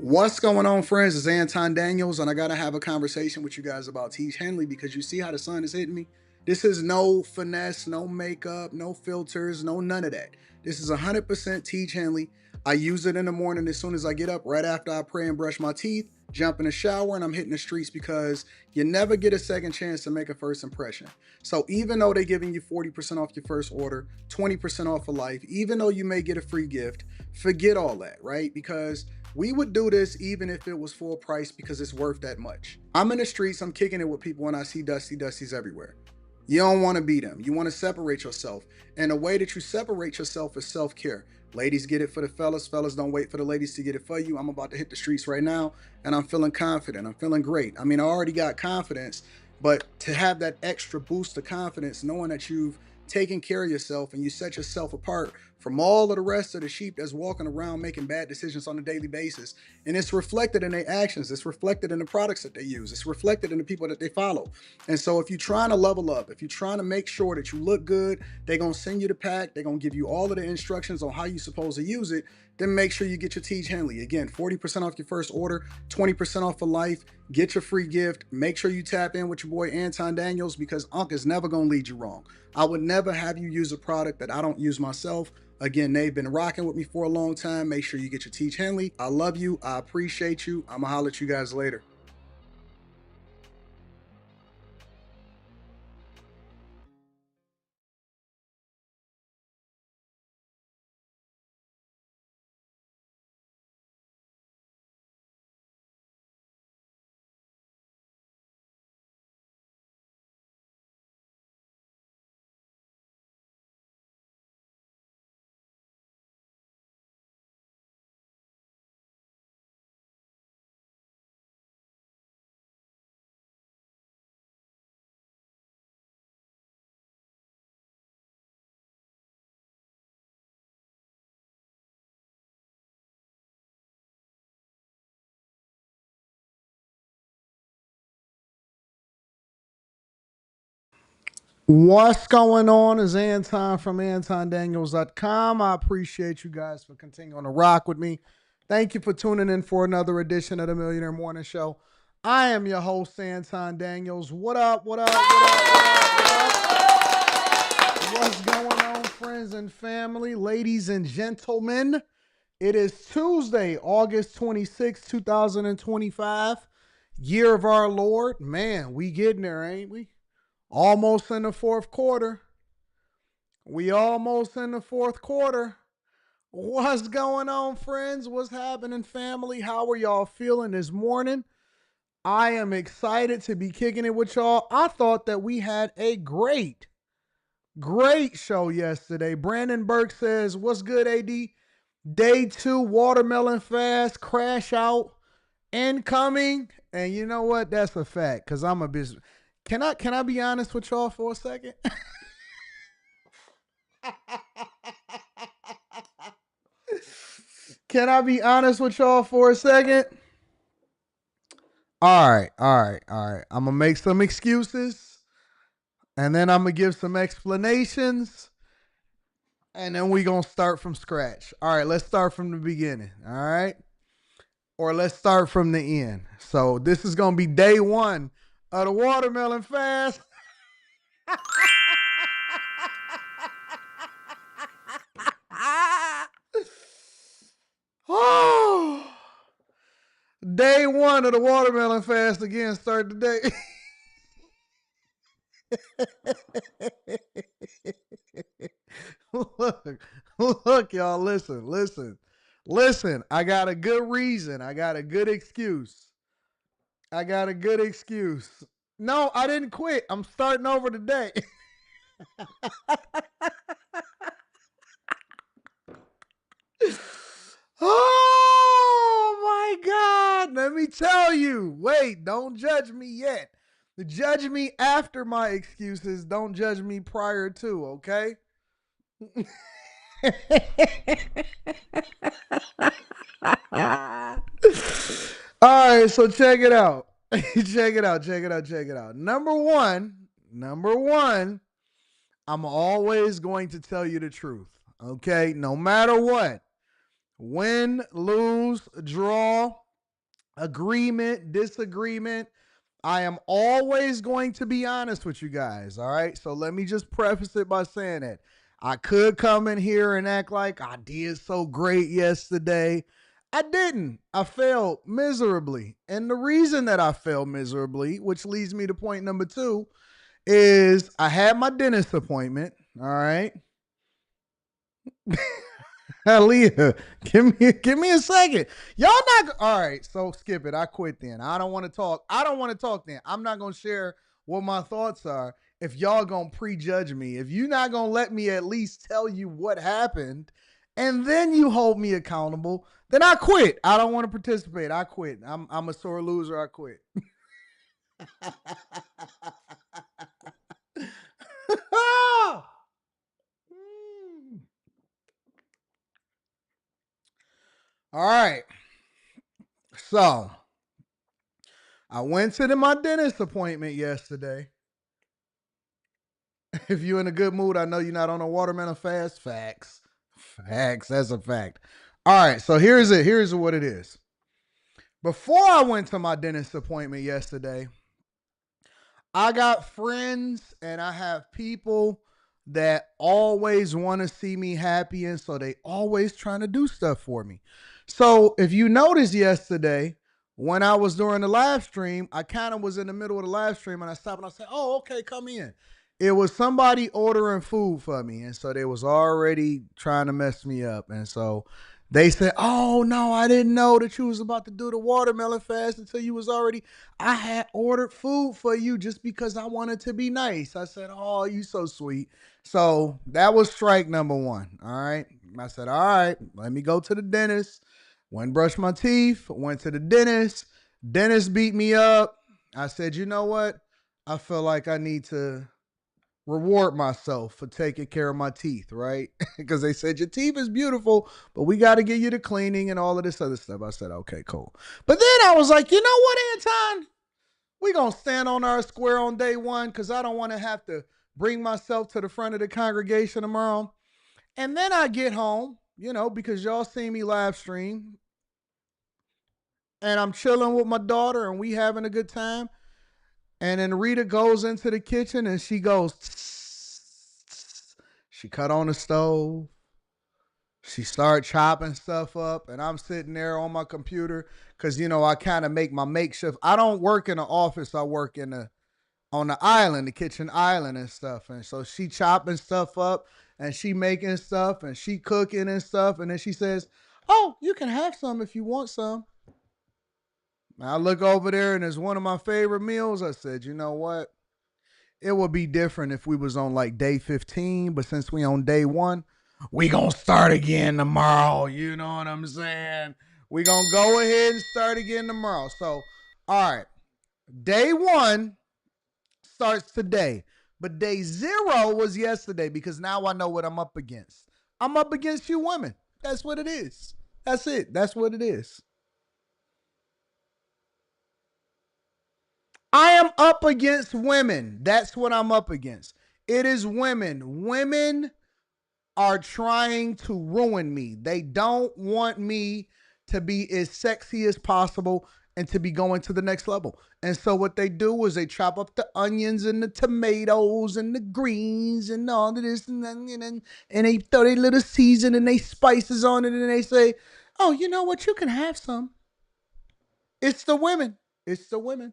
What's going on, friends? It's Anton Daniels, and I gotta have a conversation with you guys about Teach Henley because you see how the sun is hitting me. This is no finesse, no makeup, no filters, no none of that. This is 100% Teach Henley. I use it in the morning as soon as I get up, right after I pray and brush my teeth, jump in the shower, and I'm hitting the streets because you never get a second chance to make a first impression. So even though they're giving you 40% off your first order, 20% off for life, even though you may get a free gift, forget all that, right? Because we would do this even if it was full price because it's worth that much. I'm in the streets, I'm kicking it with people when I see Dusties everywhere. You don't want to be them. You want to separate yourself. And the way that you separate yourself is self care. Ladies get it for the fellas. Fellas don't wait for the ladies to get it for you. I'm about to hit the streets right now and I'm feeling confident. I'm feeling great. I mean, I already got confidence, but to have that extra boost of confidence, knowing that you've taken care of yourself and you set yourself apart from all of the rest of the sheep that's walking around making bad decisions on a daily basis. And it's reflected in their actions. It's reflected in the products that they use. It's reflected in the people that they follow. And so if you're trying to level up, if you're trying to make sure that you look good, they're going to send you the pack. They're going to give you all of the instructions on how you're supposed to use it. Then make sure you get your Teach Henley. Again, 40% off your first order, 20% off for life. Get your free gift. Make sure you tap in with your boy Anton Daniels because Unc is never going to lead you wrong. I would never have you use a product that I don't use myself. Again, they've been rocking with me for a long time. Make sure you get your Teach Henley. I love you. I appreciate you. I'm going to holler at you guys later. What's going on is Anton from AntonDaniels.com. I appreciate you guys for continuing to rock with me. Thank you for tuning in for another edition of the Millionaire Morning Show. I am your host, Anton Daniels. What up, what up, what up, what up? What's going on, friends and family, ladies and gentlemen? It is Tuesday, August 26, 2025, year of our Lord. Man, we getting there, ain't we? Almost in the fourth quarter. We almost in the fourth quarter. What's going on, friends? What's happening, family? How are y'all feeling this morning? I am excited to be kicking it with y'all. I thought that we had a great show yesterday. Brandon Burke says, what's good, AD? Day 2, watermelon fast, crash out, incoming. And you know what? That's a fact, because I'm a business. Can I be honest with y'all for a second? Can I be honest with y'all for a second? All right. I'm gonna make some excuses, and then I'm gonna give some explanations, and then we gonna start from scratch. All right, let's start from the beginning. All right, or let's start from the end. So this is gonna be day 1 of the watermelon fast. Oh, day 1 of the watermelon fast again. Start today. look, look, y'all, listen. I got a good reason. I got a good excuse. I got a good excuse. No, I didn't quit. I'm starting over today. Oh my God. Let me tell you. Wait, don't judge me yet. Judge me after my excuses. Don't judge me prior to, okay? All right, so check it out. Check it out. Number one, I'm always going to tell you the truth. Okay, no matter what. Win, lose, draw. agreement, disagreement. I am always going to be honest with you guys. All right. So let me just preface it by saying that I could come in here and act like I did so great yesterday. I didn't. I failed miserably. And the reason that I failed miserably, which leads me to point number 2, is I had my dentist appointment. All right. Leah, give me a second. Y'all not all right. So skip it. I quit then. I don't want to talk. I don't want to talk then. I'm not gonna share what my thoughts are if y'all gonna prejudge me. If you're not gonna let me at least tell you what happened, and then you hold me accountable, then I quit. I don't want to participate. I quit. I'm a sore loser. I quit. All right. So I went to my dentist appointment yesterday. If you're in a good mood, I know you're not on a watermelon fast. Facts. Facts. That's a fact. All right. So here's it. Here's what it is. Before I went to my dentist appointment yesterday, I got friends and I have people that always want to see me happy. And so they always trying to do stuff for me. So if you noticed yesterday, when I was during the live stream, I kind of was in the middle of the live stream and I stopped and I said, oh, okay, come in. It was somebody ordering food for me. And so they was already trying to mess me up. And so they said, oh, no, I didn't know that you was about to do the watermelon fast until you was already I had ordered food for you just because I wanted to be nice. I said, oh, you so sweet. So that was strike number 1. All right. I said, all right, let me go to the dentist. Went and brushed my teeth. Went to the dentist. Dentist beat me up. I said, you know what? I feel like I need to reward myself for taking care of my teeth, right? Because they said your teeth is beautiful, but we got to get you the cleaning and all of this other stuff. I said, okay, cool. But then I was like, you know what, Anton? We gonna stand on our square on day 1 because I don't want to have to bring myself to the front of the congregation tomorrow. And then I get home, because y'all see me live stream, and I'm chilling with my daughter and we having a good time. And then Rita goes into the kitchen and she goes, she cut on the stove. She started chopping stuff up, and I'm sitting there on my computer because I kind of make my makeshift. I don't work in an office. I work on the island, the kitchen island and stuff. And so she chopping stuff up and she making stuff and she cooking and stuff. And then she says, oh, you can have some if you want some. I look over there and it's one of my favorite meals. I said, you know what? It would be different if we was on like day 15, but since we on day 1, we gonna start again tomorrow. You know what I'm saying? We gonna go ahead and start again tomorrow. So, all right, day 1 starts today, but day 0 was yesterday because now I know what I'm up against. I'm up against you women. That's what it is. That's it. That's what it is. I am up against women. That's what I'm up against. It is women. Women are trying to ruin me. They don't want me to be as sexy as possible and to be going to the next level. And so what they do is they chop up the onions and the tomatoes and the greens and all of this and they throw their little season and they spices on it and they say, oh, you know what? You can have some. It's the women. It's the women.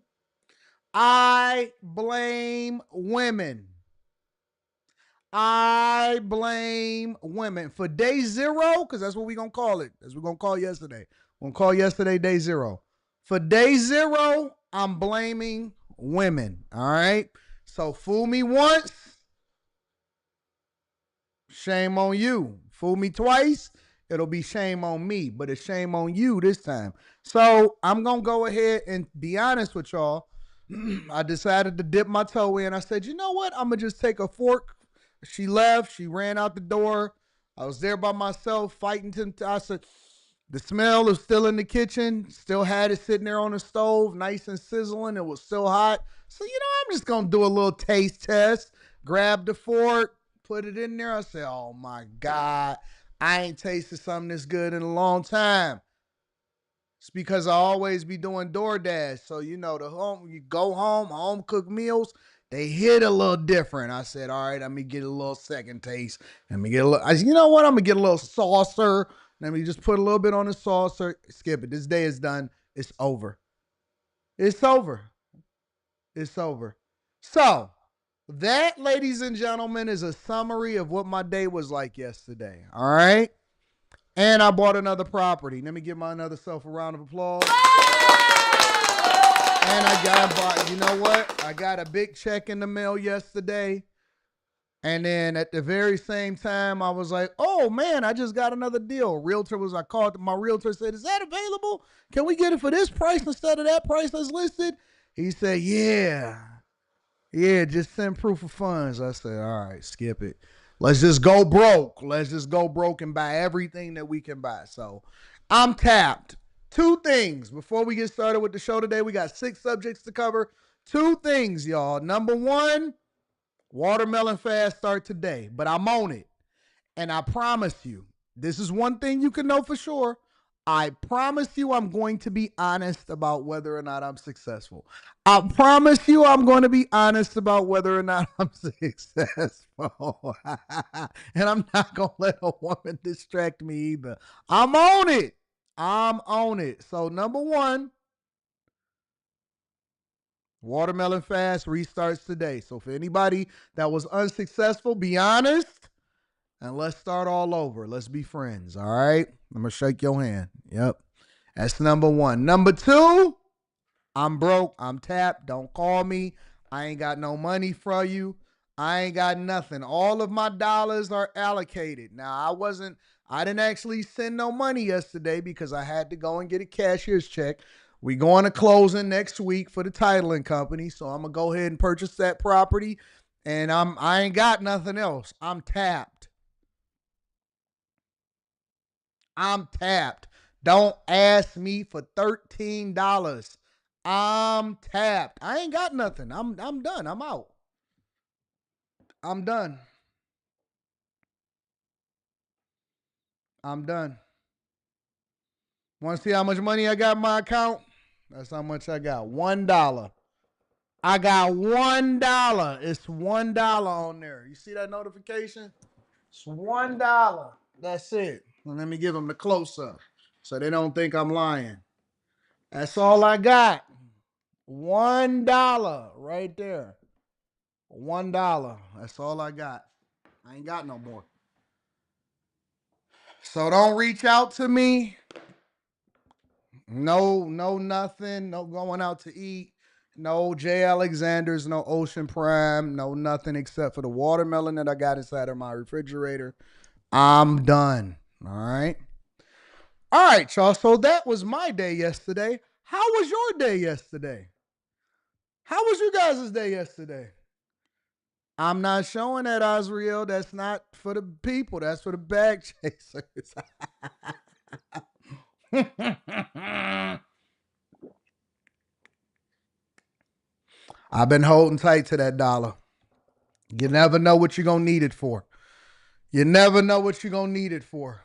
I blame women. I blame women for day 0, because that's what we're going to call it. That's what we're going to call yesterday. We're going to call yesterday day 0. For day 0, I'm blaming women. All right. So fool me once, shame on you. Fool me twice, it'll be shame on me, but it's shame on you this time. So I'm going to go ahead and be honest with y'all. I decided to dip my toe in. I said, you know what? I'm going to just take a fork. She left. She ran out the door. I was there by myself fighting. I said, the smell was still in the kitchen. Still had it sitting there on the stove, nice and sizzling. It was still hot. So, I'm just going to do a little taste test. Grab the fork, put it in there. I said, oh, my God. I ain't tasted something this good in a long time. It's because I always be doing DoorDash. So, you know, you go home cooked meals, they hit a little different. I said, all right, let me get a little second taste. Let me get a little, you know what? I'm going to get a little saucer. Let me just put a little bit on the saucer. Skip it. This day is done. It's over. It's over. It's over. So, that, ladies and gentlemen, is a summary of what my day was like yesterday. All right. And I bought another property. Let me give my another self a round of applause. And you know what? I got a big check in the mail yesterday. And then at the very same time, I was like, oh man, I just got another deal. I called my realtor, said, is that available? Can we get it for this price instead of that price that's listed? He said, yeah. Yeah, just send proof of funds. I said, all right, skip it. Let's just go broke. Let's just go broke and buy everything that we can buy. So I'm tapped. Two things before we get started with the show today. We got 6 subjects to cover. 2 things, y'all. Number 1, watermelon fast start today, but I'm on it. And I promise you, this is one thing you can know for sure. I promise you I'm going to be honest about whether or not I'm successful. I promise you I'm going to be honest about whether or not I'm successful. And I'm not going to let a woman distract me either. I'm on it. I'm on it. So number 1, watermelon fast restarts today. So for anybody that was unsuccessful, be honest. And let's start all over. Let's be friends, all right? I'm going to shake your hand. Yep. That's number 1. Number 2, I'm broke. I'm tapped. Don't call me. I ain't got no money for you. I ain't got nothing. All of my dollars are allocated. Now, I didn't actually send no money yesterday because I had to go and get a cashier's check. We going to closing next week for the titling company, so I'm going to go ahead and purchase that property, and I ain't got nothing else. I'm tapped. I'm tapped. Don't ask me for $13. I'm tapped. I ain't got nothing. I'm done. I'm out. I'm done. I'm done. Want to see how much money I got in my account? That's how much I got. $1. I got $1. It's $1 on there. You see that notification? It's $1. That's it. And let me give them the close up so they don't think I'm lying. That's all I got. $1 right there. $1. That's all I got. I ain't got no more. So don't reach out to me. No, nothing. No going out to eat. No J. Alexander's, no Ocean Prime, no nothing except for the watermelon that I got inside of my refrigerator. I'm done. All right. All right, y'all. So that was my day yesterday. How was your day yesterday? How was you guys' day yesterday? I'm not showing that, Osriel. That's not for the people. That's for the bag chasers. I've been holding tight to that dollar. You never know what you're going to need it for. You never know what you're going to need it for.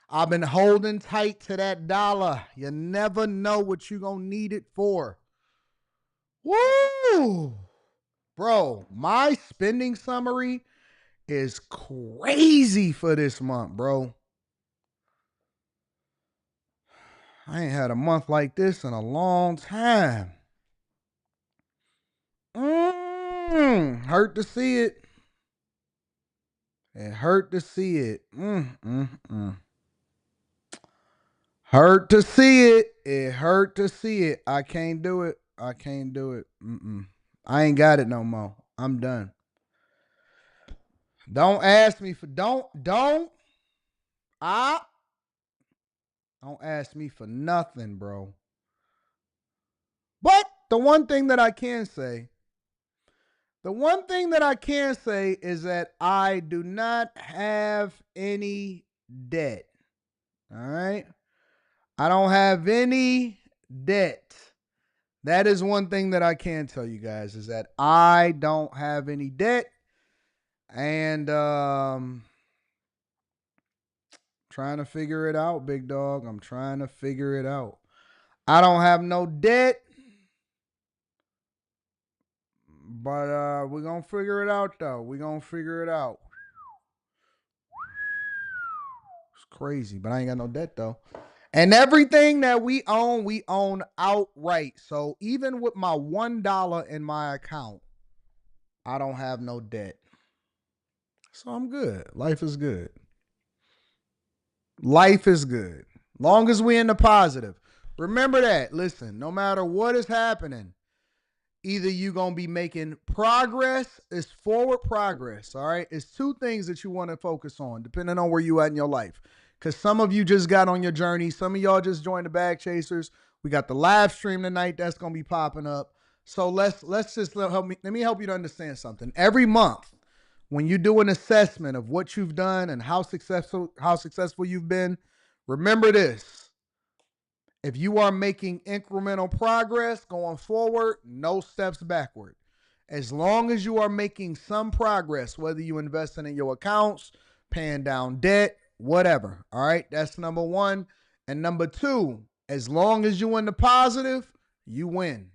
I've been holding tight to that dollar. You never know what you're going to need it for. Woo! Bro, my spending summary is crazy for this month, bro. I ain't had a month like this in a long time. Hurt to see it. It hurt to see it. Hurt to see it. It hurt to see it. I can't do it. I can't do it. I ain't got it no more. I'm done. Don't ask me for don't ask me for nothing, bro. But the one thing that I can say is that I do not have any debt. All right? I don't have any debt. That is one thing that I can tell you guys is that I don't have any debt. And Trying to figure it out, big dog. I'm trying to figure it out. I don't have no debt, but we're going to figure it out, though. We're going to figure it out. It's crazy, but I ain't got no debt, though. And everything that we own outright. So even with my $1 in my account, I don't have no debt. So I'm good. Life is good. Life is good. Long as we in the positive. Remember that. Listen, no matter what is happening, either you going to be making progress, it's forward progress, all right? It's two things that you want to focus on, depending on where you at in your life. Because some of you just got on your journey. Some of y'all just joined the Bag Chasers. We got the live stream tonight that's going to be popping up. So let me help you to understand something. Every month, when you do an assessment of what you've done and how successful you've been, remember this. If you are making incremental progress going forward, no steps backward. As long as you are making some progress, whether you investing in your accounts, paying down debt, whatever. All right, that's number one. And number two, as long as you in the positive, you win.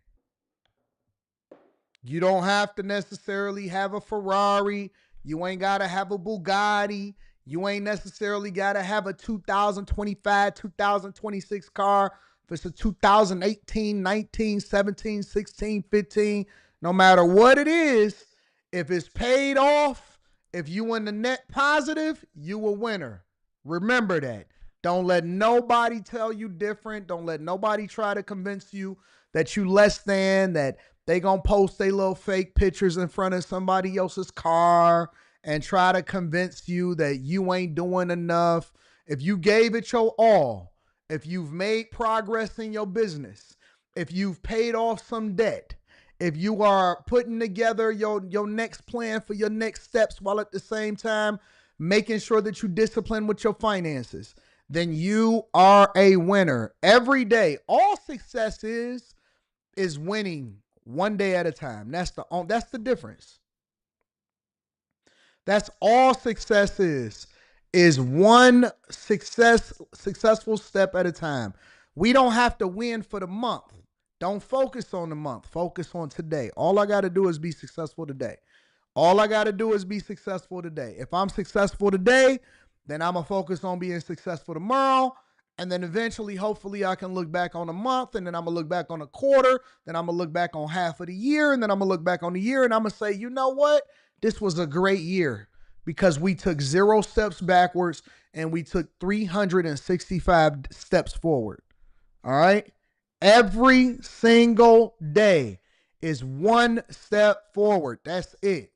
You don't have to necessarily have a Ferrari. You ain't got to have a Bugatti. You ain't necessarily got to have a 2025, 2026 car. If it's a 2018, 19, 17, 16, 15, no matter what it is, if it's paid off, if you in the net positive, you a winner. Remember that. Don't let nobody tell you different. Don't let nobody try to convince you that you less than, that they gonna post their little fake pictures in front of somebody else's car and try to convince you that you ain't doing enough. If you gave it your all, if you've made progress in your business, if you've paid off some debt, if you are putting together your next plan for your next steps while at the same time making sure that you discipline with your finances, then you are a winner. Every day, all success is winning one day at a time. That's the difference. That's all success is one successful step at a time. We don't have to win for the month. Don't focus on the month. Focus on today. All I got to do is be successful today. All I got to do is be successful today. If I'm successful today, then I'm going to focus on being successful tomorrow. And then eventually, hopefully, I can look back on a month, and then I'm going to look back on a quarter, then I'm going to look back on half of the year, and then I'm going to look back on the year, and I'm going to say, you know what? This was a great year because we took 0 steps backwards and we took 365 steps forward. All right? Every single day is one step forward. That's it.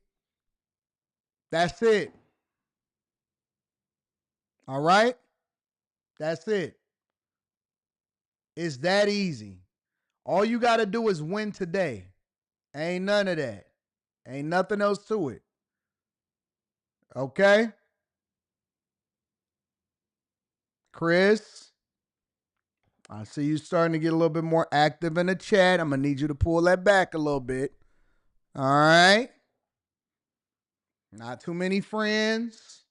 That's it. All right? That's it. It's that easy. All you got to do is win today. Ain't none of that. Ain't nothing else to it. Okay? Chris, I see you starting to get a little bit more active in the chat. I'm going to need you to pull that back a little bit. All right? Not too many friends.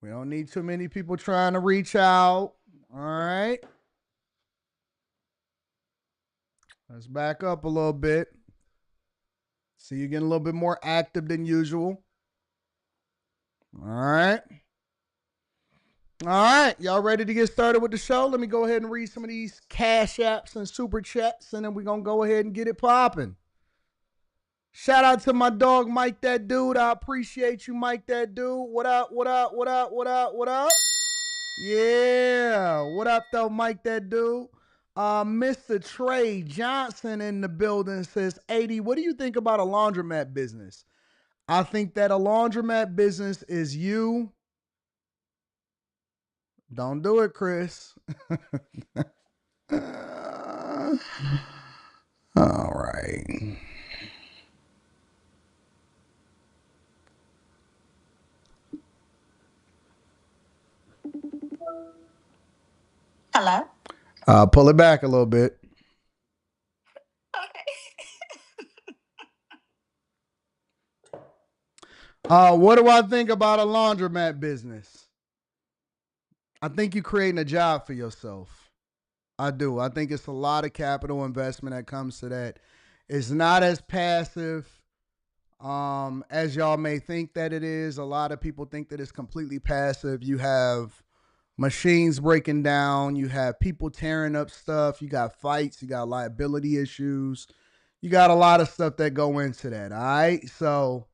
We don't need too many people trying to reach out. All right? Let's back up a little bit. See you getting a little bit more active than usual. All right. All right. Y'all ready to get started with the show? Let me go ahead and read some of these cash apps and super chats, and then we're going to go ahead and get it popping. Shout out to my dog, Mike That Dude. I appreciate you, Mike That Dude. What up, what up, what up, what up, what up? Yeah. What up, though, Mike That Dude? Mr. Trey Johnson in the building says, 80, what do you think about a laundromat business? I think that a laundromat business is you. Don't do it, Chris. All right. Hello? Pull it back a little bit. Okay. What do I think about a laundromat business? I think you're creating a job for yourself. I do. I think it's a lot of capital investment that comes to that. It's not as passive as y'all may think that it is. A lot of people think that it's completely passive. You have machines breaking down, you have people tearing up stuff, you got fights, you got liability issues, you got a lot of stuff that go into that. All right. So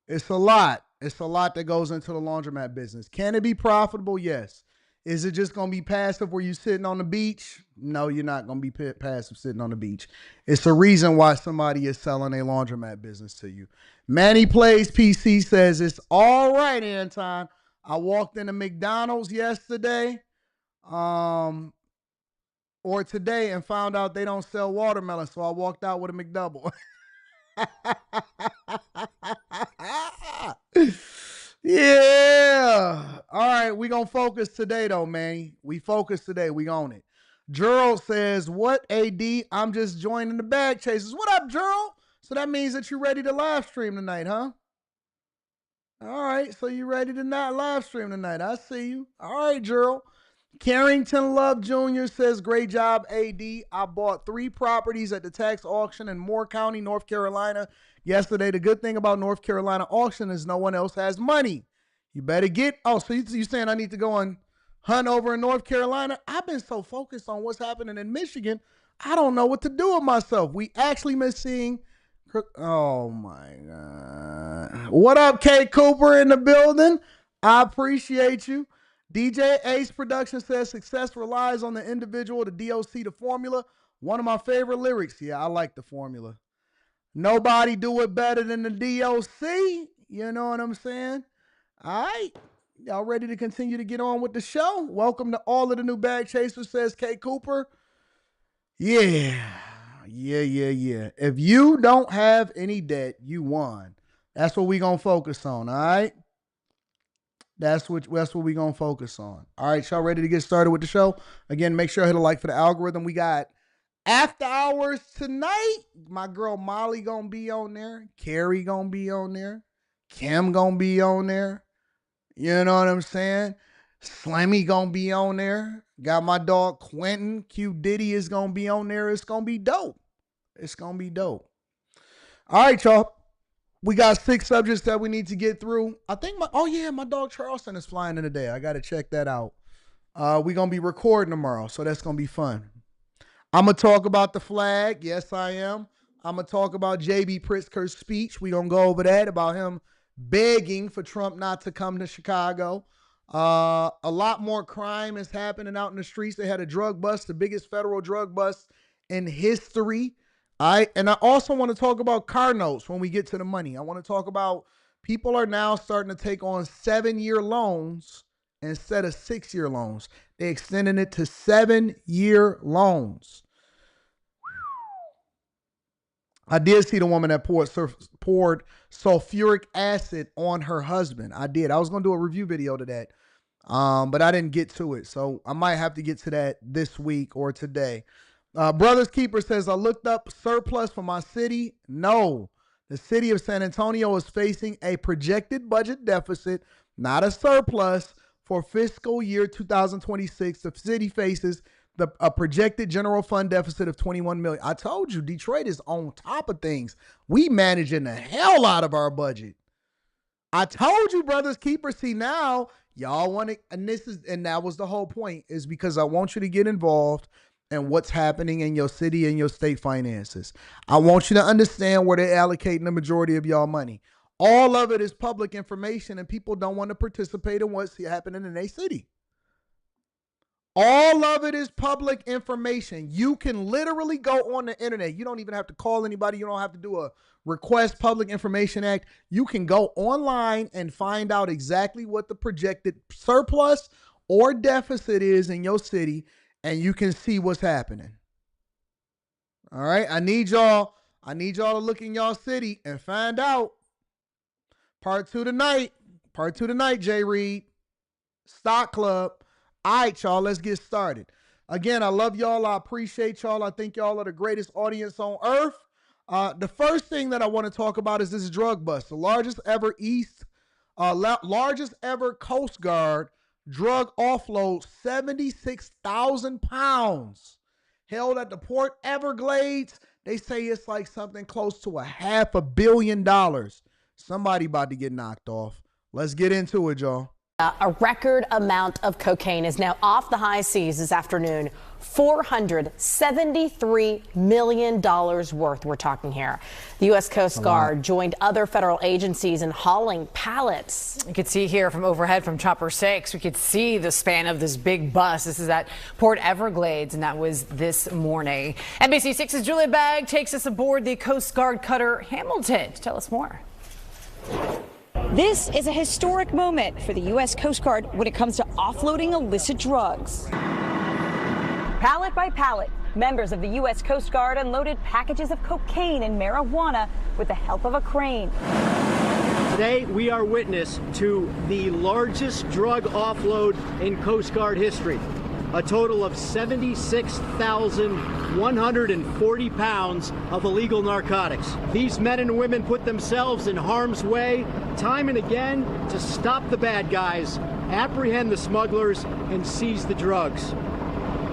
it's a lot. It's a lot that goes into the laundromat business. Can it be profitable? Yes. Is it just going to be passive where you're sitting on the beach? No, you're not going to be passive sitting on the beach. It's a reason why somebody is selling a laundromat business to you. Manny Plays PC says, it's all right, Anton. I walked into McDonald's yesterday or today and found out they don't sell watermelon, so I walked out with a McDouble. Yeah. All right. We going to focus today, though, man. We focus today. We on it. Gerald says, what, AD? I'm just joining the Bag Chasers. What up, Gerald? So that means that you're ready to live stream tonight, huh? All right. So you're ready to not live stream tonight. I see you. All right, Gerald. Carrington Love Jr. says, great job, AD. I bought 3 properties at the tax auction in Moore County, North Carolina yesterday. The good thing about North Carolina auction is no one else has money. You better get, so you saying I need to go and hunt over in North Carolina? I've been so focused on what's happening in Michigan, I don't know what to do with myself. We actually been seeing, oh my God. What up, K Cooper in the building? I appreciate you. DJ Ace Production says success relies on the individual, the DOC, the formula. One of my favorite lyrics. Yeah, I like the formula. Nobody do it better than the DOC. You know what I'm saying? All right. Y'all ready to continue to get on with the show? Welcome to all of the new Bag Chasers, says K Cooper. Yeah. If you don't have any debt, you won. That's what we going to focus on, all right? That's what we're going to focus on. All right, y'all ready to get started with the show? Again, make sure I hit a like for the algorithm. We got after hours tonight. My girl Molly going to be on there. Carrie going to be on there. Kim going to be on there. You know what I'm saying? Slammy going to be on there. Got my dog Quentin. Q Diddy is going to be on there. It's going to be dope. It's going to be dope. All right, y'all. We got 6 subjects that we need to get through. I think my dog Charleston is flying in today. I got to check that out. We're going to be recording tomorrow, so that's going to be fun. I'm going to talk about the flag. Yes, I am. I'm going to talk about J.B. Pritzker's speech. We're going to go over that, about him begging for Trump not to come to Chicago. A lot more crime is happening out in the streets. They had a drug bust, the biggest federal drug bust in history. And I also want to talk about car notes when we get to the money. I want to talk about people are now starting to take on 7-year loans instead of 6-year loans. They extending it to 7-year loans. I did see the woman that poured sulfuric acid on her husband. I did. I was going to do a review video to that, but I didn't get to it. So I might have to get to that this week or today. Brothers Keeper says, I looked up surplus for my city. No, the city of San Antonio is facing a projected budget deficit, not a surplus, for fiscal year 2026. The city faces a projected general fund deficit of $21 million. I told you, Detroit is on top of things. We managing the hell out of our budget. I told you, Brothers Keeper. See, now y'all want to, and that was the whole point, is because I want you to get involved and what's happening in your city and your state finances. I want you to understand where they're allocating the majority of y'all money. All of it is public information, and people don't want to participate in what's happening in their city. All of it is public information. You can literally go on the internet. You don't even have to call anybody. You don't have to do a Request Public Information Act. You can go online and find out exactly what the projected surplus or deficit is in your city, and you can see what's happening. All right. I need y'all to look in y'all city and find out. Part 2 tonight. Jay Reed. Stock Club. All right, y'all. Let's get started. Again, I love y'all. I appreciate y'all. I think y'all are the greatest audience on earth. The first thing that I want to talk about is this drug bust. The largest ever Coast Guard drug offload 76,000 pounds held at the Port Everglades. They say it's like something close to $500 million. Somebody about to get knocked off. Let's get into it, y'all. A record amount of cocaine is now off the high seas this afternoon. $473 million worth we're talking here. The U.S. Coast Guard joined other federal agencies in hauling pallets. You could see here from overhead from Chopper 6, we could see the span of this big bus. This is at Port Everglades, and that was this morning. NBC6's Julia Bagg takes us aboard the Coast Guard cutter Hamilton to tell us more. This is a historic moment for the U.S. Coast Guard when it comes to offloading illicit drugs. Pallet by pallet, members of the U.S. Coast Guard unloaded packages of cocaine and marijuana with the help of a crane. Today, we are witness to the largest drug offload in Coast Guard history. A total of 76,140 pounds of illegal narcotics. These men and women put themselves in harm's way time and again to stop the bad guys, apprehend the smugglers, and seize the drugs.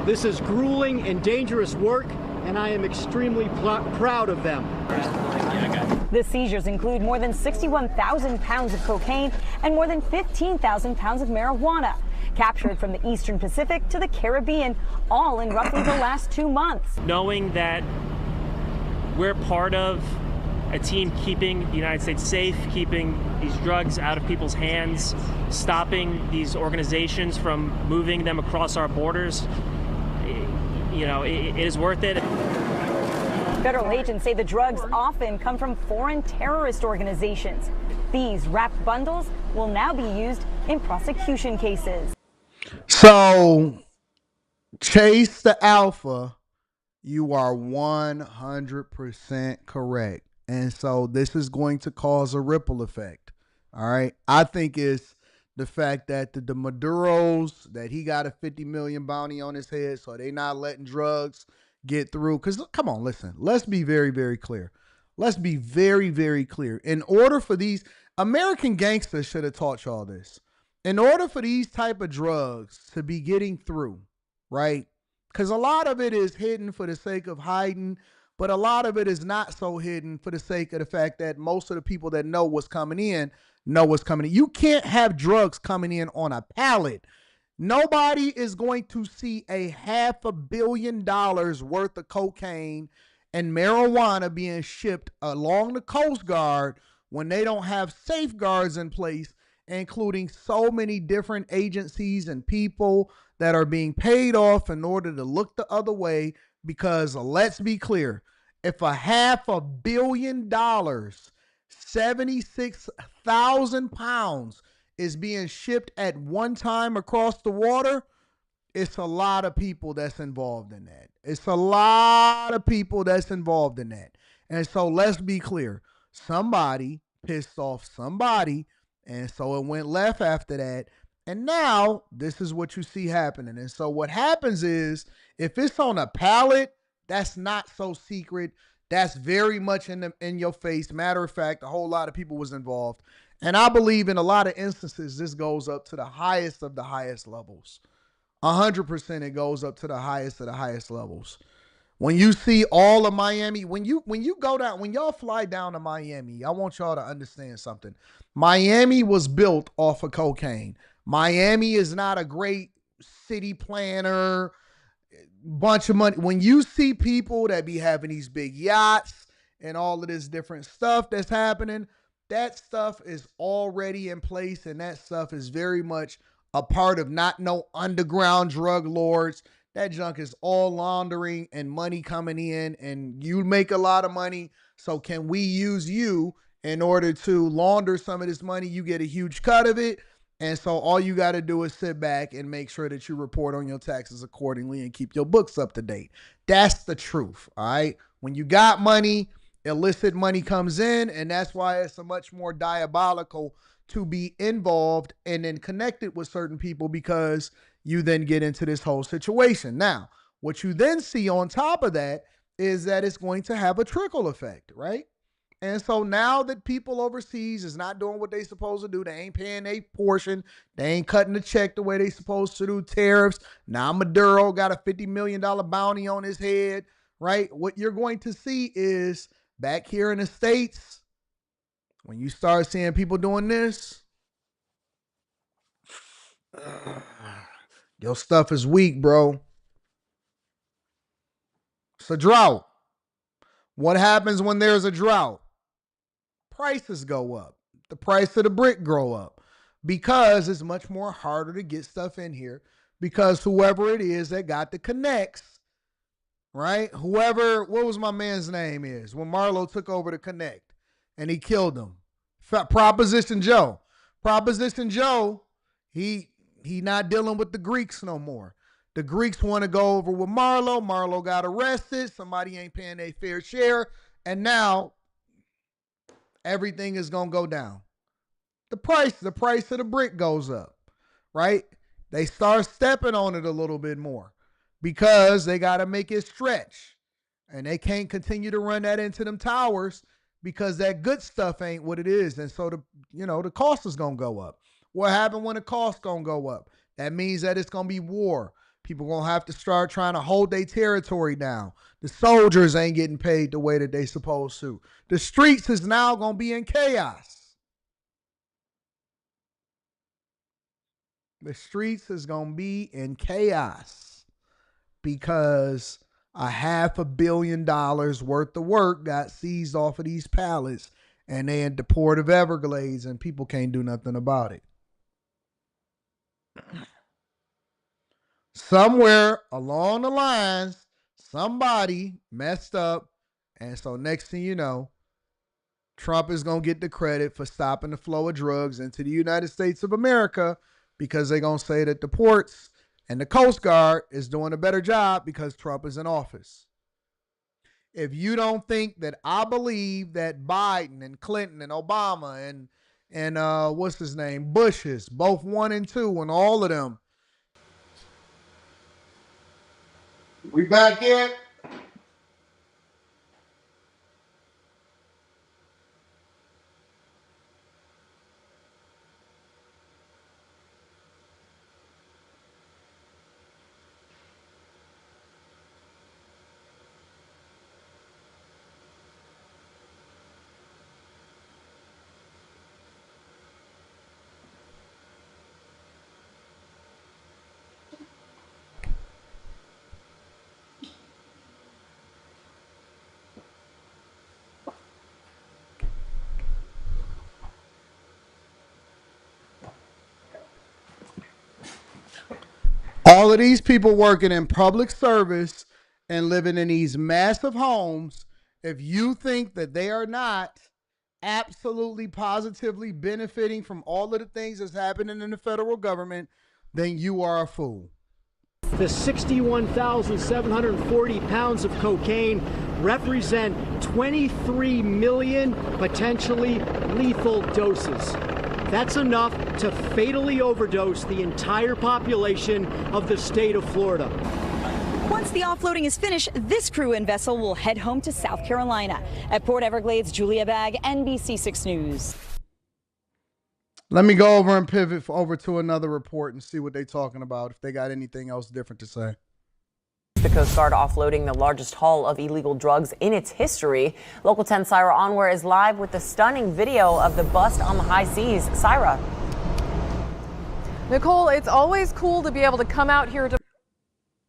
This is grueling and dangerous work, and I am extremely proud of them. The seizures include more than 61,000 pounds of cocaine and more than 15,000 pounds of marijuana, captured from the Eastern Pacific to the Caribbean, all in roughly the last 2 months. Knowing that we're part of a team keeping the United States safe, keeping these drugs out of people's hands, stopping these organizations from moving them across our borders, it is worth it. Federal agents say the drugs often come from foreign terrorist organizations. These wrapped bundles will now be used in prosecution cases. So, Chase the Alpha, you are 100% correct. And so this is going to cause a ripple effect. All right. I think it's the fact that the Maduros, that he got a 50 million bounty on his head, so they not letting drugs get through. Because come on, listen, let's be very, very clear. Let's be very, very clear. In order for these, American gangsters should have taught y'all this. In order for these type of drugs to be getting through, right? Because a lot of it is hidden for the sake of hiding, but a lot of it is not so hidden for the sake of the fact that most of the people that know what's coming in know what's coming in. You can't have drugs coming in on a pallet. Nobody is going to see $500 million worth of cocaine and marijuana being shipped along the Coast Guard when they don't have safeguards in place, including so many different agencies and people that are being paid off in order to look the other way. Because let's be clear, if $500 million, 76,000 pounds is being shipped at one time across the water, it's a lot of people that's involved in that. It's a lot of people that's involved in that. And so let's be clear, somebody pissed off somebody, and so it went left after that. And now this is what you see happening. And so what happens is, if it's on a pallet, that's not so secret. That's very much in your face. Matter of fact, a whole lot of people was involved. And I believe in a lot of instances, this goes up to the highest of the highest levels. 100% it goes up to the highest of the highest levels. When you see all of Miami, when you go down, when y'all fly down to Miami, I want y'all to understand something. Miami was built off of cocaine. Miami is not a great city planner, bunch of money. When you see people that be having these big yachts and all of this different stuff that's happening, that stuff is already in place, and that stuff is very much a part of not no underground drug lords. That junk is all laundering and money coming in, and you make a lot of money. So can we use you in order to launder some of this money? You get a huge cut of it. And so all you got to do is sit back and make sure that you report on your taxes accordingly and keep your books up to date. That's the truth. All right. When you got money, illicit money comes in, and that's why it's a much more diabolical to be involved and then connected with certain people, because you then get into this whole situation. Now, what you then see on top of that is that it's going to have a trickle effect, right? And so now that people overseas is not doing what they supposed to do, they ain't paying their portion, they ain't cutting the check the way they supposed to do, tariffs. Now Maduro got a $50 million bounty on his head, right? What you're going to see is back here in the States, when you start seeing people doing this, your stuff is weak, bro. It's a drought. What happens when there's a drought? Prices go up. The price of the brick grow up because it's much more harder to get stuff in here because whoever it is that got the connects, right? Whoever, what was my man's name is when Marlo took over the connect and he killed him? Proposition Joe. Proposition Joe, he not dealing with the Greeks no more. The Greeks want to go over with Marlo. Marlo got arrested. Somebody ain't paying their fair share. And now everything is going to go down. The price of the brick goes up, right? They start stepping on it a little bit more because they got to make it stretch. And they can't continue to run that into them towers because that good stuff ain't what it is. And so the cost is going to go up. What happened when the cost going to go up? That means that it's going to be war. People going to have to start trying to hold their territory down. The soldiers ain't getting paid the way that they supposed to. The streets is now going to be in chaos. The streets is going to be in chaos because $500 million worth of work got seized off of these pallets and they in the Port of Everglades and people can't do nothing about it. Somewhere along the lines, somebody messed up. And so next thing you know, Trump is going to get the credit for stopping the flow of drugs into the United States of America because they're going to say that the ports and the Coast Guard is doing a better job because Trump is in office. If you don't think that I believe that Biden and Clinton and Obama and what's his name, Bush's, both 1 and 2 and all of them, we back in. All of these people working in public service and living in these massive homes, if you think that they are not absolutely positively benefiting from all of the things that's happening in the federal government, then you are a fool. The 61,740 pounds of cocaine represent 23 million potentially lethal doses. That's enough to fatally overdose the entire population of the state of Florida. Once the offloading is finished, this crew and vessel will head home to South Carolina. At Port Everglades, Julia Bagg, NBC 6 News. Let me go over and pivot over to another report and see what they're talking about, if they got anything else different to say. The Coast Guard offloading the largest haul of illegal drugs in its history. Local 10 Syra Onware is live with the stunning video of the bust on the high seas. Syra. Nicole, it's always cool to be able to come out here to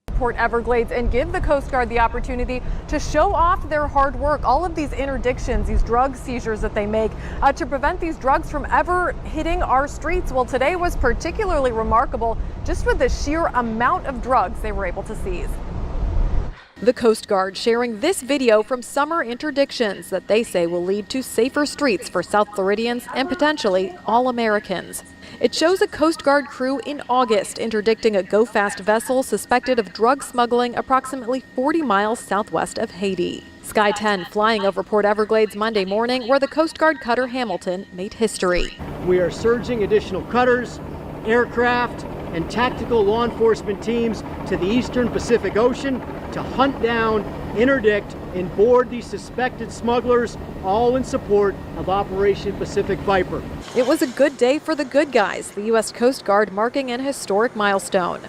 Port Everglades and give the Coast Guard the opportunity to show off their hard work. All of these interdictions, these drug seizures that they make to prevent these drugs from ever hitting our streets. Well, today was particularly remarkable just with the sheer amount of drugs they were able to seize. The Coast Guard sharing this video from summer interdictions that they say will lead to safer streets for South Floridians and potentially all Americans. It shows a Coast Guard crew in August interdicting a go-fast vessel suspected of drug smuggling approximately 40 miles southwest of Haiti. Sky 10 flying over Port Everglades Monday morning, where the Coast Guard cutter Hamilton made history. We are surging additional cutters, aircraft, and tactical law enforcement teams to the eastern Pacific Ocean to hunt down interdict, and board these suspected smugglers, all in support of Operation Pacific Viper. It was a good day for the good guys, the U.S. Coast Guard marking an historic milestone.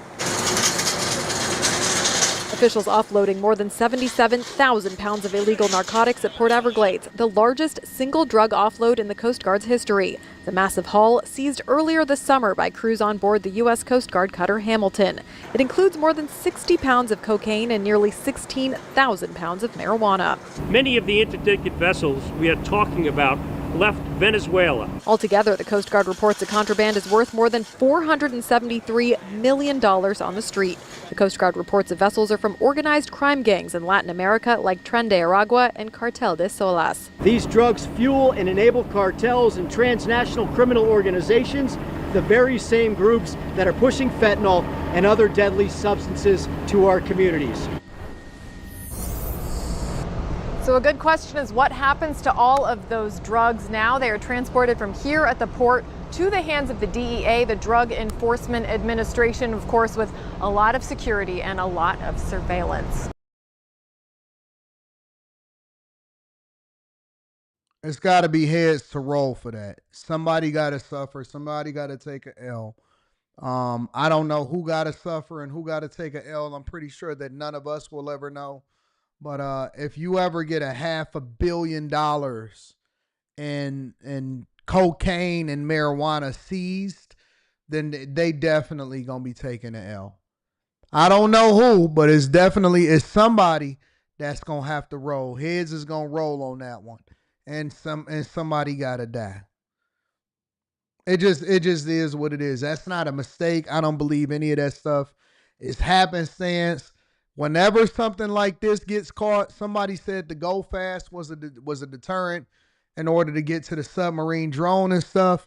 Officials offloading more than 77,000 pounds of illegal narcotics at Port Everglades, the largest single drug offload in the Coast Guard's history. The massive haul seized earlier this summer by crews on board the U.S. Coast Guard cutter Hamilton. It includes more than 60 pounds of cocaine and nearly 16,000 pounds of marijuana. Many of the interdicted vessels we are talking about left Venezuela. Altogether, the Coast Guard reports the contraband is worth more than $473 million on the street. The Coast Guard reports the vessels are from organized crime gangs in Latin America like Tren de Aragua and Cartel de Solas. These drugs fuel and enable cartels and transnational criminal organizations, the very same groups that are pushing fentanyl and other deadly substances to our communities. So a good question is what happens to all of those drugs now? They are transported from here at the port to the hands of the DEA, the Drug Enforcement Administration, of course, with a lot of security and a lot of surveillance. It's got to be heads to roll for that. Somebody got to suffer. Somebody got to take an L. I don't know who got to suffer and who got to take an L. I'm pretty sure that none of us will ever know. But if you ever get $500 million in cocaine and marijuana seized, then they definitely gonna be taking an L. I don't know who, but it's somebody that's gonna have to roll. Heads is gonna roll on that one, and somebody gotta die. It just is what it is. That's not a mistake. I don't believe any of that stuff is happenstance. Whenever something like this gets caught, somebody said the go fast was a deterrent in order to get to the submarine drone and stuff.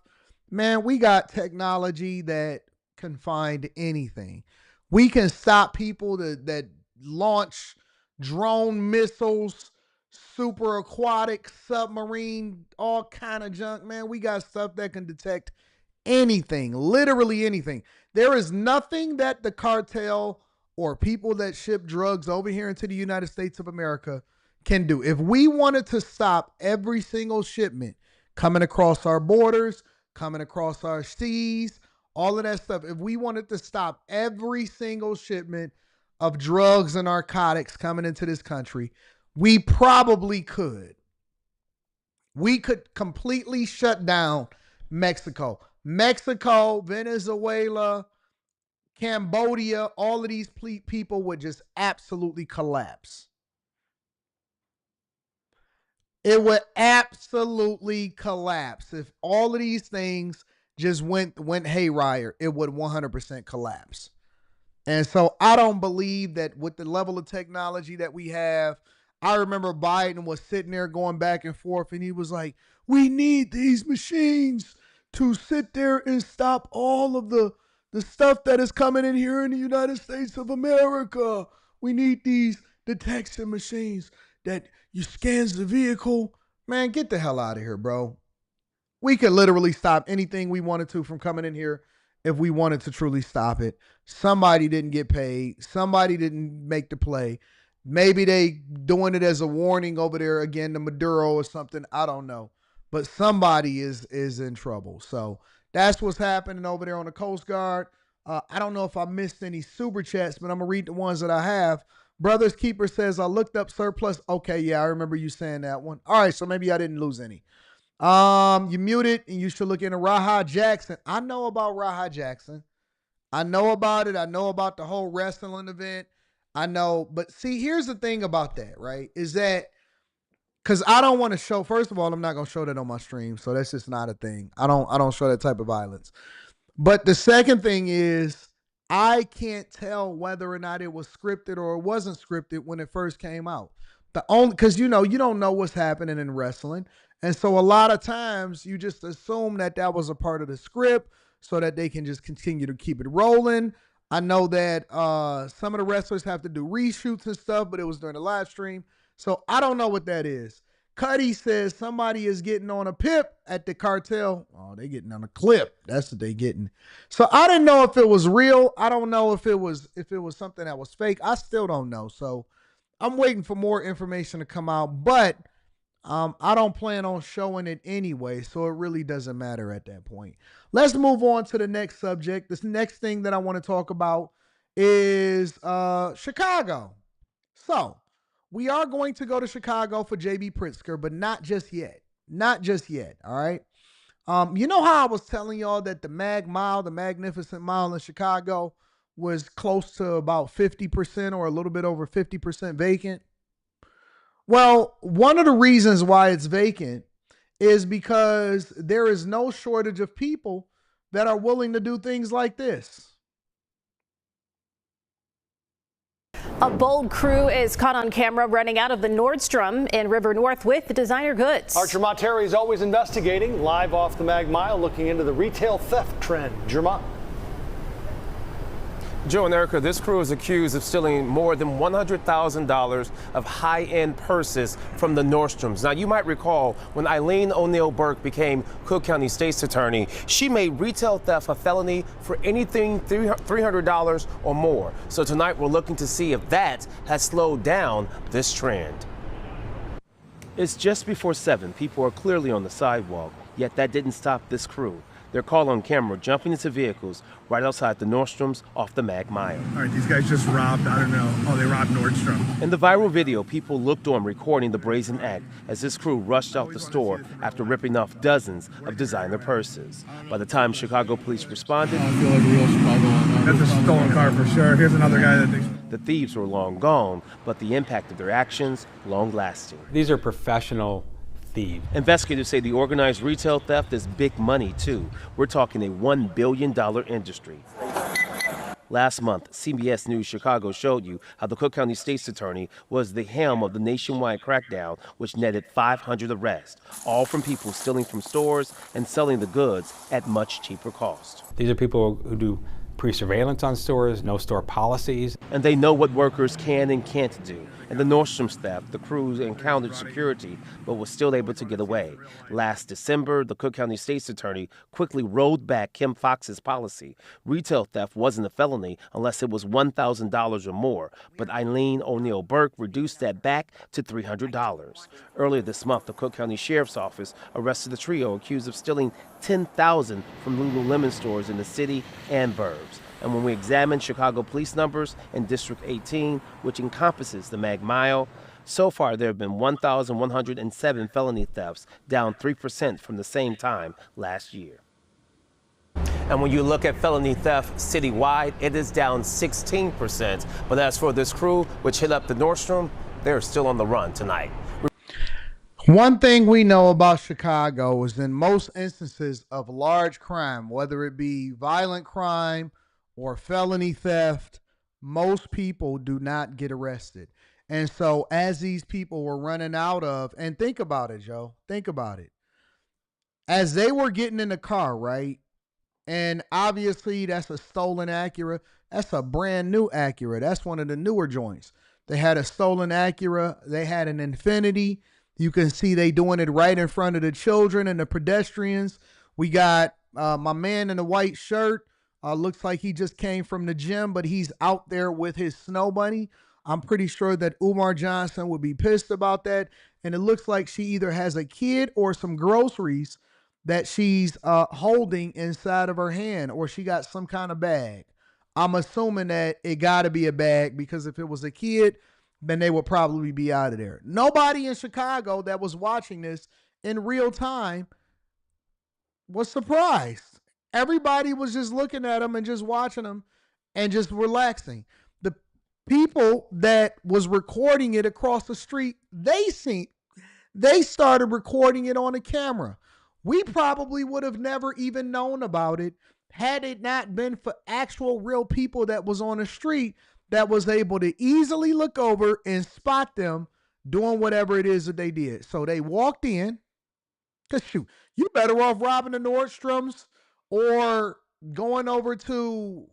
Man, we got technology that can find anything. We can stop people that launch drone missiles, super aquatic, submarine, all kind of junk. Man, we got stuff that can detect anything, literally anything. There is nothing that the cartel or people that ship drugs over here into the United States of America can do. If we wanted to stop every single shipment coming across our borders, coming across our seas, all of that stuff, if we wanted to stop every single shipment of drugs and narcotics coming into this country, we probably could. We could completely shut down Mexico. Mexico, Venezuela, Cambodia, all of these people would just absolutely collapse. It would absolutely collapse. If all of these things just went haywire, it would 100% collapse. And so I don't believe that with the level of technology that we have. I remember Biden was sitting there going back and forth, and he was like, we need these machines to sit there and stop all of the stuff that is coming in here in the United States of America. We need these detection machines that you scans the vehicle. Man, get the hell out of here, bro. We could literally stop anything we wanted to from coming in here if we wanted to truly stop it. Somebody didn't get paid. Somebody didn't make the play. Maybe they doing it as a warning over there again to Maduro or something. I don't know. But somebody is in trouble. So that's what's happening over there on the Coast Guard. I don't know if I missed any super chats, but I'm going to read the ones that I have. Brothers Keeper says, I looked up surplus. Okay, yeah, I remember you saying that one. All right, so maybe I didn't lose any. You muted, and you should look into Raha Jackson. I know about Raha Jackson. I know about it. I know about the whole wrestling event. I know. But see, here's the thing about that, right, is that because I don't want to show, first of all, I'm not going to show that on my stream. So that's just not a thing. I don't show that type of violence. But the second thing is I can't tell whether or not it was scripted or it wasn't scripted when it first came out. Because, you don't know what's happening in wrestling. And so a lot of times you just assume that was a part of the script so that they can just continue to keep it rolling. I know that some of the wrestlers have to do reshoots and stuff, but it was during the live stream. So I don't know what that is. Cuddy says somebody is getting on a pip at the cartel. Oh, they getting on a clip. That's what they getting. So I didn't know if it was real. I don't know if it was something that was fake. I still don't know. So I'm waiting for more information to come out, but I don't plan on showing it anyway, so it really doesn't matter at that point. Let's move on to the next subject. This next thing that I want to talk about is Chicago. So we are going to go to Chicago for JB Pritzker, but not just yet. Not just yet, all right? You know how I was telling y'all that the Mag Mile, the Magnificent Mile in Chicago, was close to about 50% or a little bit over 50% vacant? Well, one of the reasons why it's vacant is because there is no shortage of people that are willing to do things like this. A bold crew is caught on camera running out of the Nordstrom in River North with designer goods. Our Jermont Terry is always investigating, live off the Mag Mile, looking into the retail theft trend. Jermont. Joe and Erica, this crew is accused of stealing more than $100,000 of high-end purses from the Nordstroms. Now, you might recall when Eileen O'Neill Burke became Cook County State's attorney, she made retail theft a felony for anything $300 or more. So tonight we're looking to see if that has slowed down this trend. It's just before 7. People are clearly on the sidewalk, yet that didn't stop this crew. They're caught on camera jumping into vehicles right outside the Nordstroms off the Mag Mile. All right, these guys just robbed, I don't know, they robbed Nordstrom. In the viral video, people looked on recording the brazen act as this crew rushed out the store after ripping off dozens of designer purses. By the time Chicago police responded, I feel like real Chicago. That's a stolen car for sure. Here's another guy that thinks. The thieves were long gone, but the impact of their actions long lasting. These are professional thieves. Investigators say the organized retail theft is big money, too. We're talking a $1 billion industry. Last month, CBS News Chicago showed you how the Cook County State's attorney was the helm of the nationwide crackdown, which netted 500 arrests, all from people stealing from stores and selling the goods at much cheaper cost. These are people who do pre-surveillance on stores, no store policies. And they know what workers can and can't do. And the Nordstrom staff, the crews encountered security, but was still able to get away. Last December, the Cook County State's attorney quickly rolled back Kim Foxx's policy. Retail theft wasn't a felony unless it was $1,000 or more, but Eileen O'Neill Burke reduced that back to $300. Earlier this month, the Cook County Sheriff's Office arrested the trio accused of stealing $10,000 from Lululemon stores in the city and burbs. And when we examine Chicago police numbers in District 18, which encompasses the Mag Mile, so far there have been 1,107 felony thefts, down 3% from the same time last year. And when you look at felony theft citywide, it is down 16%. But as for this crew, which hit up the Nordstrom, they're still on the run tonight. One thing we know about Chicago is in most instances of large crime, whether it be violent crime or felony theft, most people do not get arrested. And so as these people were running out of, and think about it, Joe, think about it. As they were getting in the car, right? And obviously that's a stolen Acura. That's a brand new Acura. That's one of the newer joints. They had a stolen Acura. They had an Infiniti. You can see they doing it right in front of the children and the pedestrians. We got my man in the white shirt. Looks like he just came from the gym, but he's out there with his snow bunny. I'm pretty sure that Umar Johnson would be pissed about that. And it looks like she either has a kid or some groceries that she's holding inside of her hand, or she got some kind of bag. I'm assuming that it got to be a bag, because if it was a kid, then they would probably be out of there. Nobody in Chicago that was watching this in real time was surprised. Everybody was just looking at them and just watching them and just relaxing. The people that was recording it across the street, they started recording it on the camera. We probably would have never even known about it had it not been for actual real people that was on the street that was able to easily look over and spot them doing whatever it is that they did. So they walked in, because shoot, you better off robbing the Nordstroms or going over to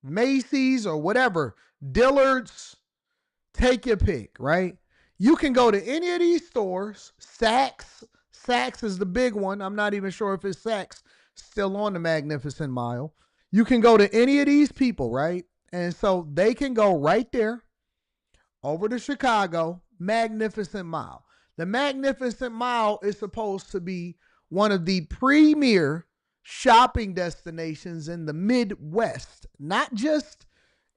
Macy's or whatever, Dillard's, take your pick, right? You can go to any of these stores. Saks is the big one. I'm not even sure if it's Saks still on the Magnificent Mile. You can go to any of these people, right? And so they can go right there, over to Chicago, Magnificent Mile. The Magnificent Mile is supposed to be one of the premier shopping destinations in the Midwest, not just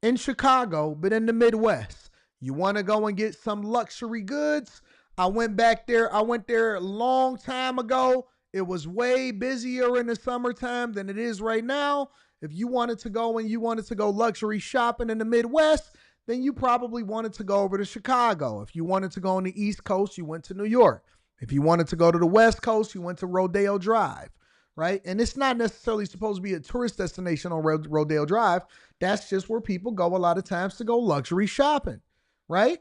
in Chicago, but in the Midwest. You want to go and get some luxury goods? I went there a long time ago. It was way busier in the summertime than it is right now. If you wanted to go luxury shopping in the Midwest, then you probably wanted to go over to Chicago. If you wanted to go on the East Coast, you went to New York. If you wanted to go to the West Coast, you went to Rodeo Drive, right? And it's not necessarily supposed to be a tourist destination on Rodeo Drive. That's just where people go a lot of times to go luxury shopping, right?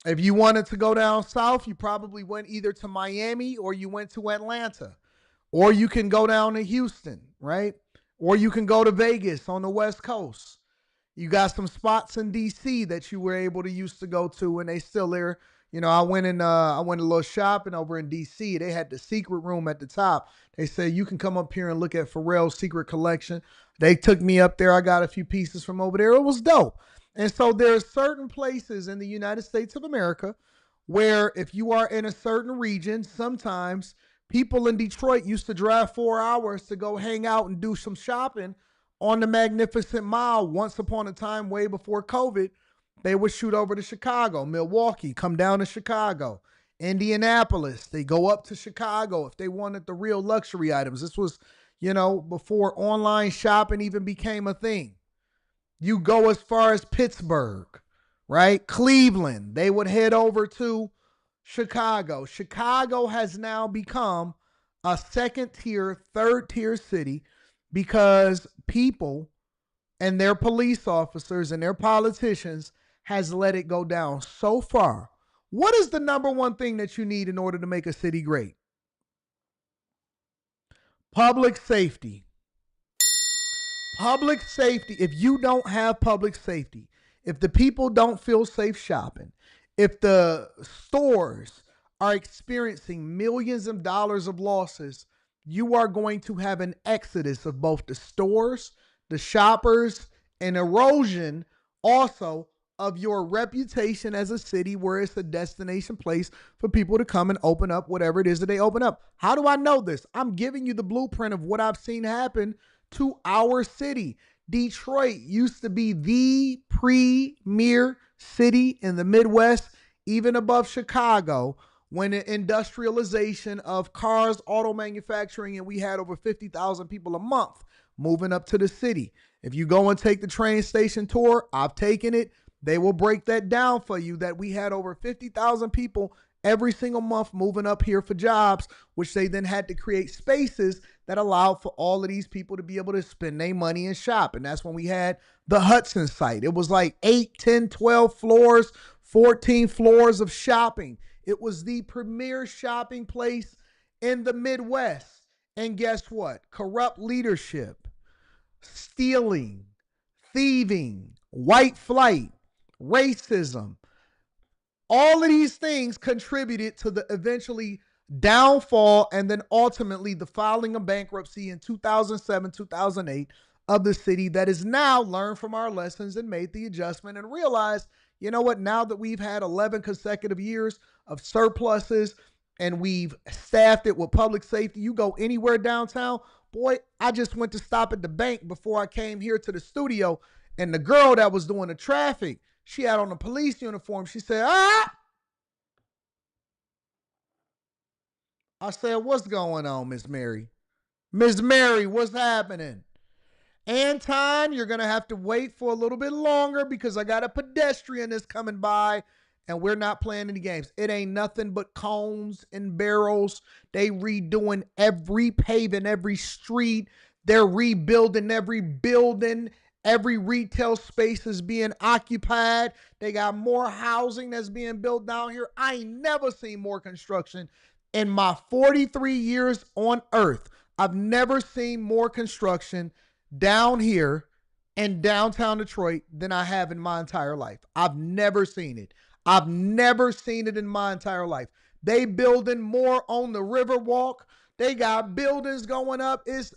If you wanted to go down south, you probably went either to Miami or you went to Atlanta. Or you can go down to Houston, right? Or you can go to Vegas on the West Coast. You got some spots in D.C. that you were able to used to go to, and they still there. You know, I went a little shopping over in D.C. They had the secret room at the top. They said you can come up here and look at Pharrell's secret collection. They took me up there. I got a few pieces from over there. It was dope. And so there are certain places in the United States of America where if you are in a certain region, sometimes people in Detroit used to drive 4 hours to go hang out and do some shopping on the Magnificent Mile. Once upon a time, way before COVID, they would shoot over to Chicago, Milwaukee, come down to Chicago, Indianapolis. They go up to Chicago if they wanted the real luxury items. This was, before online shopping even became a thing. You go as far as Pittsburgh, right? Cleveland. They would head over to Chicago. Chicago has now become a second tier, third tier city because people and their police officers and their politicians has let it go down so far. What is the number one thing that you need in order to make a city great? Public safety. Public safety. If you don't have public safety, if the people don't feel safe shopping, if the stores are experiencing millions of dollars of losses, you are going to have an exodus of both the stores, the shoppers, and erosion also of your reputation as a city where it's a destination place for people to come and open up whatever it is that they open up. How do I know this? I'm giving you the blueprint of what I've seen happen to our city. Detroit used to be the premier city in the Midwest, even above Chicago, when the industrialization of cars, auto manufacturing, and we had over 50,000 people a month moving up to the city. If you go and take the train station tour, I've taken it. They will break that down for you that we had over 50,000 people every single month moving up here for jobs, which they then had to create spaces that allowed for all of these people to be able to spend their money and shop. And that's when we had the Hudson site. It was like 8, 10, 12 floors, 14 floors of shopping. It was the premier shopping place in the Midwest. And guess what? Corrupt leadership, stealing, thieving, white flight, racism, all of these things contributed to the eventually downfall and then ultimately the filing of bankruptcy in 2007, 2008 of the city that has now learned from our lessons and made the adjustment and realized, you know what, now that we've had 11 consecutive years of surpluses and we've staffed it with public safety, you go anywhere downtown, boy, I just went to stop at the bank before I came here to the studio, and the girl that was doing the traffic, she had on a police uniform. She said, I said, what's going on, Miss Mary? Miss Mary, what's happening? Anton, you're going to have to wait for a little bit longer because I got a pedestrian that's coming by and we're not playing any games. It ain't nothing but cones and barrels. They redoing every paving, every street. They're rebuilding every building. Every retail space is being occupied. They got more housing that's being built down here. I ain't never seen more construction in my 43 years on earth. I've never seen more construction down here in downtown Detroit than I have in my entire life. I've never seen it. I've never seen it in my entire life. They building more on the Riverwalk. They got buildings going up. It's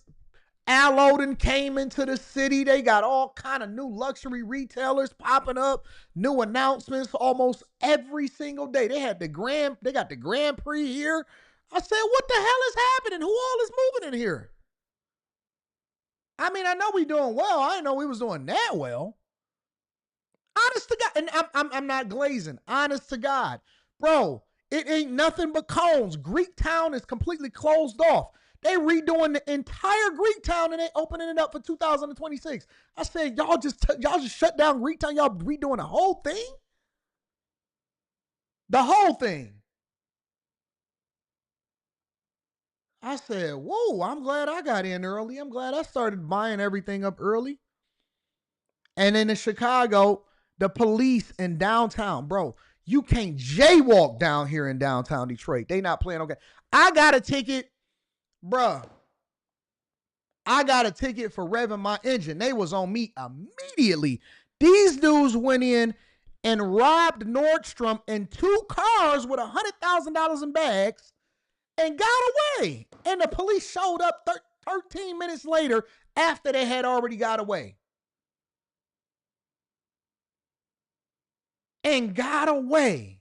Aloe done came into the city. They got all kind of new luxury retailers popping up, new announcements almost every single day. They got the Grand Prix here. I said, what the hell is happening? Who all is moving in here? I mean, I know we doing well. I didn't know we was doing that well. Honest to God, and I'm not glazing. Honest to God, bro, it ain't nothing but cones. Greek Town is completely closed off. They redoing the entire Greek Town and they opening it up for 2026. I said, y'all just shut down Greek Town. Y'all redoing the whole thing. The whole thing. I said, whoa, I'm glad I got in early. I'm glad I started buying everything up early. And then in Chicago, the police in downtown, bro, you can't jaywalk down here in downtown Detroit. They not playing okay. I got a ticket, bruh. I got a ticket for revving my engine. They was on me immediately. These dudes went in and robbed Nordstrom in 2 cars with $100,000 in bags and got away. And the police showed up 13 minutes later after they had already got away. And got away.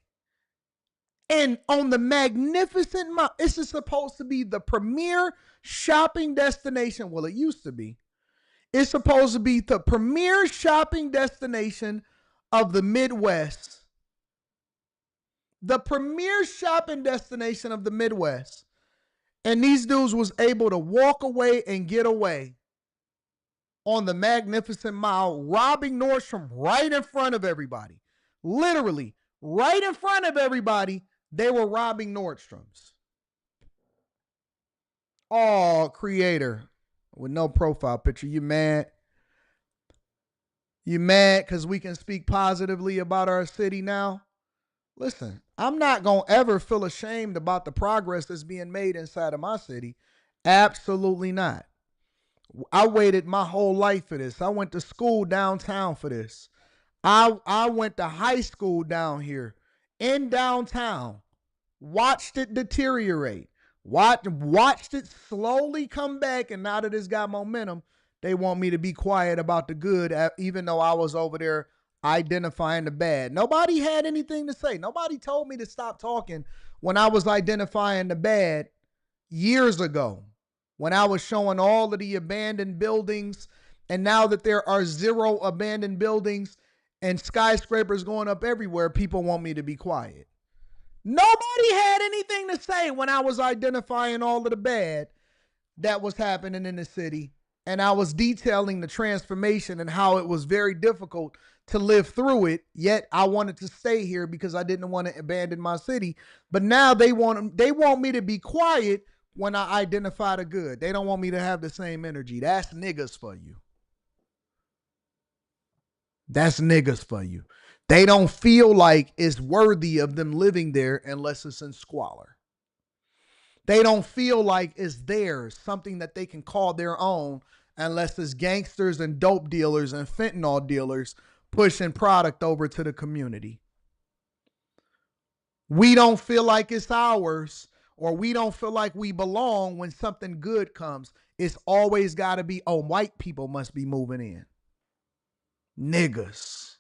And on the magnificent Mount, this is supposed to be the premier shopping destination. Well, it used to be. It's supposed to be the premier shopping destination of the Midwest. The premier shopping destination of the Midwest. And these dudes was able to walk away and get away on the Magnificent Mile, robbing Nordstrom right in front of everybody. Literally, right in front of everybody, they were robbing Nordstroms. Oh, creator with no profile picture. You mad? You mad because we can speak positively about our city now? Listen, I'm not going to ever feel ashamed about the progress that's being made inside of my city. Absolutely not. I waited my whole life for this. I went to school downtown for this. I went to high school down here in downtown, watched it deteriorate, watched it slowly come back, and now that it's got momentum, they want me to be quiet about the good, even though I was over there identifying the bad. Nobody had anything to say. Nobody told me to stop talking when I was identifying the bad years ago, when I was showing all of the abandoned buildings, and now that there are 0 abandoned buildings and skyscrapers going up everywhere, people want me to be quiet. Nobody had anything to say when I was identifying all of the bad that was happening in the city. And I was detailing the transformation and how it was very difficult to live through it. Yet I wanted to stay here because I didn't want to abandon my city. But now they want me to be quiet when I identify the good. They don't want me to have the same energy. That's niggas for you. That's niggas for you. They don't feel like it's worthy of them living there unless it's in squalor. They don't feel like it's theirs, something that they can call their own, unless it's gangsters and dope dealers and fentanyl dealers pushing product over to the community. We don't feel like it's ours, or we don't feel like we belong when something good comes. It's always got to be, oh, white people must be moving in. Niggas.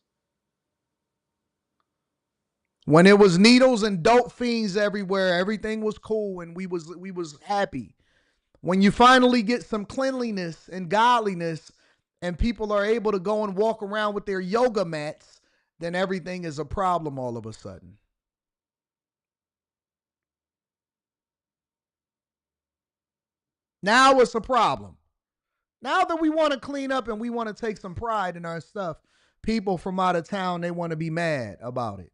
When it was needles and dope fiends everywhere, everything was cool and we was happy. When you finally get some cleanliness and godliness and people are able to go and walk around with their yoga mats, then everything is a problem all of a sudden. Now it's a problem. Now that we want to clean up and we want to take some pride in our stuff, people from out of town, they want to be mad about it.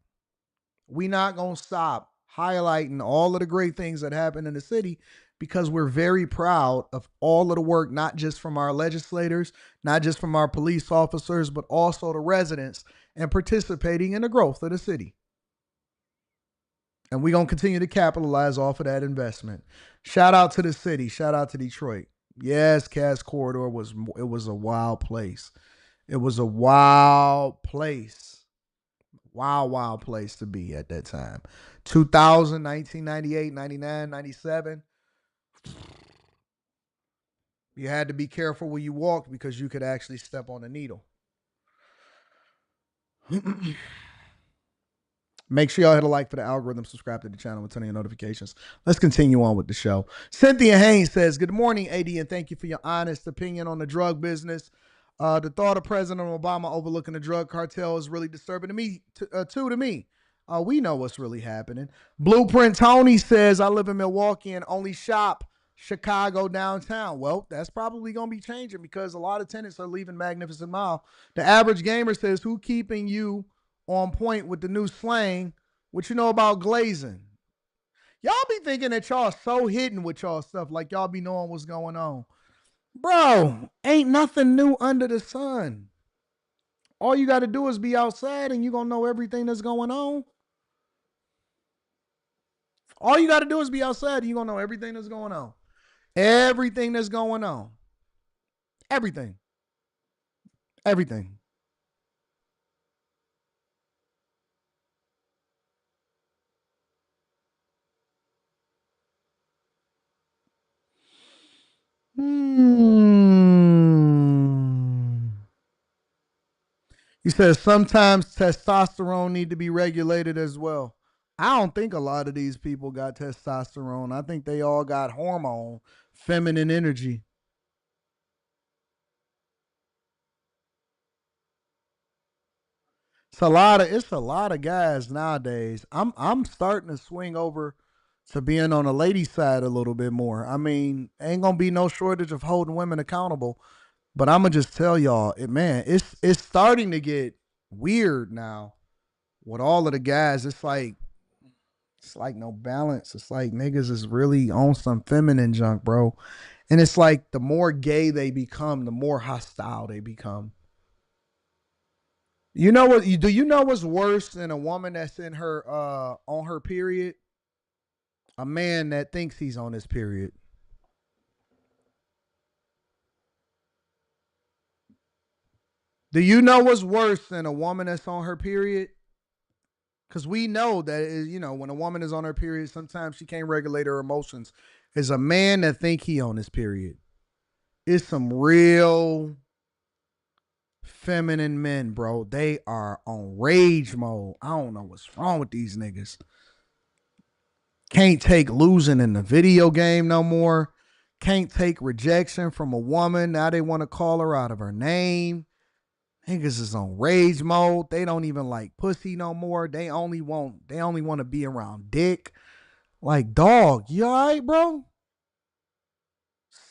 We're not going to stop highlighting all of the great things that happen in the city because we're very proud of all of the work, not just from our legislators, not just from our police officers, but also the residents and participating in the growth of the city. And we're going to continue to capitalize off of that investment. Shout out to the city. Shout out to Detroit. Yes, Cass Corridor was a wild place. It was a wild place. Wild place to be at that time. 2000, 1998, 99, 97. You had to be careful when you walked because you could actually step on a needle. Make sure y'all hit a like for the algorithm, subscribe to the channel, and turn on your notifications. Let's continue on with the show. Cynthia Haynes says, good morning, AD, and thank you for your honest opinion on the drug business. The thought of President Obama overlooking the drug cartel is really disturbing to me, to me. We know what's really happening. Blueprint Tony says, I live in Milwaukee and only shop Chicago downtown. Well, that's probably going to be changing because a lot of tenants are leaving Magnificent Mile. The average gamer says, who keeping you on point with the new slang? What you know about glazing? Y'all be thinking that y'all so hidden with y'all stuff, like y'all be knowing what's going on. Bro, ain't nothing new under the sun. All you got to do is be outside and you're going to know everything that's going on. All you got to do is be outside and you're going to know everything that's going on. Everything that's going on. Everything. Everything. He says sometimes testosterone need to be regulated as well. I don't think a lot of these people got testosterone. I think they all got hormone, feminine energy. It's a lot of guys nowadays. I'm starting to swing over to being on the lady side a little bit more. I mean, ain't gonna be no shortage of holding women accountable, but I'm gonna just tell y'all, it's starting to get weird now with all of the guys. It's like no balance. It's like niggas is really on some feminine junk, bro. And it's like the more gay they become, the more hostile they become. You know what? Do you know what's worse than a woman that's in her on her period? A man that thinks he's on his period. Do you know what's worse than a woman that's on her period? Because we know that, you know, when a woman is on her period, sometimes she can't regulate her emotions. Is a man that think he on his period. It's some real feminine men, bro. They are on rage mode. I don't know what's wrong with these niggas. Can't take losing in the video game no more. Can't take rejection from a woman. Now they want to call her out of her name. Niggas is on rage mode. They don't even like pussy no more. They only want to be around dick. Like, dog, you all right, bro?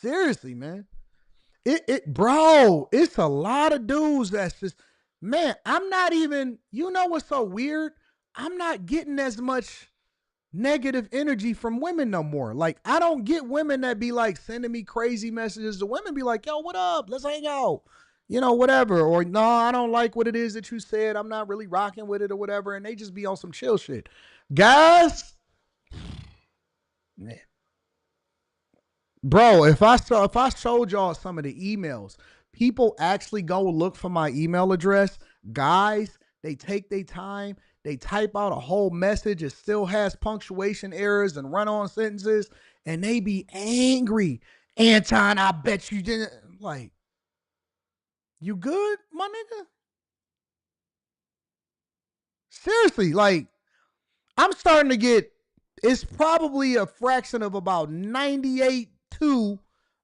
Seriously, man. Bro, it's a lot of dudes that's just, man, I'm not even, you know what's so weird? I'm not getting as much negative energy from women no more. Like, I don't get women that be like sending me crazy messages. The women be like, yo, what up? Let's hang out. You know, whatever. Or, no, I don't like what it is that you said. I'm not really rocking with it or whatever. And they just be on some chill shit. Guys, man. Bro, if I showed y'all some of the emails, people actually go look for my email address. Guys, they take their time. They type out a whole message. It still has punctuation errors and run-on sentences. And they be angry. Anton, I bet you didn't. Like, you good, my nigga? Seriously, like, I'm starting to get, it's probably a fraction of about 98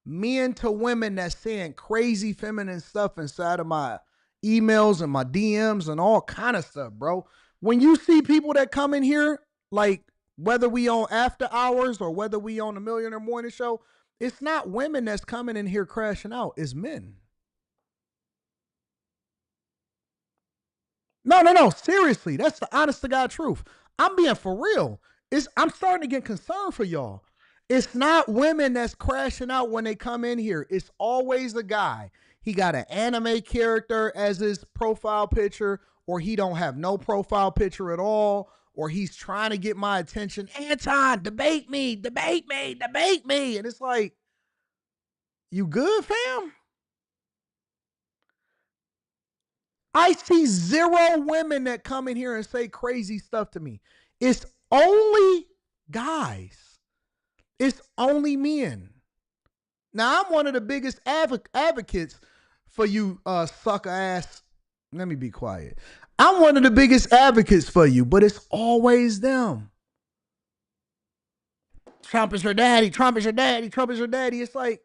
men to women that's saying crazy feminine stuff inside of my emails and my DMs and all kind of stuff, bro. When you see people that come in here, like whether we on After Hours or whether we on the Millionaire Morning Show, it's not women that's coming in here crashing out, it's men. No. Seriously, that's the honest to God truth. I'm being for real. I'm starting to get concerned for y'all. It's not women that's crashing out when they come in here. It's always the guy. He got an anime character as his profile picture, or he don't have no profile picture at all, or he's trying to get my attention. Anton, debate me. And it's like, you good, fam? I see zero women that come in here and say crazy stuff to me. It's only guys. It's only men. Now, I'm one of the biggest advocates for you sucker ass. Let me be quiet. I'm one of the biggest advocates for you, but it's always them. Trump is your daddy. Trump is your daddy. Trump is your daddy. It's like,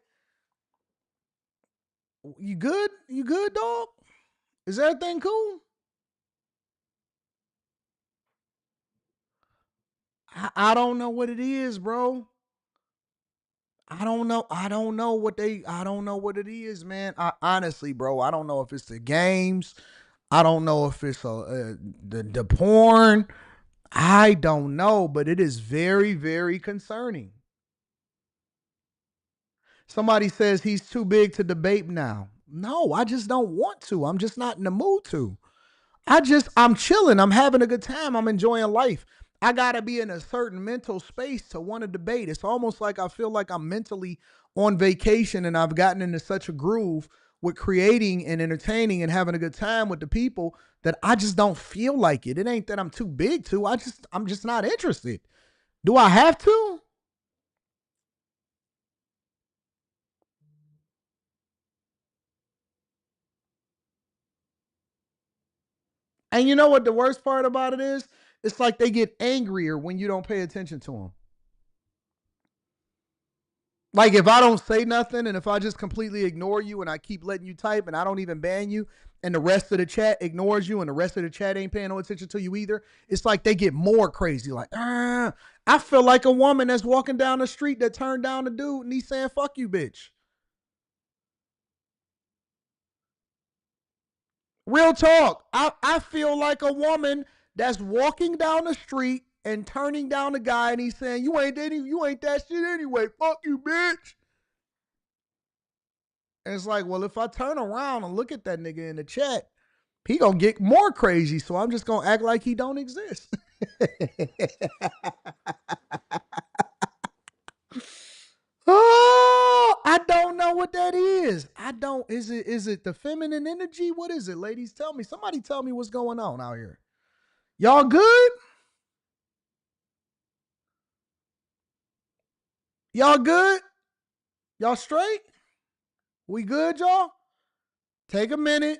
you good? You good, dog? Is everything cool? I don't know what it is, bro. I don't know. I don't know what it is, man. Honestly, bro, I don't know if it's the games. I don't know if it's the porn. I don't know, but it is very, very concerning. Somebody says he's too big to debate now. No, I just don't want to. I'm just not in the mood to. I'm chilling. I'm having a good time. I'm enjoying life. I got to be in a certain mental space to want to debate. It's almost like I feel like I'm mentally on vacation and I've gotten into such a groove with creating and entertaining and having a good time with the people that I just don't feel like it. It ain't that I'm too big to. I'm just not interested. Do I have to? And you know what the worst part about it is? It's like they get angrier when you don't pay attention to them. Like if I don't say nothing and if I just completely ignore you and I keep letting you type and I don't even ban you and the rest of the chat ignores you and the rest of the chat ain't paying no attention to you either, it's like they get more crazy. Like, I feel like a woman that's walking down the street that turned down a dude and he's saying, fuck you, bitch. Real talk. I feel like a woman that's walking down the street and turning down a guy and he's saying, you ain't that shit anyway. Fuck you, bitch. And it's like, well, if I turn around and look at that nigga in the chat, he gonna get more crazy. So I'm just gonna act like he don't exist. Oh, I don't know what that is. Is it the feminine energy? What is it, ladies? Tell me. Somebody tell me what's going on out here. Y'all good? Y'all good? Y'all straight? We good, y'all? Take a minute.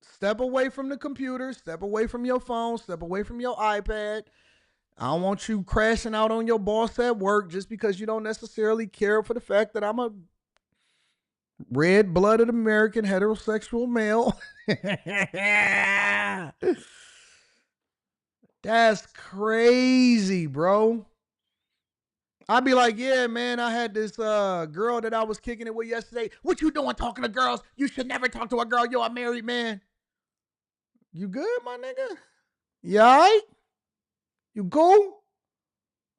Step away from the computer. Step away from your phone. Step away from your iPad. I don't want you crashing out on your boss at work just because you don't necessarily care for the fact that I'm a red-blooded American heterosexual male. That's crazy, bro. I'd be like, yeah, man, I had this girl that I was kicking it with yesterday. What you doing talking to girls? You should never talk to a girl. You're a married man. You good, my nigga? You all right? You cool?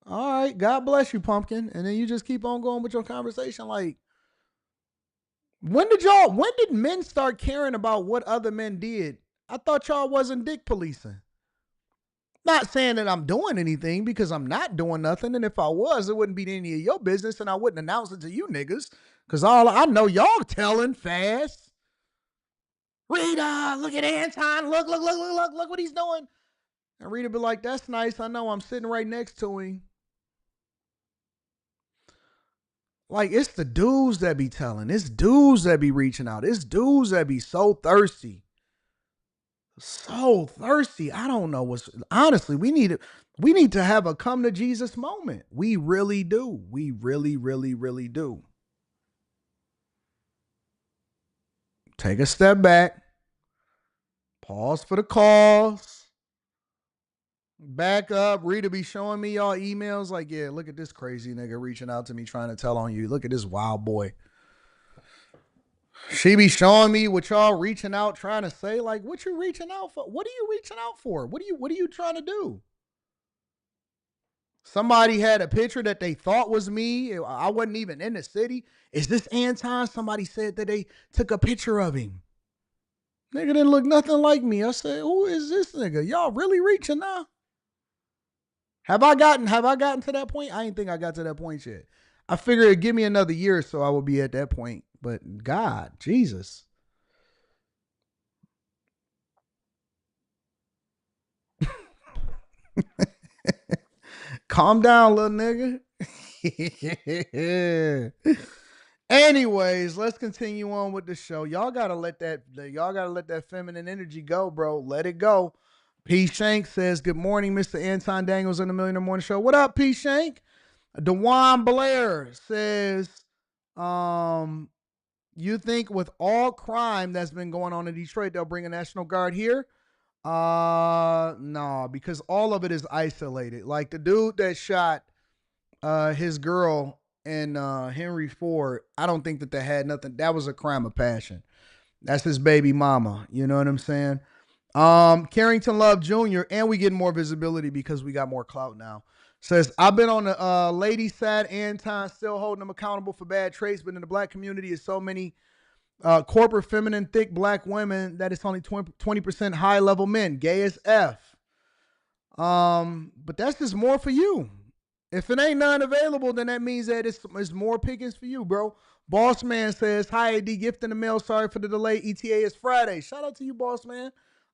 All right. God bless you, pumpkin. And then you just keep on going with your conversation. Like, when did men start caring about what other men did? I thought y'all wasn't dick policing. Not saying that I'm doing anything because I'm not doing nothing. And if I was, it wouldn't be any of your business and I wouldn't announce it to you niggas. Because all I know y'all telling fast. Rita, look at Anton. Look what he's doing. And Rita be like, that's nice. I know I'm sitting right next to him. Like, it's the dudes that be telling. It's dudes that be reaching out. It's dudes that be so thirsty. So thirsty. I don't know what's honestly, we need to have a come to Jesus moment. We really do. We really, really, really do. Take a step back. Pause for the cause. Back up. Rita be showing me y'all emails like, yeah, look at this crazy nigga reaching out to me trying to tell on you. Look at this wild boy. She be showing me what y'all reaching out trying to say. Like, what you reaching out for? What are you reaching out for? What are you trying to do? Somebody had a picture that they thought was me. I wasn't even in the city. Is this Anton? Somebody said that they took a picture of him. Nigga didn't look nothing like me. I said, who is this nigga? Y'all really reaching now? Have I gotten to that point? I didn't think I got to that point yet. I figured it'd give me another year so I would be at that point. But God, Jesus. Calm down, little nigga. Anyways, let's continue on with the show. Y'all gotta let that feminine energy go, bro. Let it go. P. Shank says, "Good morning, Mr. Anton Daniels on the Millionaire Morning Show." What up, P. Shank? Dewan Blair says, "You think with all crime that's been going on in Detroit, they'll bring a National Guard here?" No, because all of it is isolated. Like the dude that shot his girl and Henry Ford, I don't think that they had nothing. That was a crime of passion. That's his baby mama. You know what I'm saying? Carrington Love Jr., and we get more visibility because we got more clout now. Says, "I've been on the ladies' side, Anton, still holding them accountable for bad traits, but in the black community is so many corporate, feminine, thick black women that it's only 20% high-level men. Gay as F. But that's just more for you. If it ain't none available, then that means that it's more pickings for you, bro." Boss Man says, "Hi, AD, gift in the mail. Sorry for the delay. ETA is Friday." Shout out to you, Boss Man.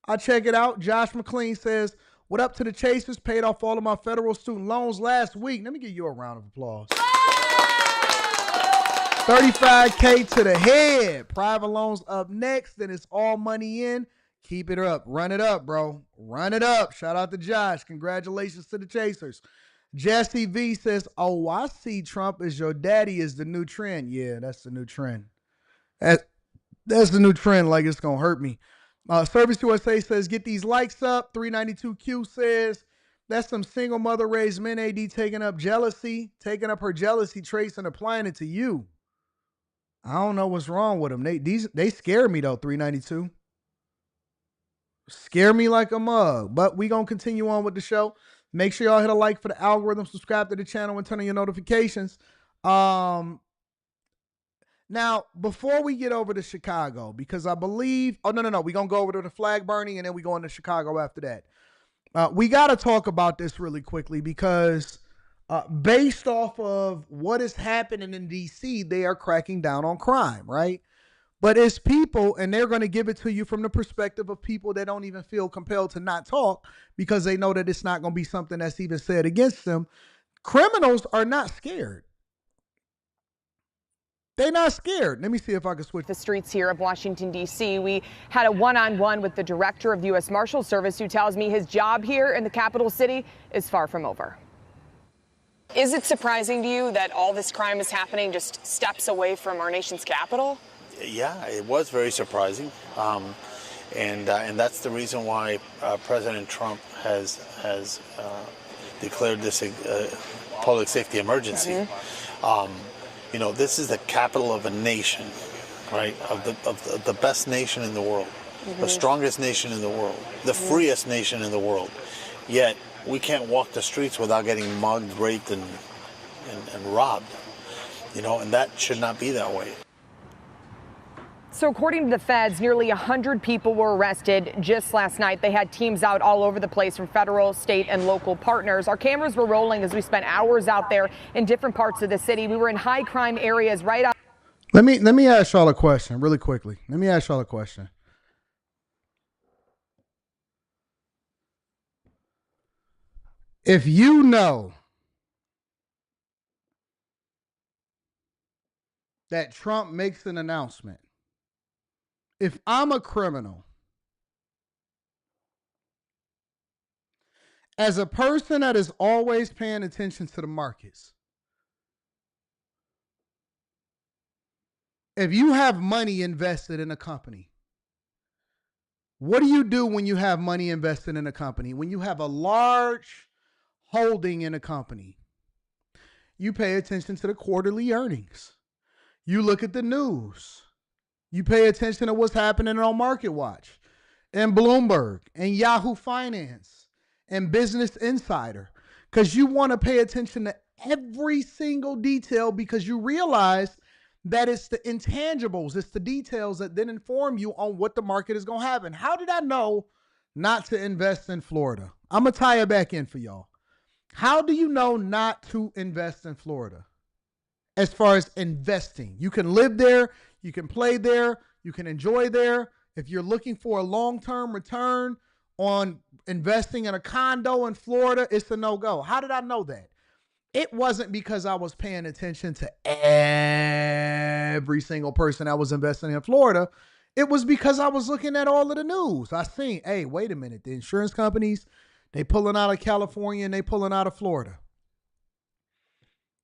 I'll check it out. Josh McLean says, "What up to the Chasers? Paid off all of my federal student loans last week." Let me give you a round of applause. 35K to the head. Private loans up next. Then it's all money in. Keep it up. Run it up, bro. Run it up. Shout out to Josh. Congratulations to the Chasers. Jesse V says, "Oh, I see Trump as your daddy is the new trend." Yeah, that's the new trend. That's the new trend. Like it's going to hurt me. Service USA says, "Get these likes up." 392Q says, "That's some single mother raised men, AD, taking up her jealousy traits and applying it to you." I don't know what's wrong with them. They scare me though, 392. Scare me like a mug. But we going to continue on with the show. Make sure y'all hit a like for the algorithm, subscribe to the channel, and turn on your notifications. Now, before we get over to Chicago, because I believe, no. We're going to go over to the flag burning, and then we go into Chicago after that. We got to talk about this really quickly because based off of what is happening in D.C., they are cracking down on crime, right? But it's people, and they're going to give it to you from the perspective of people that don't even feel compelled to not talk because they know that it's not going to be something that's even said against them. Criminals are not scared. They're not scared. Let me see if I can switch. The streets here of Washington, D.C. We had a one-on-one with the director of the U.S. Marshal Service who tells me his job here in the capital city is far from over. Is it surprising to you that all this crime is happening just steps away from our nation's capital? Yeah, it was very surprising, and that's the reason why President Trump has declared this public safety emergency. You know, this is the capital of a nation, right? Of the best nation in the world, the strongest nation in the world, the freest nation in the world. Yet we can't walk the streets without getting mugged, raped, and robbed. You know, and that should not be that way. So according to the feds, nearly 100 people were arrested just last night. They had teams out all over the place from federal, state, and local partners. Our cameras were rolling as we spent hours out there in different parts of the city. We were in high crime areas right out. Let me ask y'all a question really quickly. Let me ask y'all a question. If you know that Trump makes an announcement, if I'm a criminal, as a person that is always paying attention to the markets, if you have money invested in a company, what do you do when you have money invested in a company? When you have a large holding in a company, you pay attention to the quarterly earnings. You look at the news. You pay attention to what's happening on Market Watch and Bloomberg and Yahoo Finance and Business Insider, because you want to pay attention to every single detail because you realize that it's the intangibles, it's the details that then inform you on what the market is going to happen. How did I know not to invest in Florida? I'm going to tie it back in for y'all. How do you know not to invest in Florida? As far as investing, you can live there, you can play there, you can enjoy there. If you're looking for a long-term return on investing in a condo in Florida, it's a no-go. How did I know that? it wasn't because I was paying attention to every single person that was investing in Florida. It was because I was looking at all of the news. I seen, hey, wait a minute. The insurance companies, they pulling out of California and they pulling out of Florida.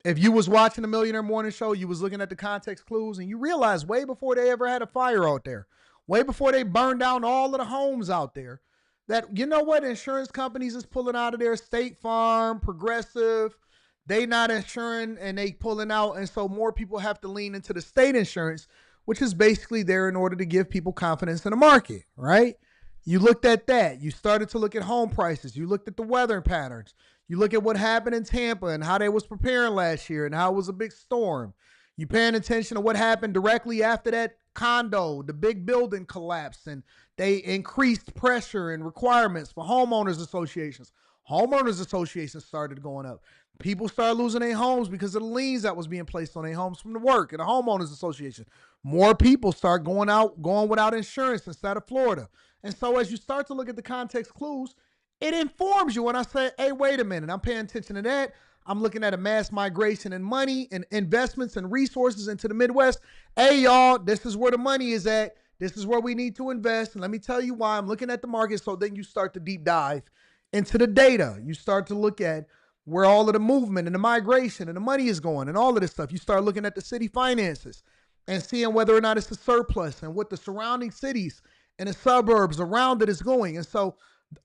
If you was watching the Millionaire Morning Show, you was looking at the context clues and you realized way before they ever had a fire out there, way before they burned down all of the homes out there, that, you know what, insurance companies is pulling out of there. State Farm, Progressive, they not insuring and they pulling out. And so more people have to lean into the state insurance, which is basically there in order to give people confidence in the market, right? You looked at that. You started to look at home prices. You looked at the weather patterns. You look at what happened in Tampa and how they was preparing last year and how it was a big storm. You paying attention to what happened directly after that condo, the big building collapsed, and they increased pressure and requirements for homeowners associations. Homeowners associations started going up. People started losing their homes because of the liens that was being placed on their homes from the work and the homeowners association. More people start going without insurance instead of Florida. And so as you start to look at the context clues, it informs you. And I say, hey, wait a minute, I'm paying attention to that. I'm looking at a mass migration and money and investments and resources into the Midwest. Hey, y'all, this is where the money is at. This is where we need to invest. And let me tell you why. I'm looking at the market. So then you start to deep dive into the data. You start to look at where all of the movement and the migration and the money is going and all of this stuff. You start looking at the city finances and seeing whether or not it's a surplus and what the surrounding cities and the suburbs around it is going. And so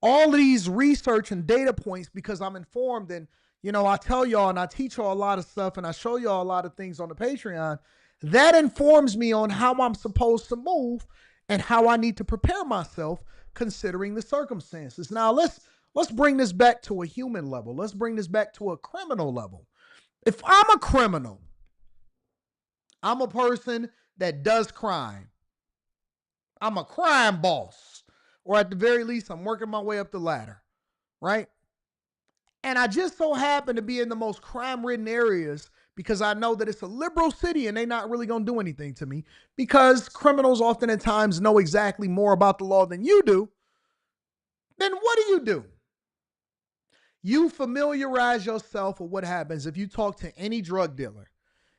all of these research and data points, because I'm informed and, you know, I tell y'all and I teach y'all a lot of stuff and I show y'all a lot of things on the Patreon, that informs me on how I'm supposed to move and how I need to prepare myself considering the circumstances. Now, let's bring this back to a human level. Let's bring this back to a criminal level. If I'm a criminal, I'm a person that does crime. I'm a crime boss. Or at the very least, I'm working my way up the ladder, right? And I just so happen to be in the most crime-ridden areas because I know that it's a liberal city and they're not really going to do anything to me because criminals often at times know exactly more about the law than you do. Then what do? You familiarize yourself with what happens if you talk to any drug dealer,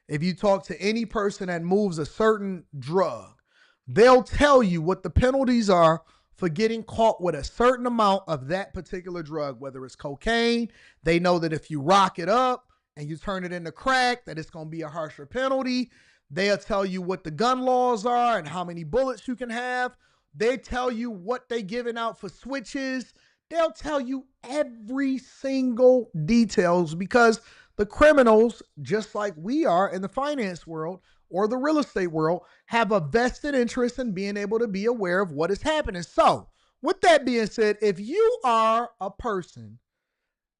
if you talk to any person that moves a certain drug, they'll tell you what the penalties are for getting caught with a certain amount of that particular drug, whether it's cocaine. They know that if you rock it up and you turn it into crack, that it's going to be a harsher penalty. They'll tell you what the gun laws are and how many bullets you can have. They tell you what they're giving out for switches. They'll tell you every single details because the criminals, just like we are in the finance world or the real estate world, have a vested interest in being able to be aware of what is happening. So with that being said, if you are a person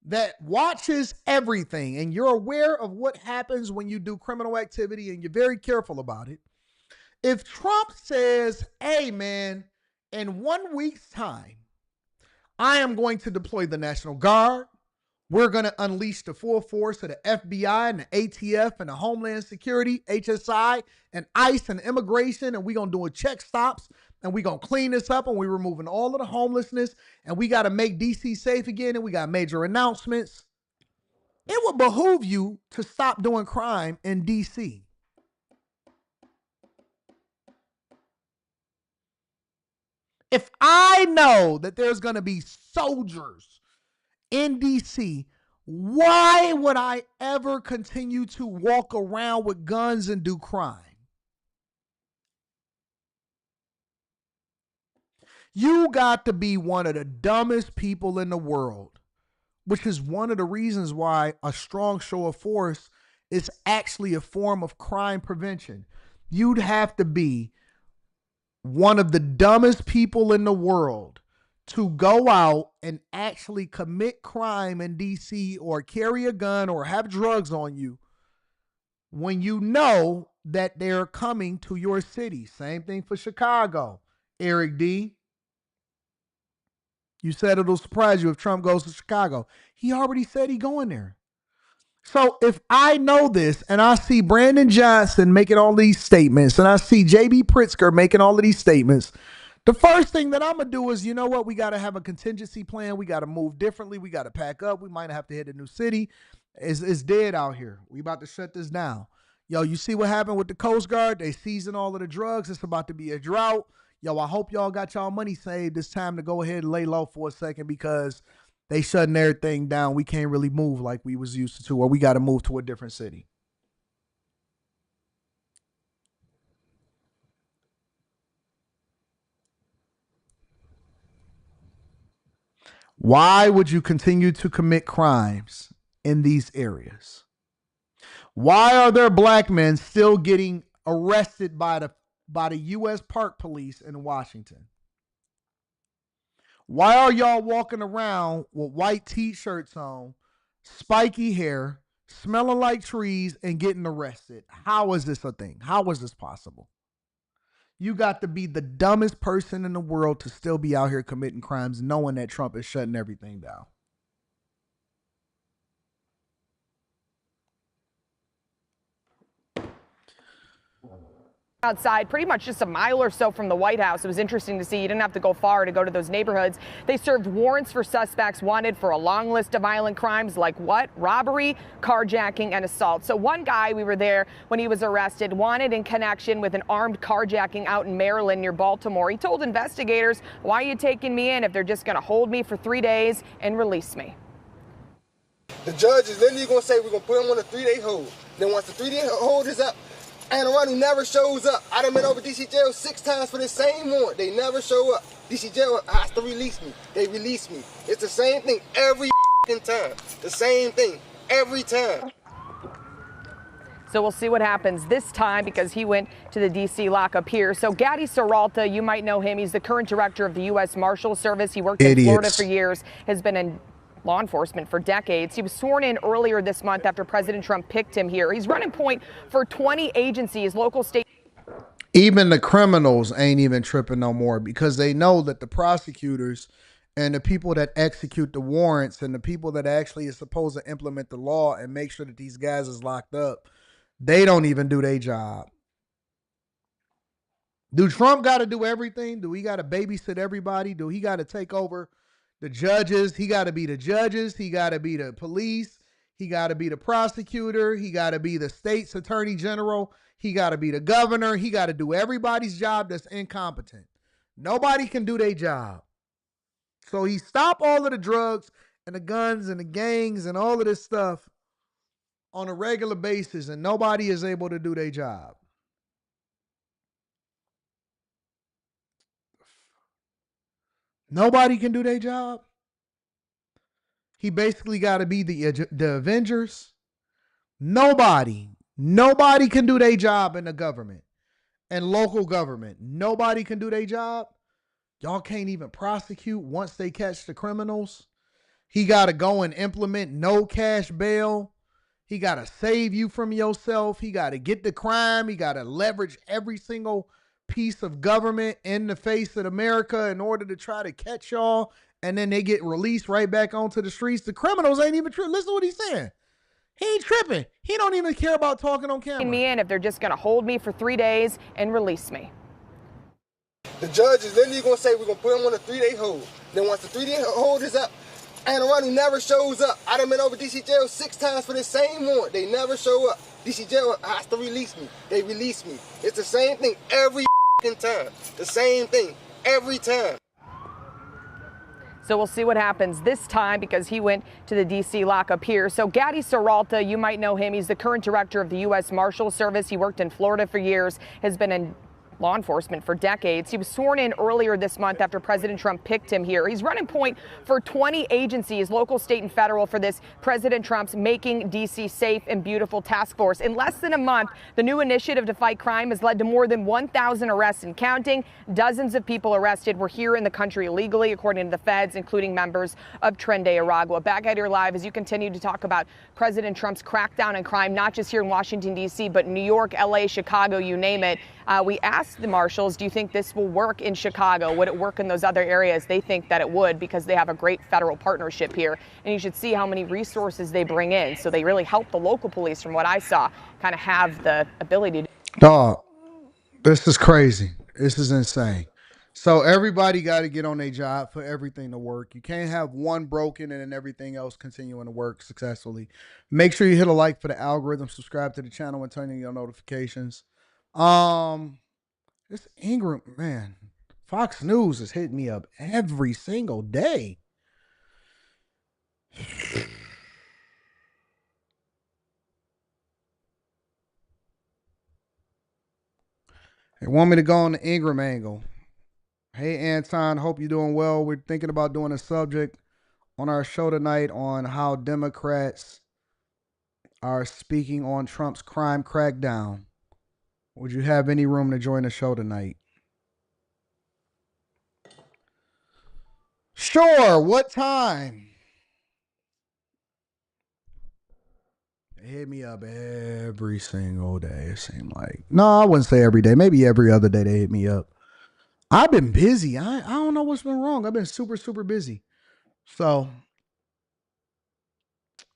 that watches everything and you're aware of what happens when you do criminal activity and you're very careful about it, if Trump says, hey man, in 1 week's time, I am going to deploy the National Guard. We're going to unleash the full force of the FBI and the ATF and the Homeland Security, HSI, and ICE and immigration, and we're going to do a check stops, and we're going to clean this up, and we're removing all of the homelessness, and we got to make D.C. safe again, and we got major announcements. It would behoove you to stop doing crime in D.C. If I know that there's going to be soldiers in D.C., why would I ever continue to walk around with guns and do crime? You got to be one of the dumbest people in the world, which is one of the reasons why a strong show of force is actually a form of crime prevention. You'd have to be one of the dumbest people in the world to go out and actually commit crime in DC or carry a gun or have drugs on you when you know that they're coming to your city. Same thing for Chicago. Eric D., you said it'll surprise you if Trump goes to Chicago. He already said he's going there. So if I know this and I see Brandon Johnson making all these statements and I see J.B. Pritzker making all of these statements, the first thing that I'm going to do is, you know what? We got to have a contingency plan. We got to move differently. We got to pack up. We might have to hit a new city. It's dead out here. We about to shut this down. Yo, you see what happened with the Coast Guard? They seizing all of the drugs. It's about to be a drought. Yo, I hope y'all got y'all money saved. It's time to go ahead and lay low for a second because they shutting everything down. We can't really move like we was used to, or we got to move to a different city. Why would you continue to commit crimes in these areas? Why are there black men still getting arrested by the U.S. Park Police in Washington? Why are y'all walking around with white t-shirts on, spiky hair, smelling like trees, and getting arrested? How is this a thing? How is this possible? You got to be the dumbest person in the world to still be out here committing crimes knowing that Trump is shutting everything down. Outside, pretty much just a mile or so from the White House. It was interesting to see. You didn't have to go far to go to those neighborhoods. They served warrants for suspects wanted for a long list of violent crimes like what? Robbery, carjacking, and assault. So one guy, we were there when he was arrested, wanted in connection with an armed carjacking out in Maryland near Baltimore. He told investigators, "Why are you taking me in if they're just going to hold me for 3 days and release me?" The judge is literally going to say we're going to put him on a 3-day hold. Then once the 3-day hold is up, and around who never shows up. I done been over DC jail 6 times for the same warrant. They never show up. DC jail has to release me. They release me. It's the same thing every time. The same thing every time. So we'll see what happens this time because he went to the D.C. lockup here. So Gaddy Serralta, you might know him. He's the current director of the U.S. Marshal Service. He worked in Florida for years, has been in law enforcement for decades. He was sworn in earlier this month after President Trump picked him here. He's running point for 20 agencies, local, state. Even the criminals ain't even tripping no more because they know that the prosecutors and the people that execute the warrants and the people that actually is supposed to implement the law and make sure that these guys is locked up, they don't even do their job. Do Trump got to do everything? Do he got to babysit everybody? Do he got to take over the judges? He got to be the judges. He got to be the police. He got to be the prosecutor. He got to be the state's attorney general. He got to be the governor. He got to do everybody's job that's incompetent. Nobody can do their job. So he stopped all of the drugs and the guns and the gangs and all of this stuff on a regular basis, and nobody is able to do their job. Nobody can do their job. He basically got to be the Avengers. Nobody can do their job in the government and local government. Nobody can do their job. Y'all can't even prosecute once they catch the criminals. He got to go and implement no cash bail. He got to save you from yourself. He got to get the crime. He got to leverage every single piece of government in the face of America in order to try to catch y'all, and then they get released right back onto the streets. The criminals ain't even tripping. Listen to what he's saying. He ain't tripping. He don't even care about talking on camera. Me in if they're just going to hold me for 3 days and release me. The judge is literally going to say we're going to put him on a 3-day hold. Then once the 3-day hold is up, and around who never shows up. I done been over DC jail 6 times for the same warrant. They never show up. DC jail has to release me. They release me. It's the same thing every time. The same thing every time. So we'll see what happens this time because he went to the D.C. lockup here. So Gaddy Serralta, you might know him. He's the current director of the U.S. Marshal Service. He worked in Florida for years, has been in law enforcement for decades. He was sworn in earlier this month after President Trump picked him here. He's running point for 20 agencies, local, state, and federal, for this President Trump's Making D.C. Safe and Beautiful task force. In less than a month, the new initiative to fight crime has led to more than 1,000 arrests and counting. Dozens of people arrested were here in the country illegally, according to the feds, including members of Tren de Aragua. Back at your live as you continue to talk about President Trump's crackdown on crime, not just here in Washington, D.C., but New York, L.A., Chicago, you name it. We asked the marshals, do you think this will work in Chicago? Would it work in those other areas? They think that it would because they have a great federal partnership here. And you should see how many resources they bring in. So they really help the local police, from what I saw, kind of have the ability to. Dog, this is crazy. This is insane. So everybody got to get on their job for everything to work. You can't have one broken and then everything else continuing to work successfully. Make sure you hit a like for the algorithm, subscribe to the channel, and turn on your notifications. This Ingram, man, Fox News is hitting me up every single day. They want me to go on the Ingram angle. Hey, Anton, hope you're doing well. We're thinking about doing a subject on our show tonight on how Democrats are speaking on Trump's crime crackdown. Would you have any room to join the show tonight? Sure. What time? They hit me up every single day, it seemed like. No, I wouldn't say every day. Maybe every other day they hit me up. I've been busy. I don't know what's been wrong. I've been super, super busy. So,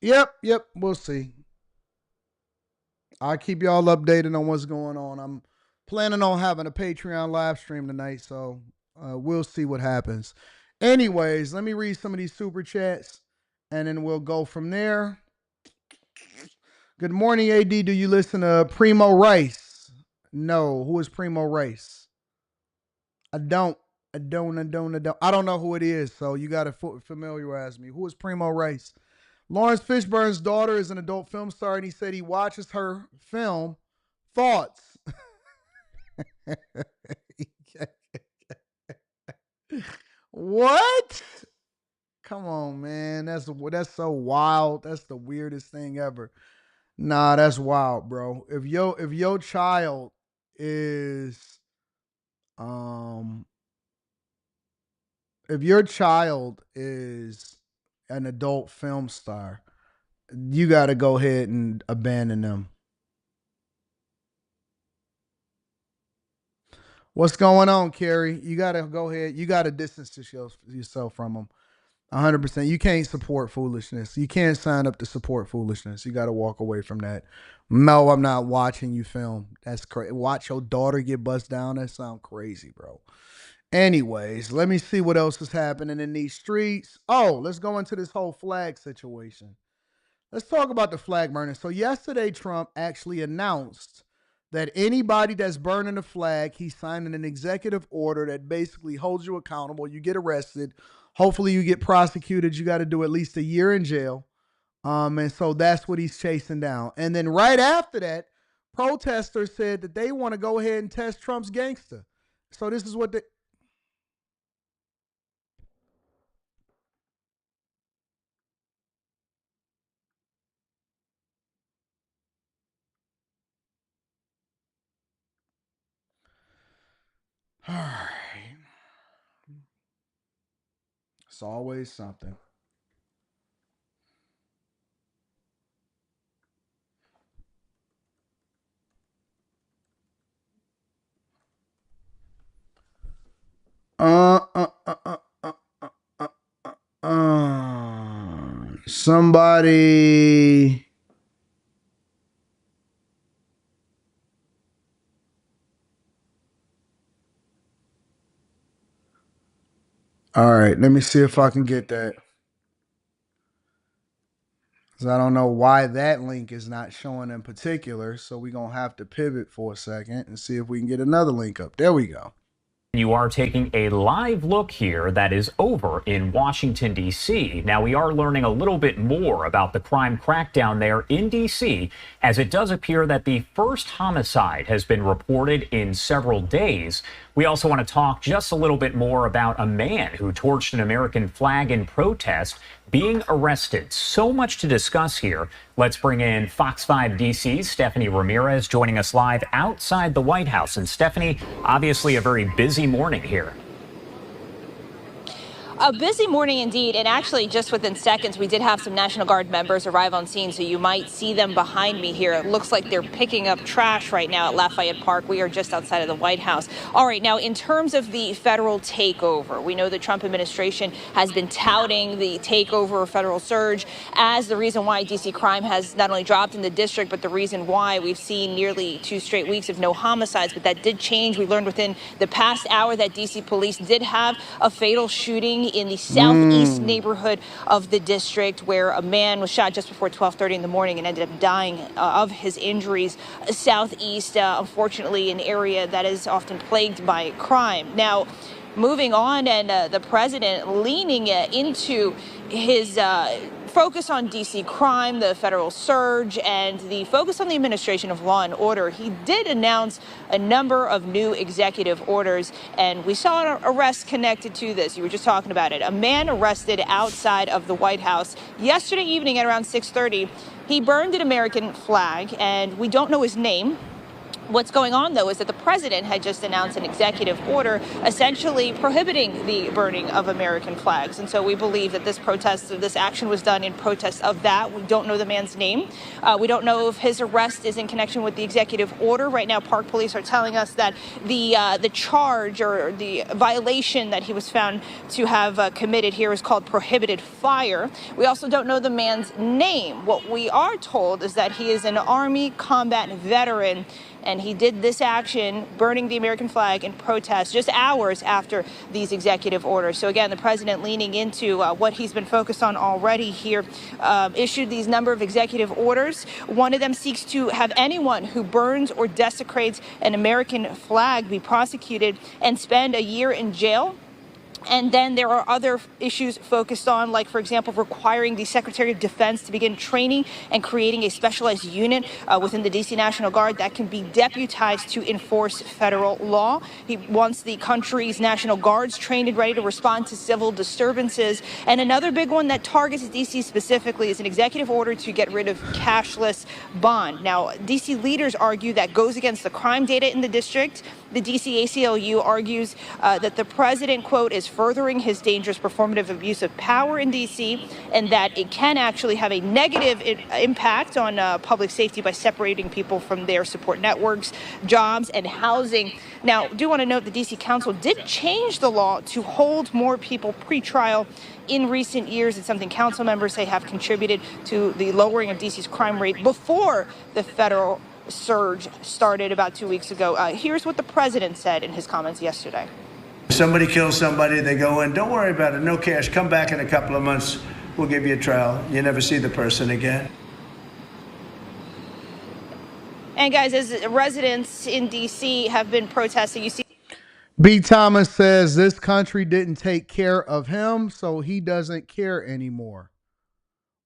yep, we'll see. I'll keep y'all updated on what's going on. I'm planning on having a Patreon live stream tonight, so we'll see what happens. Anyways, let me read some of these super chats, and then we'll go from there. Good morning, AD. Do you listen to Primo Rice? No. Who is Primo Rice? I don't know who it is, so you got to familiarize me. Who is Primo Rice? Lawrence Fishburne's daughter is an adult film star, and he said he watches her film. Thoughts? What? Come on, man. That's so wild. That's the weirdest thing ever. Nah, that's wild, bro. If your child is an adult film star, you got to go ahead and abandon them. What's going on, Carrie? You got to go ahead. You got to distance yourself from them. 100%. You can't support foolishness. You can't sign up to support foolishness. You got to walk away from that. No, I'm not watching you film. That's crazy. Watch your daughter get bust down. That sounds crazy, bro. Anyways, let me see what else is happening in these streets. Oh, let's go into this whole flag situation. Let's talk about the flag burning. So yesterday, Trump actually announced that anybody that's burning a flag, he's signing an executive order that basically holds you accountable. You get arrested. Hopefully you get prosecuted. You got to do at least a year in jail. And so that's what he's chasing down. And then right after that, protesters said that they want to go ahead and test Trump's gangster. So this is what they... All right. It's always something. Somebody... All right, let me see if I can get that. Because I don't know why that link is not showing in particular. So we're going to have to pivot for a second and see if we can get another link up. There we go. You are taking a live look here that is over in Washington, D.C. Now, we are learning a little bit more about the crime crackdown there in D.C., as it does appear that the first homicide has been reported in several days. We also want to talk just a little bit more about a man who torched an American flag in protest being arrested. So much to discuss here. Let's bring in Fox 5 DC's Stephanie Ramirez joining us live outside the White House. And Stephanie, obviously a very busy morning here. A busy morning indeed, and actually just within seconds we did have some National Guard members arrive on scene, so you might see them behind me here. It looks like they're picking up trash right now at Lafayette Park. We are just outside of the White House. All right, now in terms of the federal takeover, we know the Trump administration has been touting the takeover or federal surge as the reason why D.C. crime has not only dropped in the district, but the reason why we've seen nearly 2 straight weeks of no homicides. But that did change. We learned within the past hour that D.C. police did have a fatal shooting in the southeast neighborhood of the district, where a man was shot just before 12:30 in the morning and ended up dying of his injuries. Southeast, unfortunately, an area that is often plagued by crime. Now, moving on, and the president leaning into his focus on D.C. crime, the federal surge, and the focus on the administration of law and order. He did announce a number of new executive orders, and we saw an arrest connected to this. You were just talking about it. A man arrested outside of the White House yesterday evening at around 6:30. He burned an American flag, and we don't know his name. What's going on, though, is that the president had just announced an executive order essentially prohibiting the burning of American flags. And so we believe that this action was done in protest of that. We don't know the man's name. We don't know if his arrest is in connection with the executive order. Right now, Park Police are telling us that the charge or the violation that he was found to have committed here is called prohibited fire. We also don't know the man's name. What we are told is that he is an Army combat veteran, and he did this action, burning the American flag, in protest just hours after these executive orders. So again, the president, leaning into what he's been focused on already here, issued these number of executive orders. One of them seeks to have anyone who burns or desecrates an American flag be prosecuted and spend a year in jail. And then there are other issues focused on, like, for example, requiring the Secretary of Defense to begin training and creating a specialized unit within the D.C. National Guard that can be deputized to enforce federal law. He wants the country's National Guards trained and ready to respond to civil disturbances. And another big one that targets D.C. specifically is an executive order to get rid of cashless bond. Now, D.C. leaders argue that goes against the crime data in the district. The D.C. ACLU argues that the president, quote, is furthering his dangerous performative abuse of power in D.C. and that it can actually have a negative impact on public safety by separating people from their support networks, jobs, and housing. Now, I do want to note the D.C. Council did change the law to hold more people pretrial in recent years. It's something council members say have contributed to the lowering of D.C.'s crime rate before the federal surge started about 2 weeks ago. Here's what the president said in his comments yesterday. Somebody kills somebody, they go in, don't worry about it, no cash, come back in a couple of months, we'll give you a trial. You never see the person again. And guys, as residents in D.C. have been protesting, you see. B. Thomas says this country didn't take care of him, so he doesn't care anymore.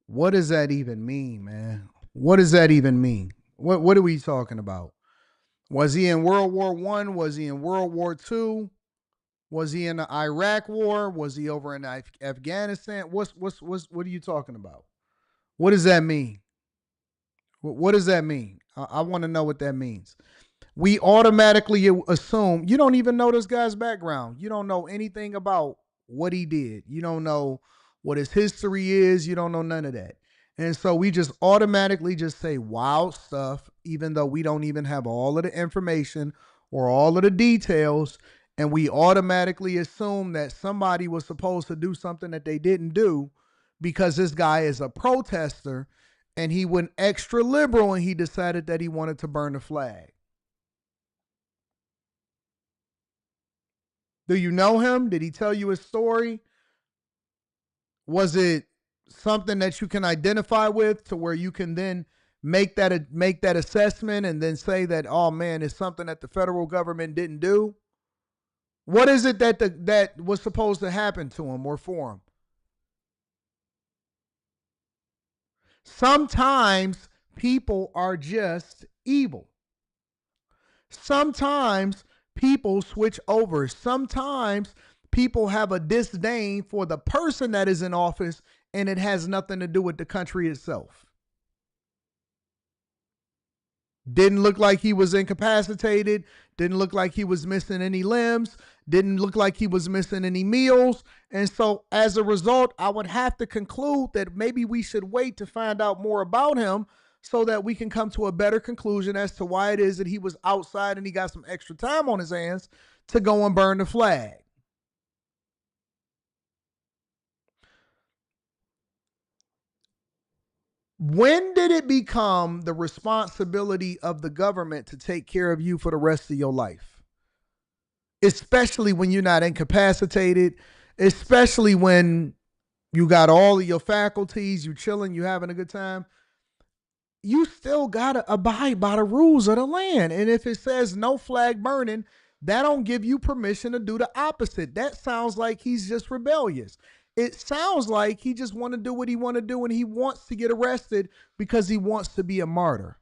What does that even mean, man? What does that even mean? What are we talking about? Was he in World War I? Was he in World War II? Was he in the Iraq War? Was he over in Afghanistan? What are you talking about? What does that mean? What does that mean? I want to know what that means. We automatically assume you don't even know this guy's background. You don't know anything about what he did. You don't know what his history is. You don't know none of that. And so we just automatically just say wild stuff, even though we don't even have all of the information or all of the details. And we automatically assume that somebody was supposed to do something that they didn't do because this guy is a protester and he went extra liberal and he decided that he wanted to burn the flag. Do you know him? Did he tell you his story? Was it something that you can identify with to where you can then make that assessment and then say that, oh man, it's something that the federal government didn't do? What is it that was supposed to happen to him or for him? Sometimes people are just evil. Sometimes people switch over. Sometimes people have a disdain for the person that is in office, and it has nothing to do with the country itself. Didn't look like he was incapacitated. Didn't look like he was missing any limbs. Didn't look like he was missing any meals. And so as a result, I would have to conclude that maybe we should wait to find out more about him so that we can come to a better conclusion as to why it is that he was outside and he got some extra time on his hands to go and burn the flag. When did it become the responsibility of the government to take care of you for the rest of your life? Especially when you're not incapacitated, especially when you got all of your faculties, you chilling, you having a good time. You still got to abide by the rules of the land. And if it says no flag burning, that don't give you permission to do the opposite. That sounds like he's just rebellious. It sounds like he just want to do what he want to do and he wants to get arrested because he wants to be a martyr.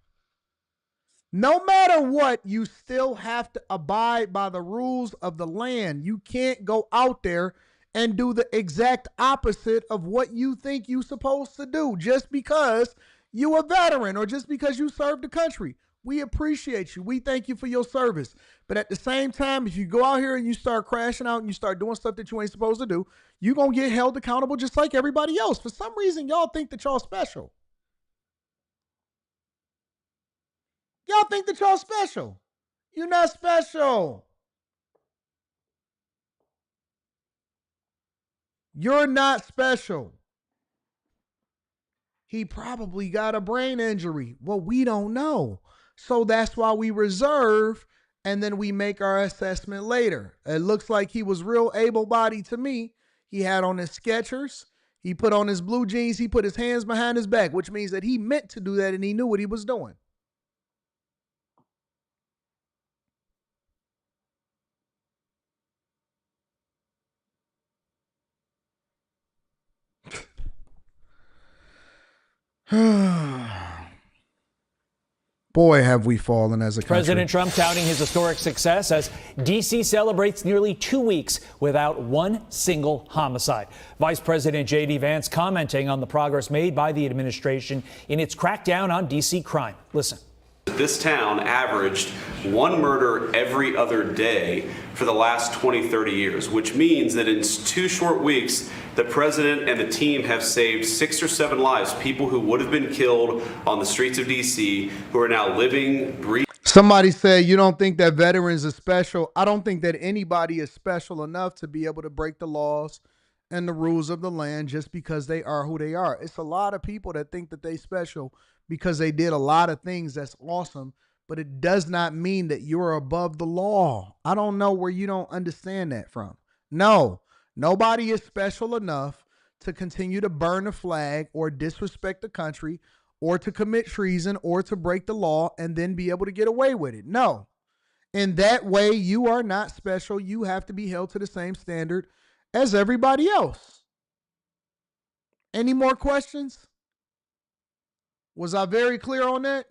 No matter what, you still have to abide by the rules of the land. You can't go out there and do the exact opposite of what you think you're supposed to do just because you a veteran or just because you served the country. We appreciate you. We thank you for your service. But at the same time, if you go out here and you start crashing out and you start doing stuff that you ain't supposed to do, you're going to get held accountable just like everybody else. For some reason, y'all think that y'all special. Y'all think that y'all special. You're not special. You're not special. He probably got a brain injury. Well, we don't know. So that's why we reserve and then we make our assessment later. It looks like he was real able-bodied to me. He had on his Skechers. He put on his blue jeans. He put his hands behind his back, which means that he meant to do that and he knew what he was doing. Boy, have we fallen as a country. President Trump touting his historic success as D.C. celebrates nearly 2 weeks without one single homicide. Vice President J.D. Vance commenting on the progress made by the administration in its crackdown on D.C. crime. Listen. This town averaged one murder every other day for the last 20, 30 years, which means that in 2 short weeks, the president and the team have saved 6 or 7 lives, people who would have been killed on the streets of D.C., who are now living, breathing. Somebody said, you don't think that veterans are special? I don't think that anybody is special enough to be able to break the laws and the rules of the land just because they are who they are. It's a lot of people that think that they special because they did a lot of things that's awesome, but it does not mean that you're above the law. I don't know where you don't understand that from. No, nobody is special enough to continue to burn the flag or disrespect the country or to commit treason or to break the law and then be able to get away with it. No. In that way, you are not special. You have to be held to the same standard as everybody else. Any more questions? Was I very clear on that?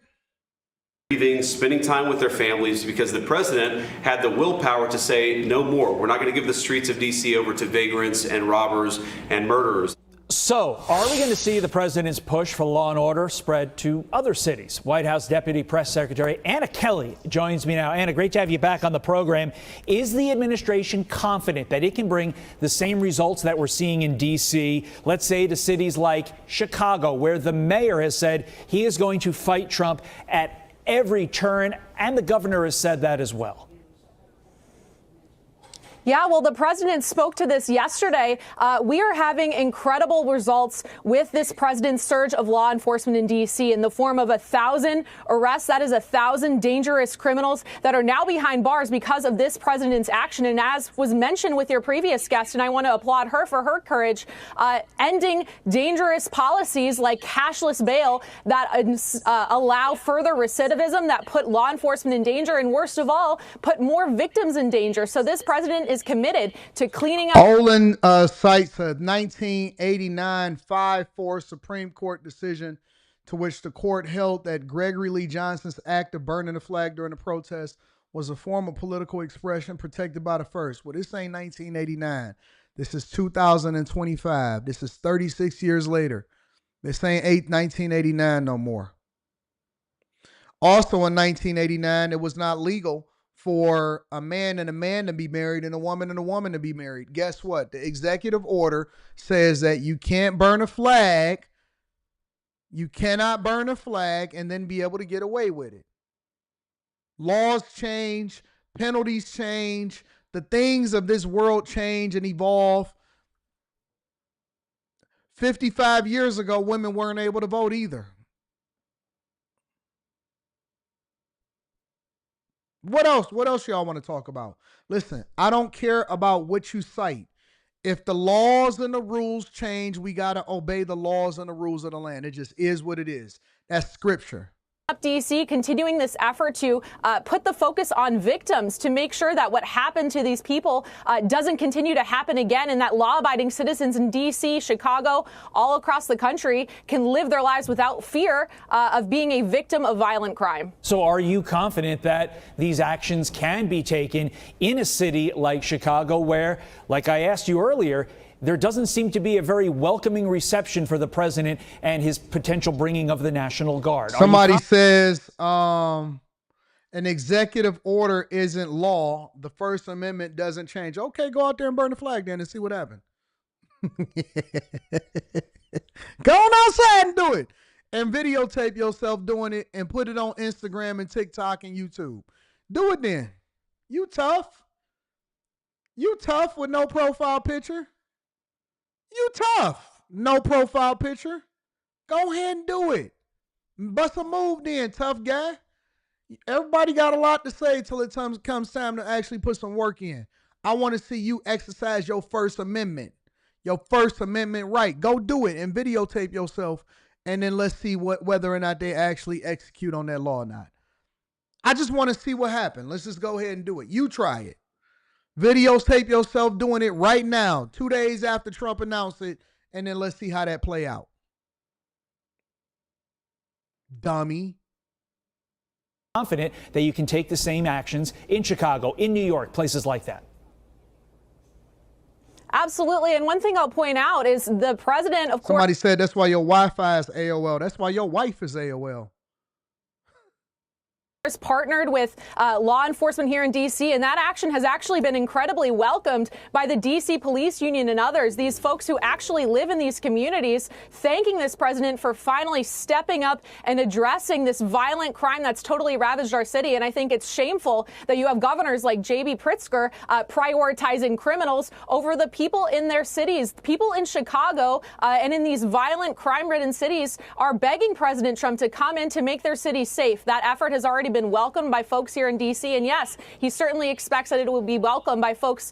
Spending time with their families, because the president had the willpower to say no more. We're not going to give the streets of D.C. over to vagrants and robbers and murderers. So, are we going to see the president's push for law and order spread to other cities? White House Deputy Press Secretary Anna Kelly joins me now. Anna, great to have you back on the program. Is the administration confident that it can bring the same results that we're seeing in D.C., let's say to cities like Chicago, where the mayor has said he is going to fight Trump at every turn, and the governor has said that as well? Yeah, well, the president spoke to this yesterday. We are having incredible results with this president's surge of law enforcement in D.C. in the form of 1,000 arrests. That is 1,000 dangerous criminals that are now behind bars because of this president's action. And as was mentioned with your previous guest, and I want to applaud her for her courage, ending dangerous policies like cashless bail that allow further recidivism, that put law enforcement in danger, and worst of all, put more victims in danger. So this president is committed to cleaning up. Olin cites a 1989 5-4 Supreme Court decision to which the court held that Gregory Lee Johnson's act of burning the flag during the protest was a form of political expression protected by the First. Well, this ain't 1989. This is 2025. This is 36 years later. This ain't 1989 no more. Also in 1989, it was not legal for a man and a man to be married and a woman to be married. Guess what? The executive order says that you can't burn a flag. You cannot burn a flag and then be able to get away with it. Laws change, penalties change, the things of this world change and evolve. 55 years ago, women weren't able to vote either. What else? What else y'all want to talk about? Listen, I don't care about what you cite. If the laws and the rules change, we got to obey the laws and the rules of the land. It just is what it is. That's scripture. D.C. continuing this effort to put the focus on victims to make sure that what happened to these people doesn't continue to happen again, and that law-abiding citizens in D.C., Chicago, all across the country can live their lives without fear of being a victim of violent crime. So are you confident that these actions can be taken in a city like Chicago where, like I asked you earlier, there doesn't seem to be a very welcoming reception for the president and his potential bringing of the National Guard? Somebody says an executive order isn't law. The First Amendment doesn't change. Okay, go out there and burn the flag then and see what happens. Go on outside and do it. And videotape yourself doing it and put it on Instagram and TikTok and YouTube. Do it then. You tough. You tough with no profile picture. You tough. No profile picture. Go ahead and do it. Bust a move then, tough guy. Everybody got a lot to say till it comes time to actually put some work in. I want to see you exercise your First Amendment. Your First Amendment right. Go do it and videotape yourself, and then let's see whether or not they actually execute on that law or not. I just want to see what happens. Let's just go ahead and do it. You try it. Videotape yourself doing it right now, 2 days after Trump announced it, and then let's see how that play out. Dummy. Confident that you can take the same actions in Chicago, in New York, places like that? Absolutely. And one thing I'll point out is the president, of course. Somebody said that's why your Wi-Fi is AOL. That's why your wife is AOL. Partnered with law enforcement here in D.C., and that action has actually been incredibly welcomed by the D.C. Police Union and others. These folks who actually live in these communities thanking this president for finally stepping up and addressing this violent crime that's totally ravaged our city. And I think it's shameful that you have governors like J.B. Pritzker prioritizing criminals over the people in their cities. People in Chicago and in these violent crime-ridden cities are begging President Trump to come in to make their city safe. That effort has already been welcomed by folks here in D.C. And yes, he certainly expects that it will be welcomed by folks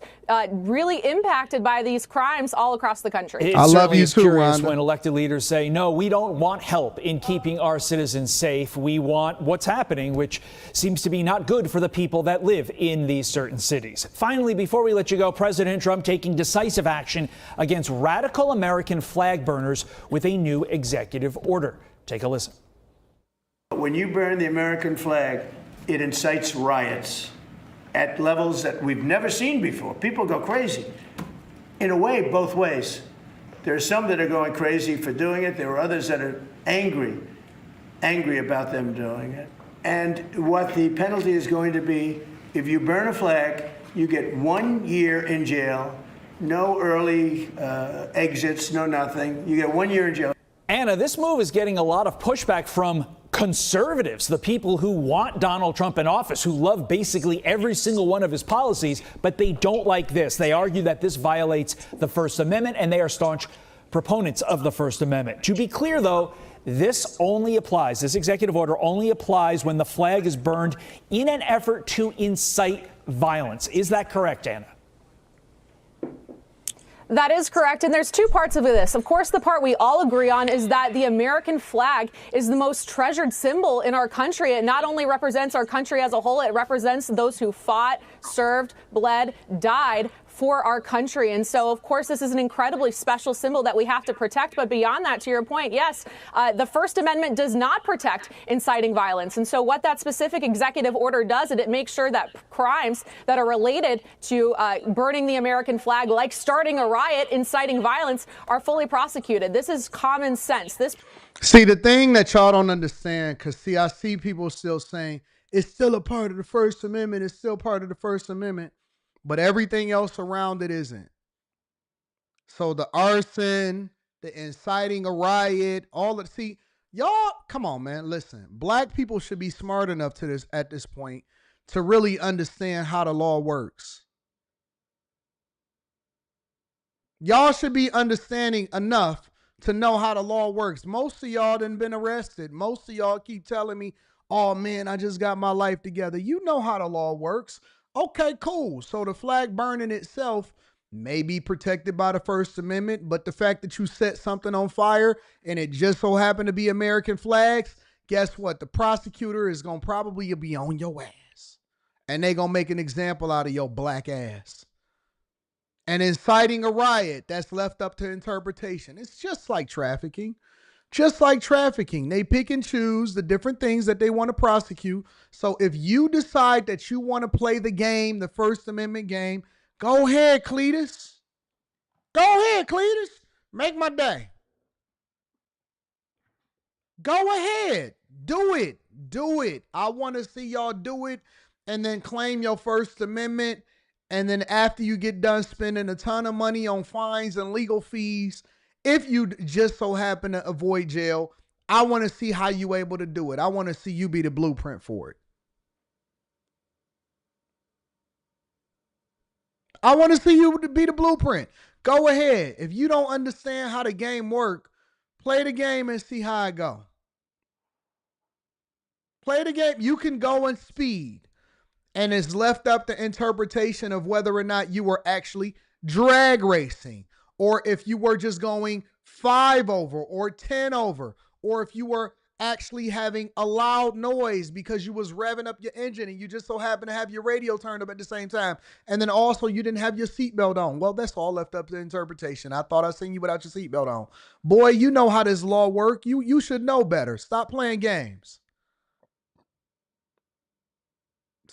really impacted by these crimes all across the country. I love you too, Rhonda. When elected leaders say, no, we don't want help in keeping our citizens safe. We want what's happening, which seems to be not good for the people that live in these certain cities. Finally, before we let you go, President Trump taking decisive action against radical American flag burners with a new executive order. Take a listen. When you burn the American flag, it incites riots at levels that we've never seen before. People go crazy. In a way, both ways. There are some that are going crazy for doing it. There are others that are angry about them doing it. And what the penalty is going to be, if you burn a flag, you get 1 year in jail, no early exits, no nothing. You get 1 year in jail. Anna, this move is getting a lot of pushback from conservatives, the people who want Donald Trump in office, who love basically every single one of his policies, but they don't like this. They argue that this violates the First Amendment, and they are staunch proponents of the First Amendment. To be clear, though, this executive order only applies when the flag is burned in an effort to incite violence. Is that correct, Anna? That is correct. And there's two parts of this. Of course, the part we all agree on is that the American flag is the most treasured symbol in our country. It not only represents our country as a whole, it represents those who fought, served, bled, died for our country. And so, of course, this is an incredibly special symbol that we have to protect. But beyond that, to your point, yes, the First Amendment does not protect inciting violence. And so what that specific executive order does is it makes sure that crimes that are related to burning the American flag, like starting a riot, inciting violence, are fully prosecuted. This is common sense. See, the thing that y'all don't understand, because see, I see people still saying it's still a part of the First Amendment. It's still part of the First Amendment, but everything else around it isn't. So the arson, the inciting a riot, all of see, y'all, come on, man. Listen, black people should be smart enough to this at this point to really understand how the law works. Y'all should be understanding enough to know how the law works. Most of y'all done been arrested. Most of y'all keep telling me, oh man, I just got my life together. You know how the law works. Okay, cool. So the flag burning itself may be protected by the First Amendment, but the fact that you set something on fire and it just so happened to be American flags, guess what? The prosecutor is going to probably be on your ass. And they going to make an example out of your black ass. And inciting a riot, that's left up to interpretation. It's just like trafficking. Just like trafficking. They pick and choose the different things that they want to prosecute. So if you decide that you want to play the game, the First Amendment game, go ahead, Cletus. Go ahead, Cletus. Make my day. Go ahead. Do it. Do it. I want to see y'all do it and then claim your First Amendment. And then after you get done spending a ton of money on fines and legal fees, if you just so happen to avoid jail, I want to see how you able to do it. I want to see you be the blueprint for it. I want to see you be the blueprint. Go ahead. If you don't understand how the game work, play the game and see how it go. Play the game. You can go and speed. And it's left up to interpretation of whether or not you were actually drag racing, or if you were just going 5 over or 10 over, or if you were actually having a loud noise because you was revving up your engine and you just so happen to have your radio turned up at the same time. And then also you didn't have your seatbelt on. Well, that's all left up to interpretation. I thought I seen you without your seatbelt on. Boy, you know how this law work. You should know better. Stop playing games.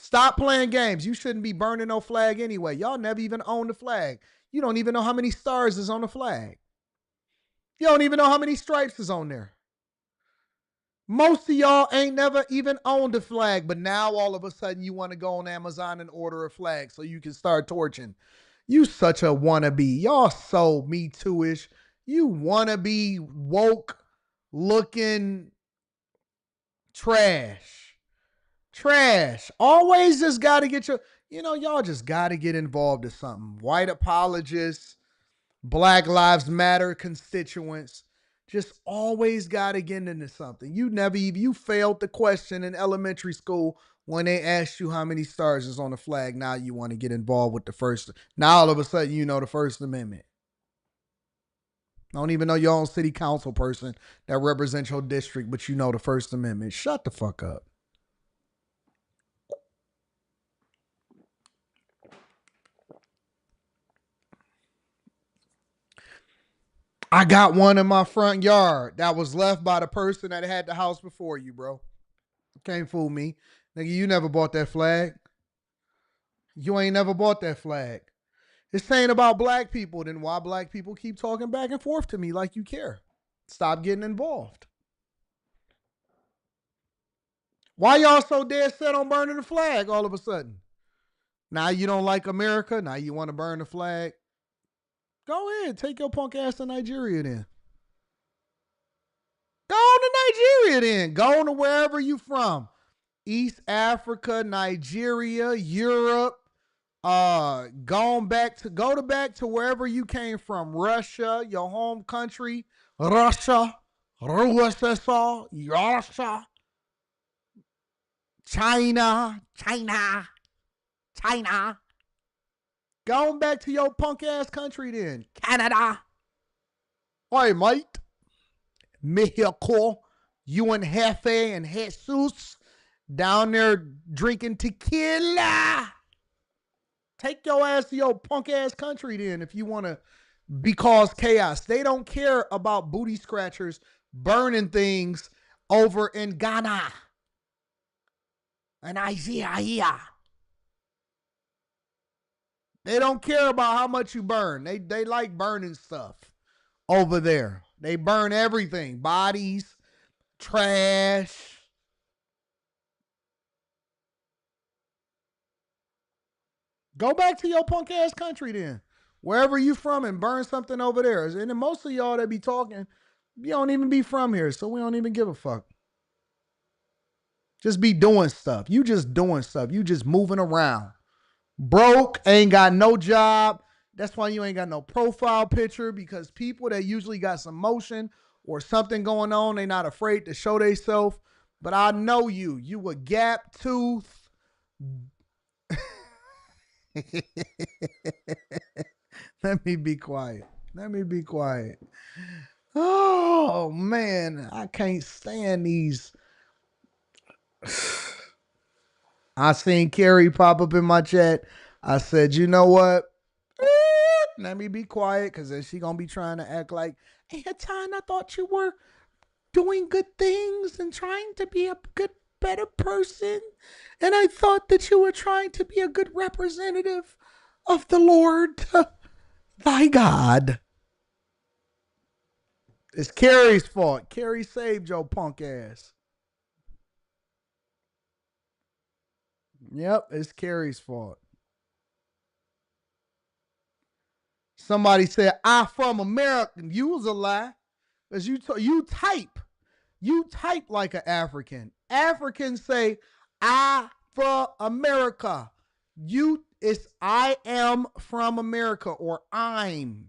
Stop playing games. You shouldn't be burning no flag anyway. Y'all never even own the flag. You don't even know how many stars is on the flag. You don't even know how many stripes is on there. Most of y'all ain't never even owned a flag, but now all of a sudden you want to go on Amazon and order a flag so you can start torching. You such a wannabe. Y'all so Me Too-ish. You wannabe woke looking trash. Trash. Always just got to get y'all just got to get involved in something. White apologists, Black Lives Matter constituents, just always got to get into something. You failed the question in elementary school when they asked you how many stars is on the flag. Now you want to get involved with the first. Now all of a sudden you know the First Amendment. I don't even know your own city council person that represents your district, but you know the First Amendment. Shut the fuck up. I got one in my front yard that was left by the person that had the house before you, bro. Can't fool me. Nigga, you never bought that flag. You ain't never bought that flag. It's saying about black people, then why black people keep talking back and forth to me like you care? Stop getting involved. Why y'all so dead set on burning the flag all of a sudden? Now you don't like America? Now you want to burn the flag? Go ahead, take your punk ass to Nigeria then. Go on to Nigeria then. Go on to wherever you from. East Africa, Nigeria, Europe. Go back to wherever you came from. Russia, your home country. Russia. China. Going back to your punk ass country then. Canada. Oi, mate. Mexico. You and Jefe and Jesus down there drinking tequila. Take your ass to your punk ass country then if you want to cause chaos. They don't care about booty scratchers burning things over in Ghana and Nigeria. They don't care about how much you burn. They like burning stuff over there. They burn everything. Bodies, trash. Go back to your punk ass country then. Wherever you from and burn something over there. And then most of y'all that be talking, you don't even be from here, so we don't even give a fuck. Just be doing stuff. You just doing stuff. You just moving around. Broke, ain't got no job. That's why you ain't got no profile picture, because people that usually got some motion or something going on, they not afraid to show themselves. But I know you. You a gap tooth. Let me be quiet. Let me be quiet. Oh, man. I can't stand these. I seen Carrie pop up in my chat. I said, you know what? Let me be quiet, because then she going to be trying to act like, hey, Anton, I thought you were doing good things and trying to be a good, better person. And I thought that you were trying to be a good representative of the Lord, thy God. It's Carrie's fault. Carrie saved your punk ass. Yep, it's Carrie's fault. Somebody said, I from America. You was a lie. Because you type like an African. Africans say, I from America. It's I am from America, or I'm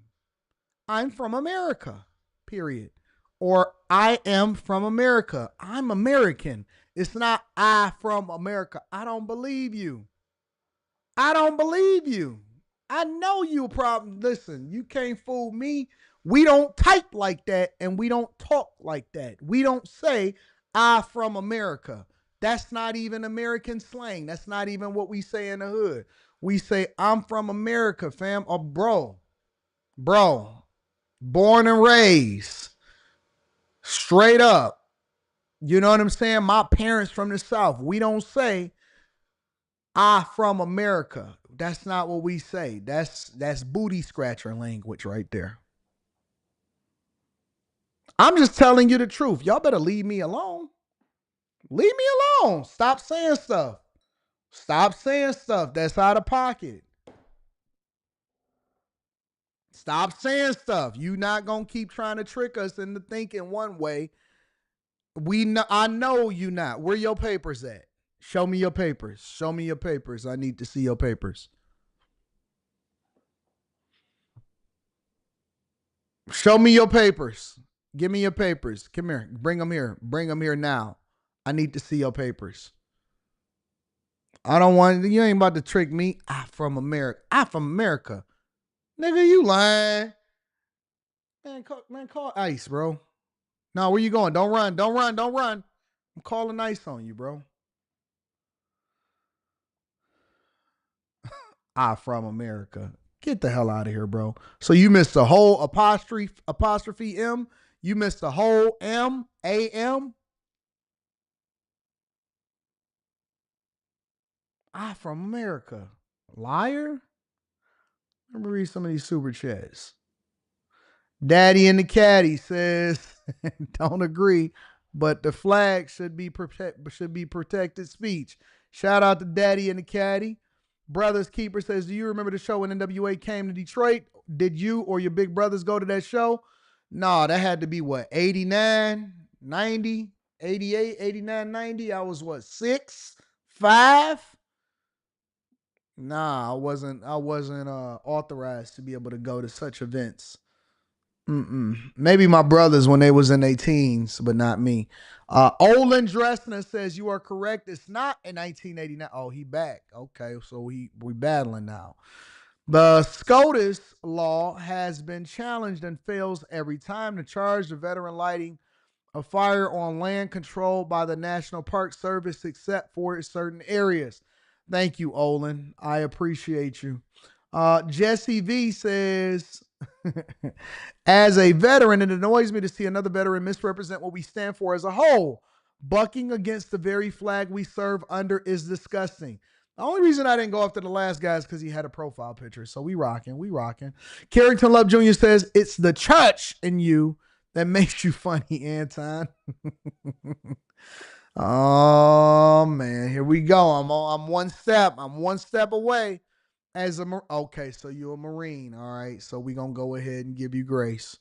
from America, period. Or I am from America. I'm American. It's not I from America. I don't believe you. I don't believe you. I know you problem. Listen, you can't fool me. We don't type like that, and we don't talk like that. We don't say, I from America. That's not even American slang. That's not even what we say in the hood. We say, I'm from America, fam. Or bro. Born and raised. Straight up. You know what I'm saying? My parents from the South. We don't say, I from America. That's not what we say. That's booty scratcher language right there. I'm just telling you the truth. Y'all better leave me alone. Leave me alone. Stop saying stuff. Stop saying stuff that's out of pocket. Stop saying stuff. You not gonna keep trying to trick us into thinking one way. I know you not. Where your papers at? Show me your papers. Show me your papers. I need to see your papers. Show me your papers. Give me your papers. Come here. Bring them here. Bring them here now. I need to see your papers. I don't want, you ain't about to trick me. I'm from America. I'm from America. Nigga, you lying. Man, call ICE, bro. No, where you going? Don't run. Don't run. Don't run. I'm calling ICE on you, bro. I'm from America. Get the hell out of here, bro. So you missed the whole apostrophe M. You missed the whole M, A-M. I'm from America. Liar. Let me read some of these super chats. Daddy in the Caddy says, don't agree, but the flag should be protected speech. Shout out to Daddy in the Caddy. Brothers Keeper says, do you remember the show when NWA came to Detroit? Did you or your big brothers go to that show? No, that had to be what, 89, 90, 88, 89, 90. I was what, 6, 5? Nah, I wasn't authorized to be able to go to such events. Maybe my brothers when they was in their teens, but not me. Olin Dressner says you are correct. It's not in 1989. Oh, he back. Okay, so we battling now. The SCOTUS law has been challenged and fails every time to charge the veteran lighting a fire on land controlled by the National Park Service, except for certain areas. Thank you, Olin. I appreciate you. Jesse V says, as a veteran, it annoys me to see another veteran misrepresent what we stand for as a whole. Bucking against the very flag we serve under is disgusting. The only reason I didn't go after the last guy is because he had a profile picture. So we rocking. Carrington Love Jr. says, it's the church in you that makes you funny, Anton. Oh man, here we go. I'm one step away as a okay, so you're a Marine. All right, so we're gonna go ahead and give you grace.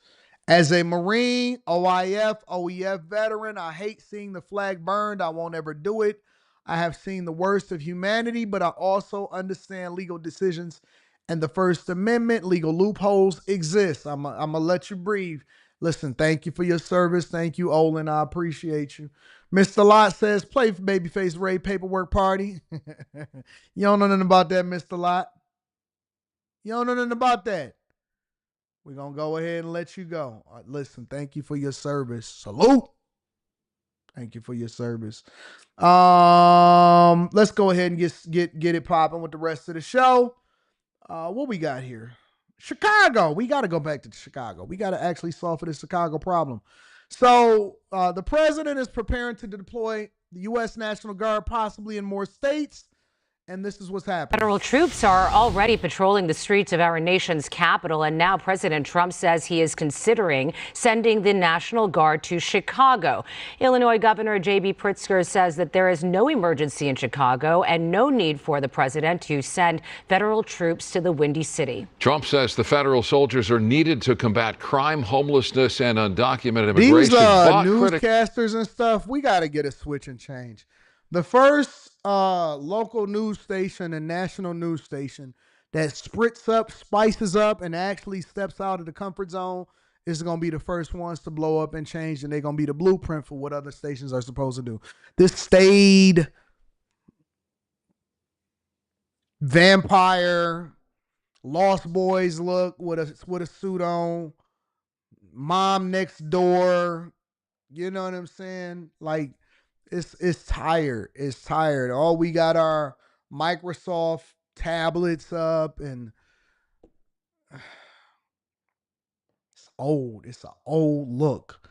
As a Marine, OEF veteran, I hate seeing the flag burned. I won't ever do it. I have seen the worst of humanity, but I also understand legal decisions and the First Amendment. Legal loopholes exist. I'm gonna let you breathe. Listen, thank you for your service. Thank you, Olin. I appreciate you. Mr. Lott says, play for Babyface Ray Paperwork Party. You don't know nothing about that, Mr. Lott. You don't know nothing about that. We're going to go ahead and let you go. Listen, thank you for your service. Salute. Thank you for your service. Let's go ahead and get it popping with the rest of the show. What we got here? Chicago. We got to go back to Chicago. We got to actually solve for the Chicago problem. So the president is preparing to deploy the U.S. National Guard possibly in more states. And this is what's happening. Federal troops are already patrolling the streets of our nation's capital. And now President Trump says he is considering sending the National Guard to Chicago. Illinois Governor J.B. Pritzker says that there is no emergency in Chicago and no need for the president to send federal troops to the Windy City. Trump says the federal soldiers are needed to combat crime, homelessness, and undocumented immigration. These newscasters and stuff, we got to get a switch and change. The first local news station and national news station that spices up, and actually steps out of the comfort zone is going to be the first ones to blow up and change, and they're going to be the blueprint for what other stations are supposed to do. This staid vampire, Lost Boys look with a suit on, mom next door, you know what I'm saying? Like, It's tired. It's tired. All we got are Microsoft tablets up, and it's old. It's an old look.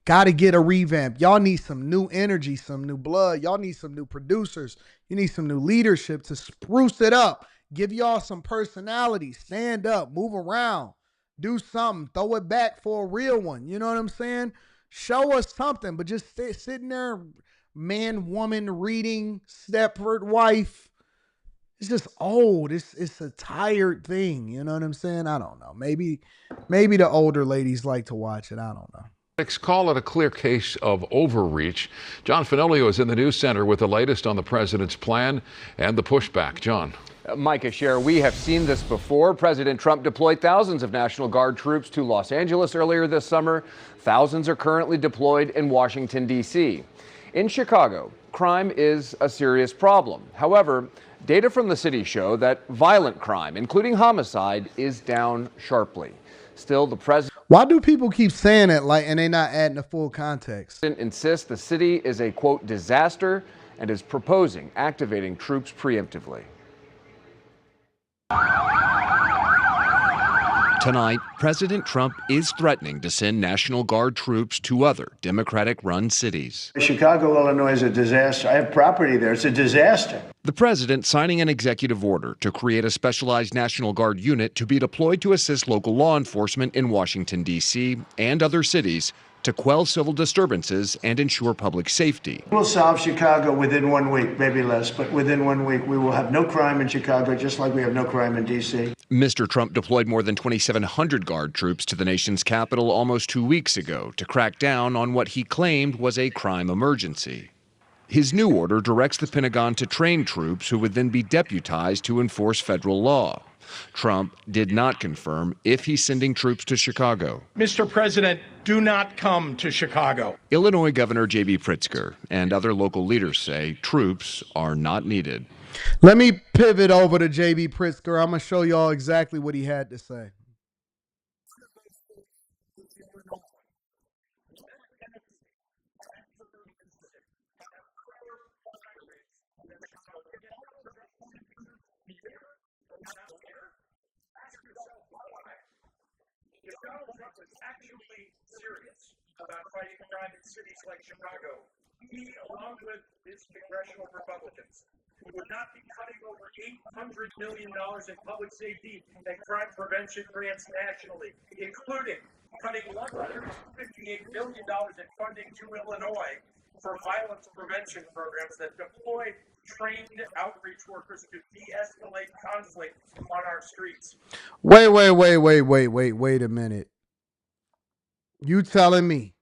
Got to get a revamp. Y'all need some new energy, some new blood. Y'all need some new producers. You need some new leadership to spruce it up. Give y'all some personality. Stand up. Move around. Do something. Throw it back for a real one. You know what I'm saying? Show us something, but just sitting there, man, woman, reading, Stepford wife. It's just old. It's a tired thing. You know what I'm saying? I don't know. Maybe the older ladies like to watch it. I don't know. Critics call it a clear case of overreach. John Fenolio is in the news center with the latest on the president's plan and the pushback. John. Micah, Cher, we have seen this before. President Trump deployed thousands of National Guard troops to Los Angeles earlier this summer. Thousands are currently deployed in Washington, D.C. In Chicago, crime is a serious problem. However, data from the city show that violent crime, including homicide, is down sharply. Still, the president... Why do people keep saying it and they're not adding the full context? ...insists the city is a, quote, disaster and is proposing activating troops preemptively. Tonight, President Trump is threatening to send National Guard troops to other Democratic-run cities. Chicago, Illinois is a disaster. I have property there. It's a disaster. The president signing an executive order to create a specialized National Guard unit to be deployed to assist local law enforcement in Washington, D.C. and other cities to quell civil disturbances and ensure public safety. We'll solve Chicago within 1 week, maybe less, but within 1 week we will have no crime in Chicago, just like we have no crime in D.C. Mr. Trump deployed more than 2,700 Guard troops to the nation's capital almost 2 weeks ago to crack down on what he claimed was a crime emergency. His new order directs the Pentagon to train troops who would then be deputized to enforce federal law. Trump did not confirm if he's sending troops to Chicago. Mr. President, do not come to Chicago. Illinois Governor J.B. Pritzker and other local leaders say troops are not needed. Let me pivot over to J.B. Pritzker. I'm going to show y'all exactly what he had to say. Actually serious about fighting crime in cities like Chicago. He, along with his congressional Republicans, who would not be cutting over $800 million in public safety and crime prevention grants nationally, including cutting $158 billion in funding to Illinois for violence prevention programs that deploy trained outreach workers to de-escalate conflict on our streets. Wait a minute. You telling me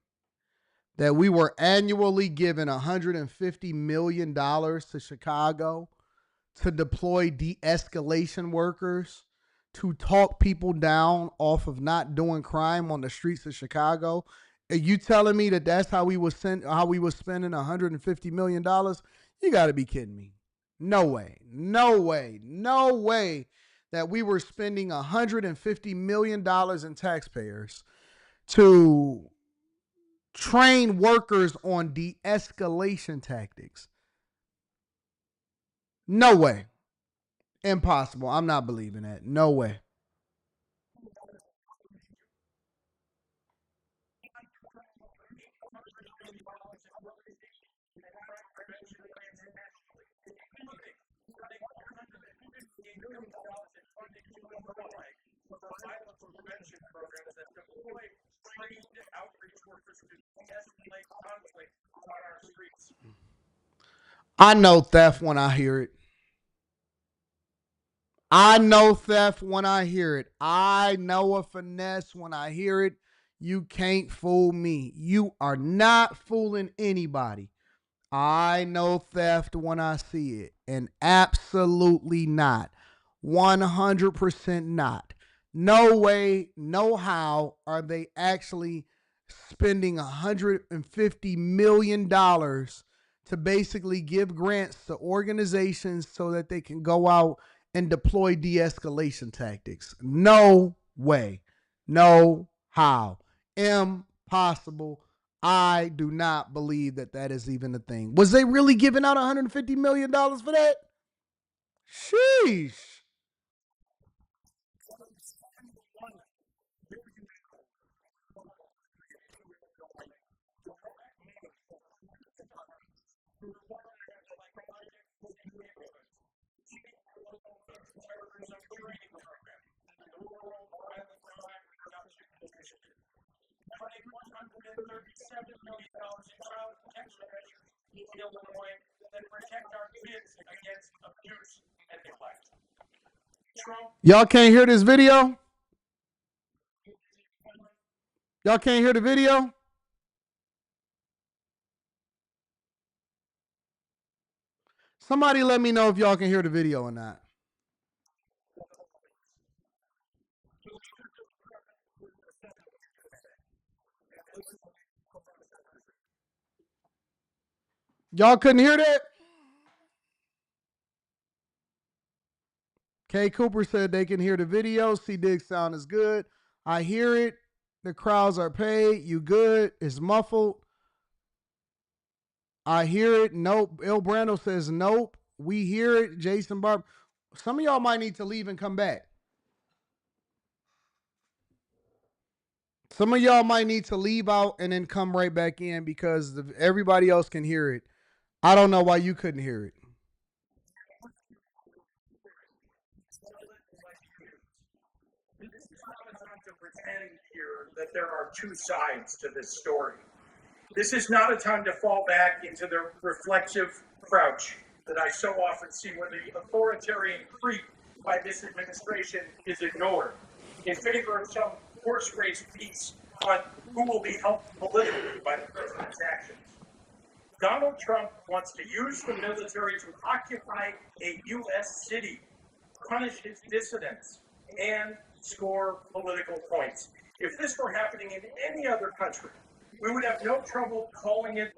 that we were annually given $150 million to Chicago to deploy de-escalation workers to talk people down off of not doing crime on the streets of Chicago? Are you telling me that that's how we was spending $150 million? You got to be kidding me. No way that we were spending $150 million in taxpayers to train workers on de-escalation tactics. No way. Impossible. I'm not believing that. No way. I know theft when I hear it. I know theft when I hear it. I know a finesse when I hear it. You can't fool me. You are not fooling anybody. I know theft when I see it. And absolutely not. 100% not. No way, no how are they actually spending $150 million to basically give grants to organizations so that they can go out and deploy de-escalation tactics. No way. No how. Impossible. I do not believe that that is even a thing. Was they really giving out $150 million for that? Sheesh. Y'all can't hear this video? Y'all can't hear the video? Somebody let me know if y'all can hear the video or not. Y'all couldn't hear that? K. Cooper said they can hear the video. C. Diggs sound is good. I hear it. The crowds are paid. You good? It's muffled. I hear it. Nope. Il Brando says nope. We hear it. Jason Barb. Some of y'all might need to leave and come back. Some of y'all might need to leave out and then come right back in because everybody else can hear it. I don't know why you couldn't hear it. This is not a time to pretend here that there are two sides to this story. This is not a time to fall back into the reflexive crouch that I so often see when the authoritarian creep by this administration is ignored in favor of some horse-race piece on who will be helped politically by the president's actions. Donald Trump wants to use the military to occupy a U.S. city, punish his dissidents, and score political points. If this were happening in any other country, we would have no trouble calling it.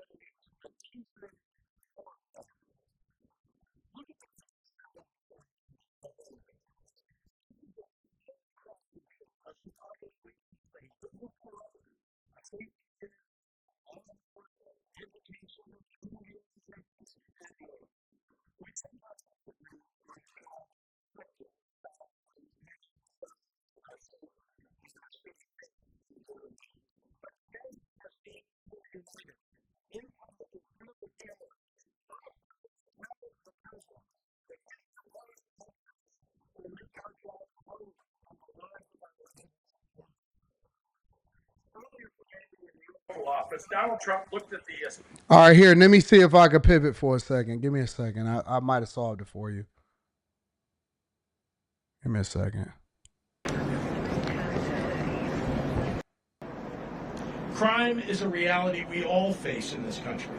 was Donald Trump looked at the All right, here, let me see if I can pivot for a second. Give me a second. I might have solved it for you. Give me a second. crime is a reality we all face in this country.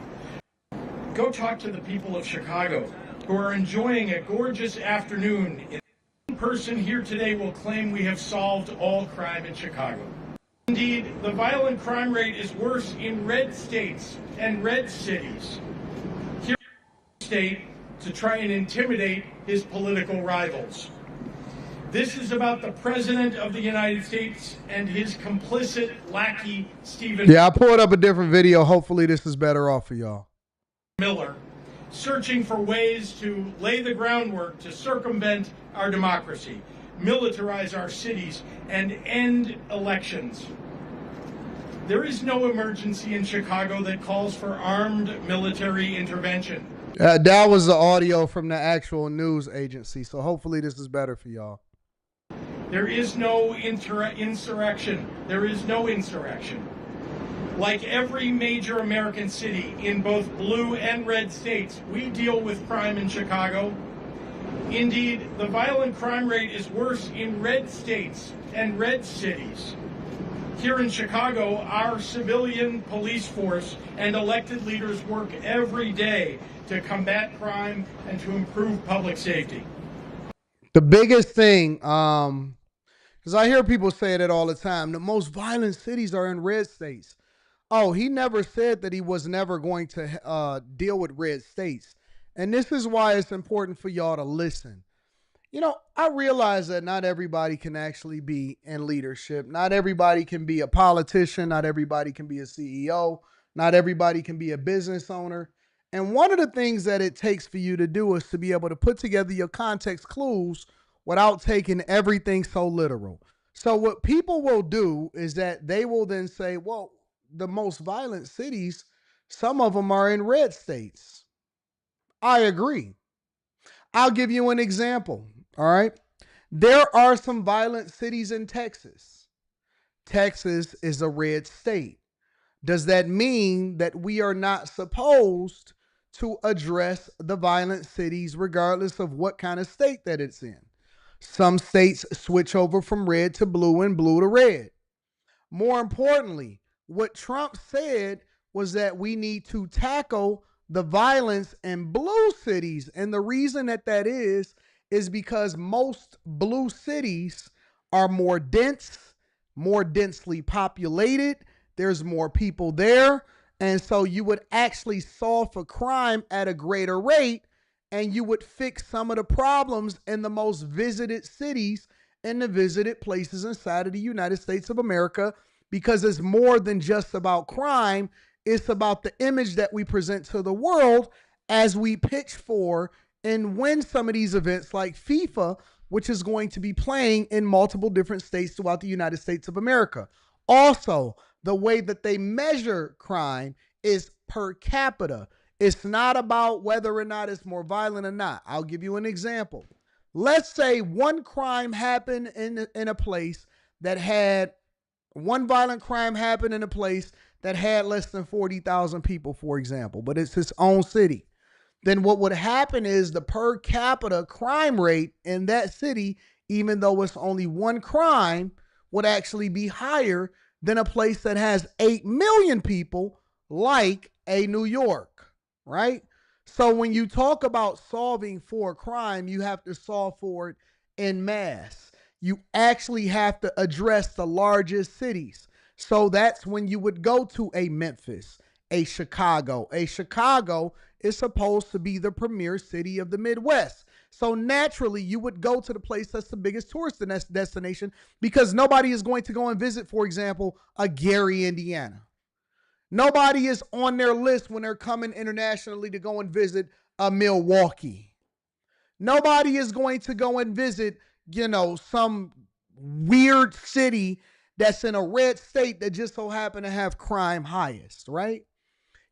Go talk to the people of Chicago who are enjoying a gorgeous afternoon. One person here today will claim we have solved all crime in Chicago. Indeed, the violent crime rate is worse in red states and red cities. Here in the state to try and intimidate his political rivals. This is about the President of the United States and his complicit lackey, Stephen Yeah, I pulled up a different video. Hopefully this is better off for y'all. Miller, searching for ways to lay the groundwork to circumvent our democracy, militarize our cities, and end elections. There is no emergency in Chicago that calls for armed military intervention. That was the audio from the actual news agency, so hopefully this is better for y'all. There is no insurrection. There is no insurrection. Like every major American city in both blue and red states, we deal with crime in Chicago. Indeed, the violent crime rate is worse in red states and red cities. Here in Chicago, our civilian police force and elected leaders work every day to combat crime and to improve public safety. The biggest thing, because I hear people say that all the time, the most violent cities are in red states. Oh, he never said that he was never going to deal with red states. And this is why it's important for y'all to listen. You know, I realize that not everybody can actually be in leadership. Not everybody can be a politician. Not everybody can be a CEO. Not everybody can be a business owner. And one of the things that it takes for you to do is to be able to put together your context clues without taking everything so literal. So what people will do is that they will then say, well, the most violent cities, some of them are in red states. I agree. I'll give you an example. All right. There are some violent cities in Texas. Texas is a red state. Does that mean that we are not supposed to address the violent cities regardless of what kind of state that it's in? Some states switch over from red to blue and blue to red. More importantly, what Trump said was that we need to tackle the violence in blue cities. And the reason that is because most blue cities are more dense, more densely populated. There's more people there. And so you would actually solve for crime at a greater rate, and you would fix some of the problems in the most visited cities and the visited places inside of the United States of America, because it's more than just about crime. It's about the image that we present to the world as we pitch for and win some of these events like FIFA, which is going to be playing in multiple different states throughout the United States of America. Also, the way that they measure crime is per capita. It's not about whether or not it's more violent or not. I'll give you an example. Let's say one crime happened in a place that had one violent crime happened in a place that had less than 40,000 people, for example, but it's its own city. Then what would happen is the per capita crime rate in that city, even though it's only one crime, would actually be higher than a place that has 8 million people like a New York, right? So when you talk about solving for crime, you have to solve for it en masse. You actually have to address the largest cities. So that's when you would go to a Memphis, a Chicago. A Chicago is supposed to be the premier city of the Midwest. So naturally, you would go to the place that's the biggest tourist destination, because nobody is going to go and visit, for example, a Gary, Indiana. Nobody is on their list when they're coming internationally to go and visit a Milwaukee. Nobody is going to go and visit, some weird city that's in a red state that just so happen to have crime highest, right?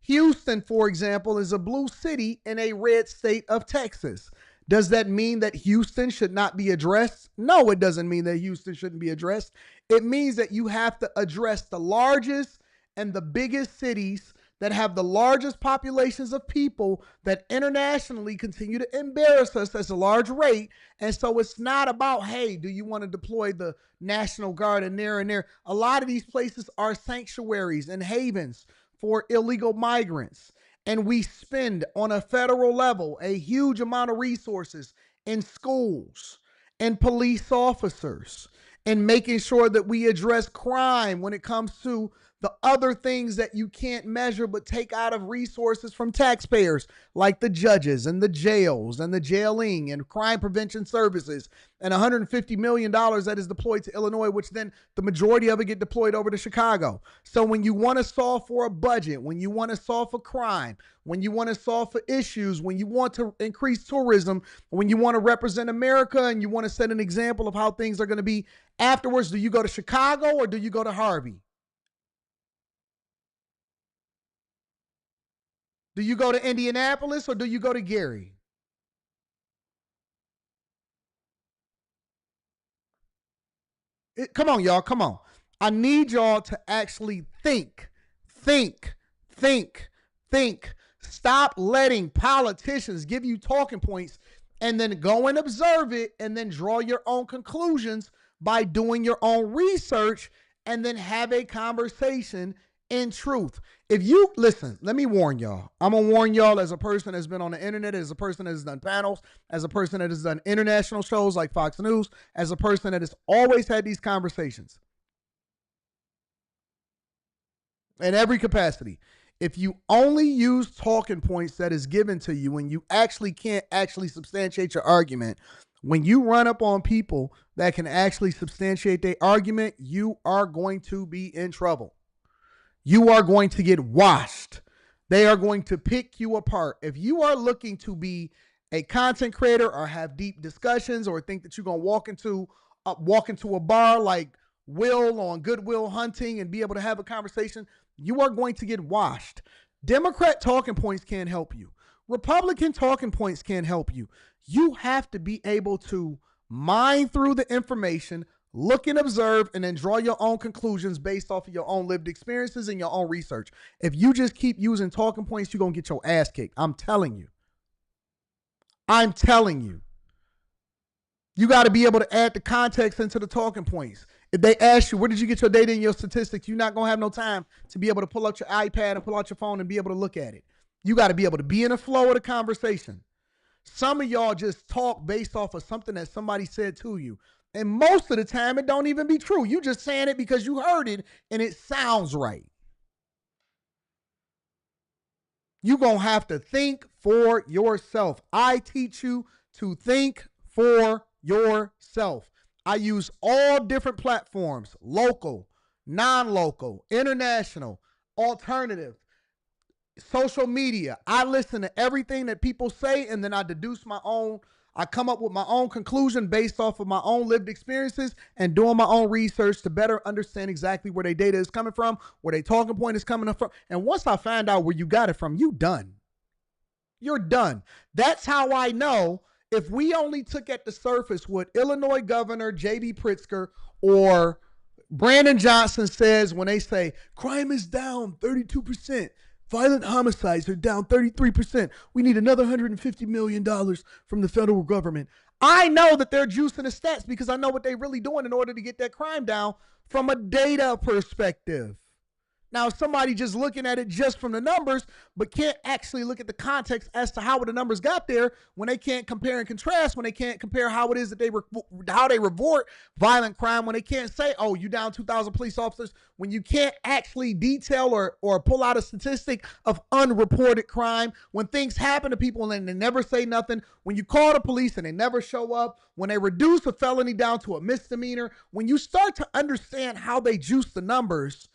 Houston, for example, is a blue city in a red state of Texas. Does that mean that Houston should not be addressed? No, it doesn't mean that Houston shouldn't be addressed. It means that you have to address the largest and the biggest cities that have the largest populations of people that internationally continue to embarrass us at a large rate. And so it's not about, hey, do you want to deploy the National Guard in there and there? A lot of these places are sanctuaries and havens for illegal migrants. And we spend on a federal level a huge amount of resources in schools and police officers and making sure that we address crime when it comes to the other things that you can't measure but take out of resources from taxpayers, like the judges and the jails and the jailing and crime prevention services, and $150 million that is deployed to Illinois, which then the majority of it get deployed over to Chicago. So when you want to solve for a budget, when you want to solve for crime, when you want to solve for issues, when you want to increase tourism, when you want to represent America and you want to set an example of how things are going to be afterwards, do you go to Chicago or do you go to Harvey? Do you go to Indianapolis or do you go to Gary? Come on, y'all. Come on. I need y'all to actually think. Stop letting politicians give you talking points and then go and observe it and then draw your own conclusions by doing your own research and then have a conversation in truth. If you listen, let me warn y'all. I'm going to warn y'all as a person that's been on the internet, as a person that has done panels, as a person that has done international shows like Fox News, as a person that has always had these conversations in every capacity. If you only use talking points that is given to you and you actually can't actually substantiate your argument, when you run up on people that can actually substantiate their argument, you are going to be in trouble. You are going to get washed. They are going to pick you apart. If you are looking to be a content creator or have deep discussions or think that you're going to walk into a bar like Will on Good Will Hunting and be able to have a conversation, you are going to get washed. Democrat talking points can't help you. Republican talking points can't help you. You have to be able to mine through the information, look and observe, and then draw your own conclusions based off of your own lived experiences and your own research. If you just keep using talking points, you're going to get your ass kicked. I'm telling you. You got to be able to add the context into the talking points. If they ask you, where did you get your data and your statistics? You're not going to have no time to be able to pull out your iPad and pull out your phone and be able to look at it. You got to be able to be in the flow of the conversation. Some of y'all just talk based off of something that somebody said to you. And most of the time, it don't even be true. You just saying it because you heard it and it sounds right. You're going to have to think for yourself. I teach you to think for yourself. I use all different platforms, local, non-local, international, alternative, social media. I listen to everything that people say and then I deduce my own. I come up with my own conclusion based off of my own lived experiences and doing my own research to better understand exactly where their data is coming from, where their talking point is coming from. And once I find out where you got it from, you done. You're done. That's how I know if we only took at the surface what Illinois Governor J.B. Pritzker or Brandon Johnson says when they say crime is down 32%. Violent homicides are down 33%. We need another $150 million from the federal government. I know that they're juicing the stats because I know what they're really doing in order to get that crime down from a data perspective. Now, if somebody just looking at it just from the numbers, but can't actually look at the context as to how the numbers got there, when they can't compare and contrast, when they can't compare how it is that how they report violent crime, when they can't say, oh, you down 2,000 police officers, when you can't actually detail or pull out a statistic of unreported crime, when things happen to people and they never say nothing, when you call the police and they never show up, when they reduce a felony down to a misdemeanor, when you start to understand how they juice the numbers,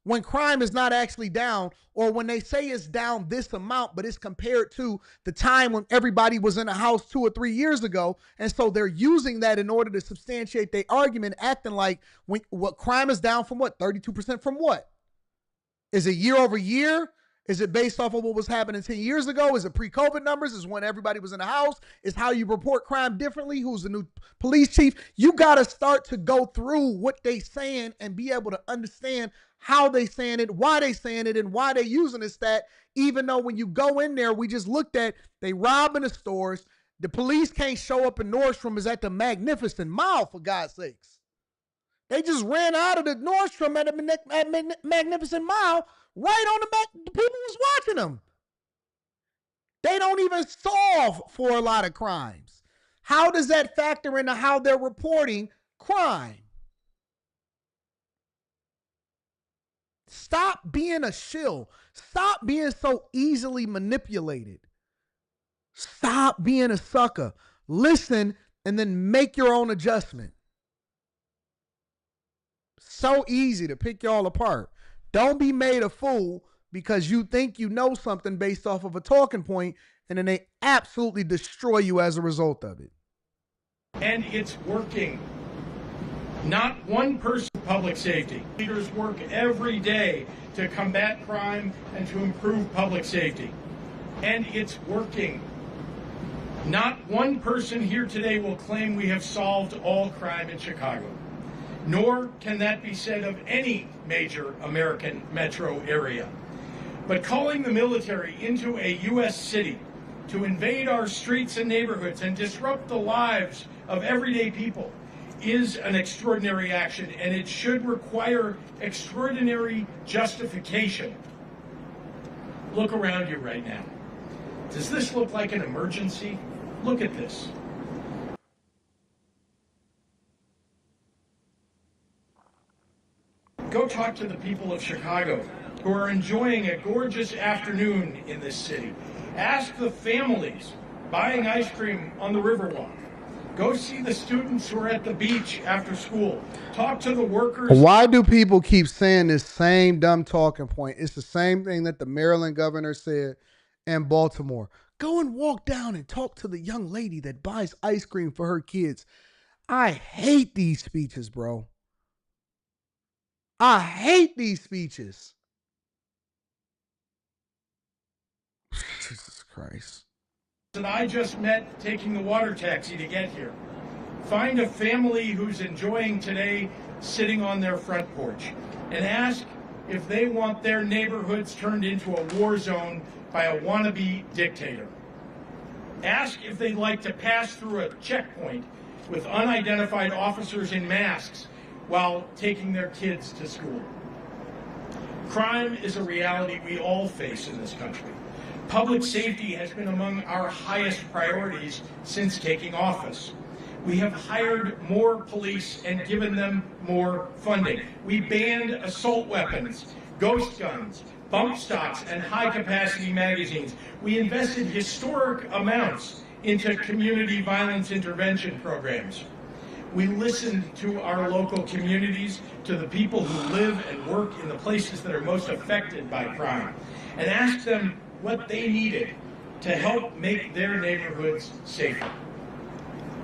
when crime is not actually down, or when they say it's down this amount, but it's compared to the time when everybody was in a house 2 or 3 years ago. And so they're using that in order to substantiate their argument, acting like what crime is down from what? 32% from what? Is it year over year? Is it based off of what was happening 10 years ago? Is it pre-COVID numbers? Is when everybody was in the house? Is how you report crime differently? Who's the new police chief? You got to start to go through what they saying and be able to understand how they saying it, why they saying it, and why they using this stat, even though when you go in there, we just looked at, they robbing the stores. The police can't show up in Nordstrom is at the Magnificent Mile, for God's sakes. They just ran out of the Nordstrom at the Magnificent Mile right on the back. The people was watching them. They don't even solve for a lot of crimes. How does that factor into how they're reporting crime? Stop being a shill. Stop being so easily manipulated. Stop being a sucker. Listen and then make your own adjustment. So easy to pick y'all apart. Don't be made a fool because you think you know something based off of a talking point, and then they absolutely destroy you as a result of it. And it's working. Not one person. Public safety. Leaders work every day to combat crime and to improve public safety. And it's working. Not one person here today will claim we have solved all crime in Chicago. Nor can that be said of any major American metro area. But calling the military into a U.S. city to invade our streets and neighborhoods and disrupt the lives of everyday people is an extraordinary action, and it should require extraordinary justification. Look around you right now. Does this look like an emergency? Look at this. Go talk to the people of Chicago who are enjoying a gorgeous afternoon in this city. Ask the families buying ice cream on the Riverwalk. Go see the students who are at the beach after school. Talk to the workers. Why do people keep saying this same dumb talking point? It's the same thing that the Maryland governor said in Baltimore. Go and walk down and talk to the young lady that buys ice cream for her kids. I hate these speeches, bro. I hate these speeches. Jesus Christ. That I just met taking the water taxi to get here. Find a family who's enjoying today sitting on their front porch and ask if they want their neighborhoods turned into a war zone by a wannabe dictator. Ask if they'd like to pass through a checkpoint with unidentified officers in masks while taking their kids to school. Crime is a reality we all face in this country. Public safety has been among our highest priorities since taking office. We have hired more police and given them more funding. We banned assault weapons, ghost guns, bump stocks, and high-capacity magazines. We invested historic amounts into community violence intervention programs. We listened to our local communities, to the people who live and work in the places that are most affected by crime, and asked them what they needed to help make their neighborhoods safer.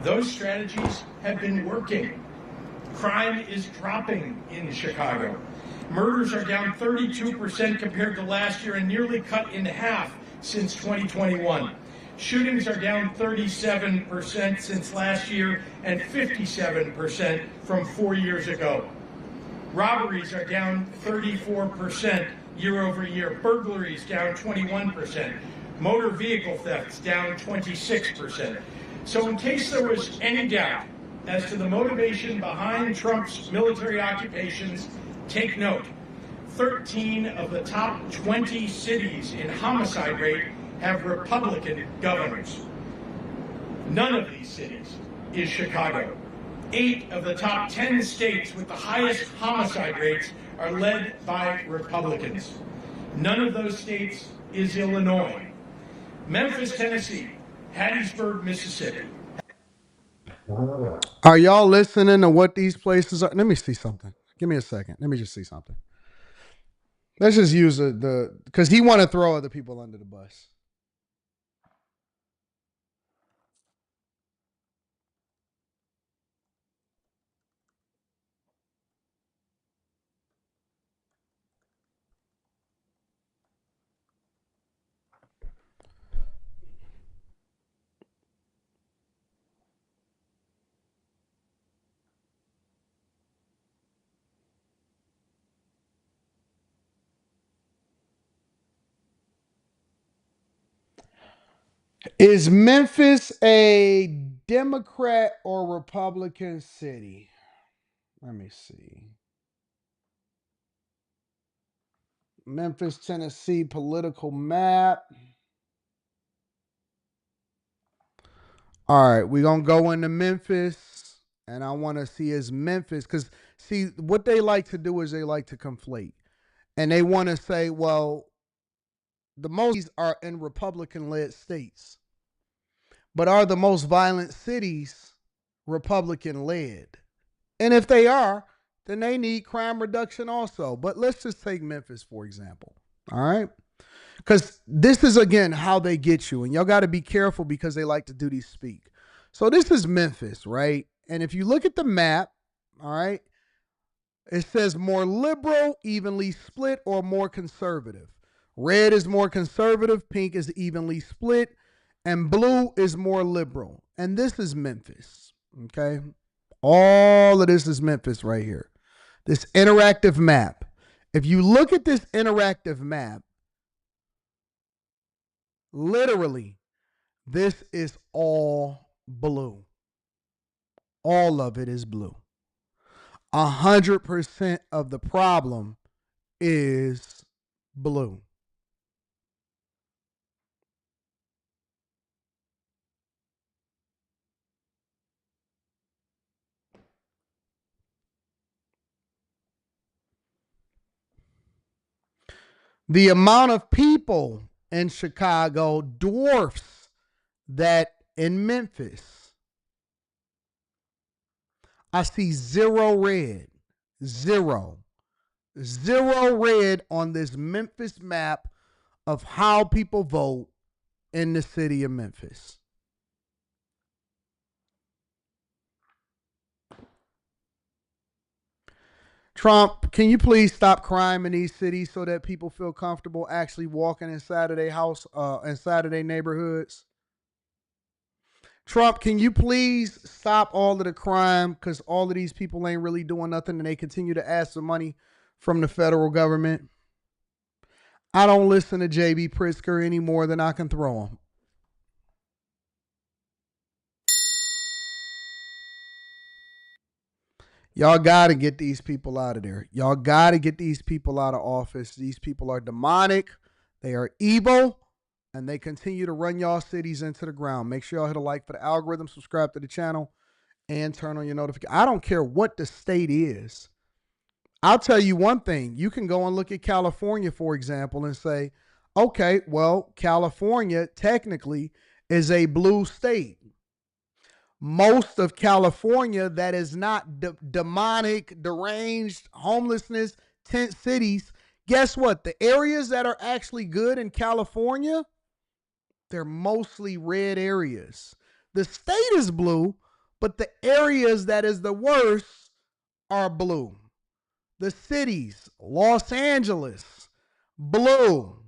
Those strategies have been working. Crime is dropping in Chicago. Murders are down 32% compared to last year and nearly cut in half since 2021. Shootings are down 37% since last year and 57% from 4 years ago. Robberies are down 34% year over year. Burglaries down 21%. Motor vehicle thefts down 26%. So in case there was any doubt as to the motivation behind Trump's military occupations, take note. 13 of the top 20 cities in homicide rate have Republican governors. None of these cities is Chicago. 8 of the top 10 states with the highest homicide rates are led by Republicans. None of those states is Illinois. Memphis, Tennessee, Hattiesburg, Mississippi. Are y'all listening to what these places are? Let me see something. Give me a second. Let me just see something. Let's just use because he want to throw other people under the bus. Is Memphis a Democrat or Republican city? Let me see. Memphis, Tennessee political map. All right, we're going to go into Memphis, and I want to see is Memphis, because, see, what they like to do is they like to conflate. And they want to say, well, the most are in Republican-led states. But are the most violent cities Republican-led? And if they are, then they need crime reduction also. But let's just take Memphis, for example. All right? Because this is, again, how they get you. And y'all got to be careful because they like to do these speak. So this is Memphis, right? And if you look at the map, all right, it says more liberal, evenly split, or more conservative. Red is more conservative, pink is evenly split, and blue is more liberal. And this is Memphis, okay? All of this is Memphis right here. This interactive map. If you look at this interactive map, literally, this is all blue. All of it is blue. 100% of the problem is blue. The amount of people in Chicago dwarfs that in Memphis. I see zero red. Zero red on this Memphis map of how people vote in the city of Memphis. Trump, can you please stop crime in these cities so that people feel comfortable actually walking inside of their house, inside of their neighborhoods? Trump, can you please stop all of the crime because all of these people ain't really doing nothing and they continue to ask for money from the federal government? I don't listen to J.B. Pritzker any more than I can throw him. Y'all got to get these people out of there. Y'all got to get these people out of office. These people are demonic. They are evil. And they continue to run y'all cities into the ground. Make sure y'all hit a like for the algorithm, subscribe to the channel, and turn on your notifications. I don't care what the state is. I'll tell you one thing. You can go and look at California, for example, and say, okay, well, California technically is a blue state. Most of California that is not demonic, deranged, homelessness, tent cities, guess what? The areas that are actually good in California, they're mostly red areas. The state is blue, but the areas that is the worst are blue. The cities, Los Angeles, blue.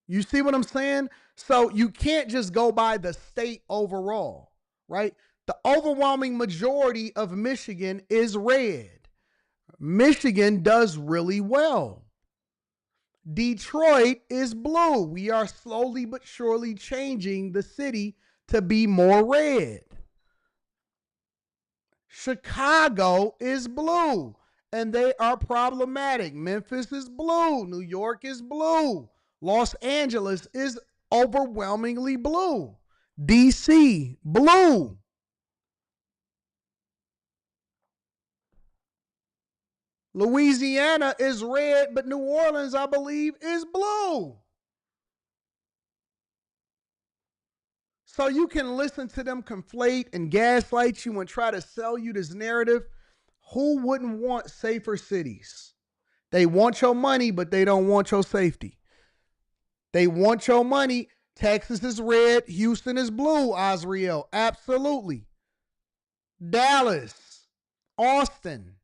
You see what I'm saying? So you can't just go by the state overall, right? The overwhelming majority of Michigan is red. Michigan does really well. Detroit is blue. We are slowly but surely changing the city to be more red. Chicago is blue, and they are problematic. Memphis is blue. New York is blue. Los Angeles is overwhelmingly blue. DC, blue. Louisiana is red, but New Orleans, I believe, is blue. So you can listen to them conflate and gaslight you and try to sell you this narrative. Who wouldn't want safer cities? They want your money, but they don't want your safety. They want your money. Texas is red. Houston is blue, Azriel. Absolutely. Dallas, Austin.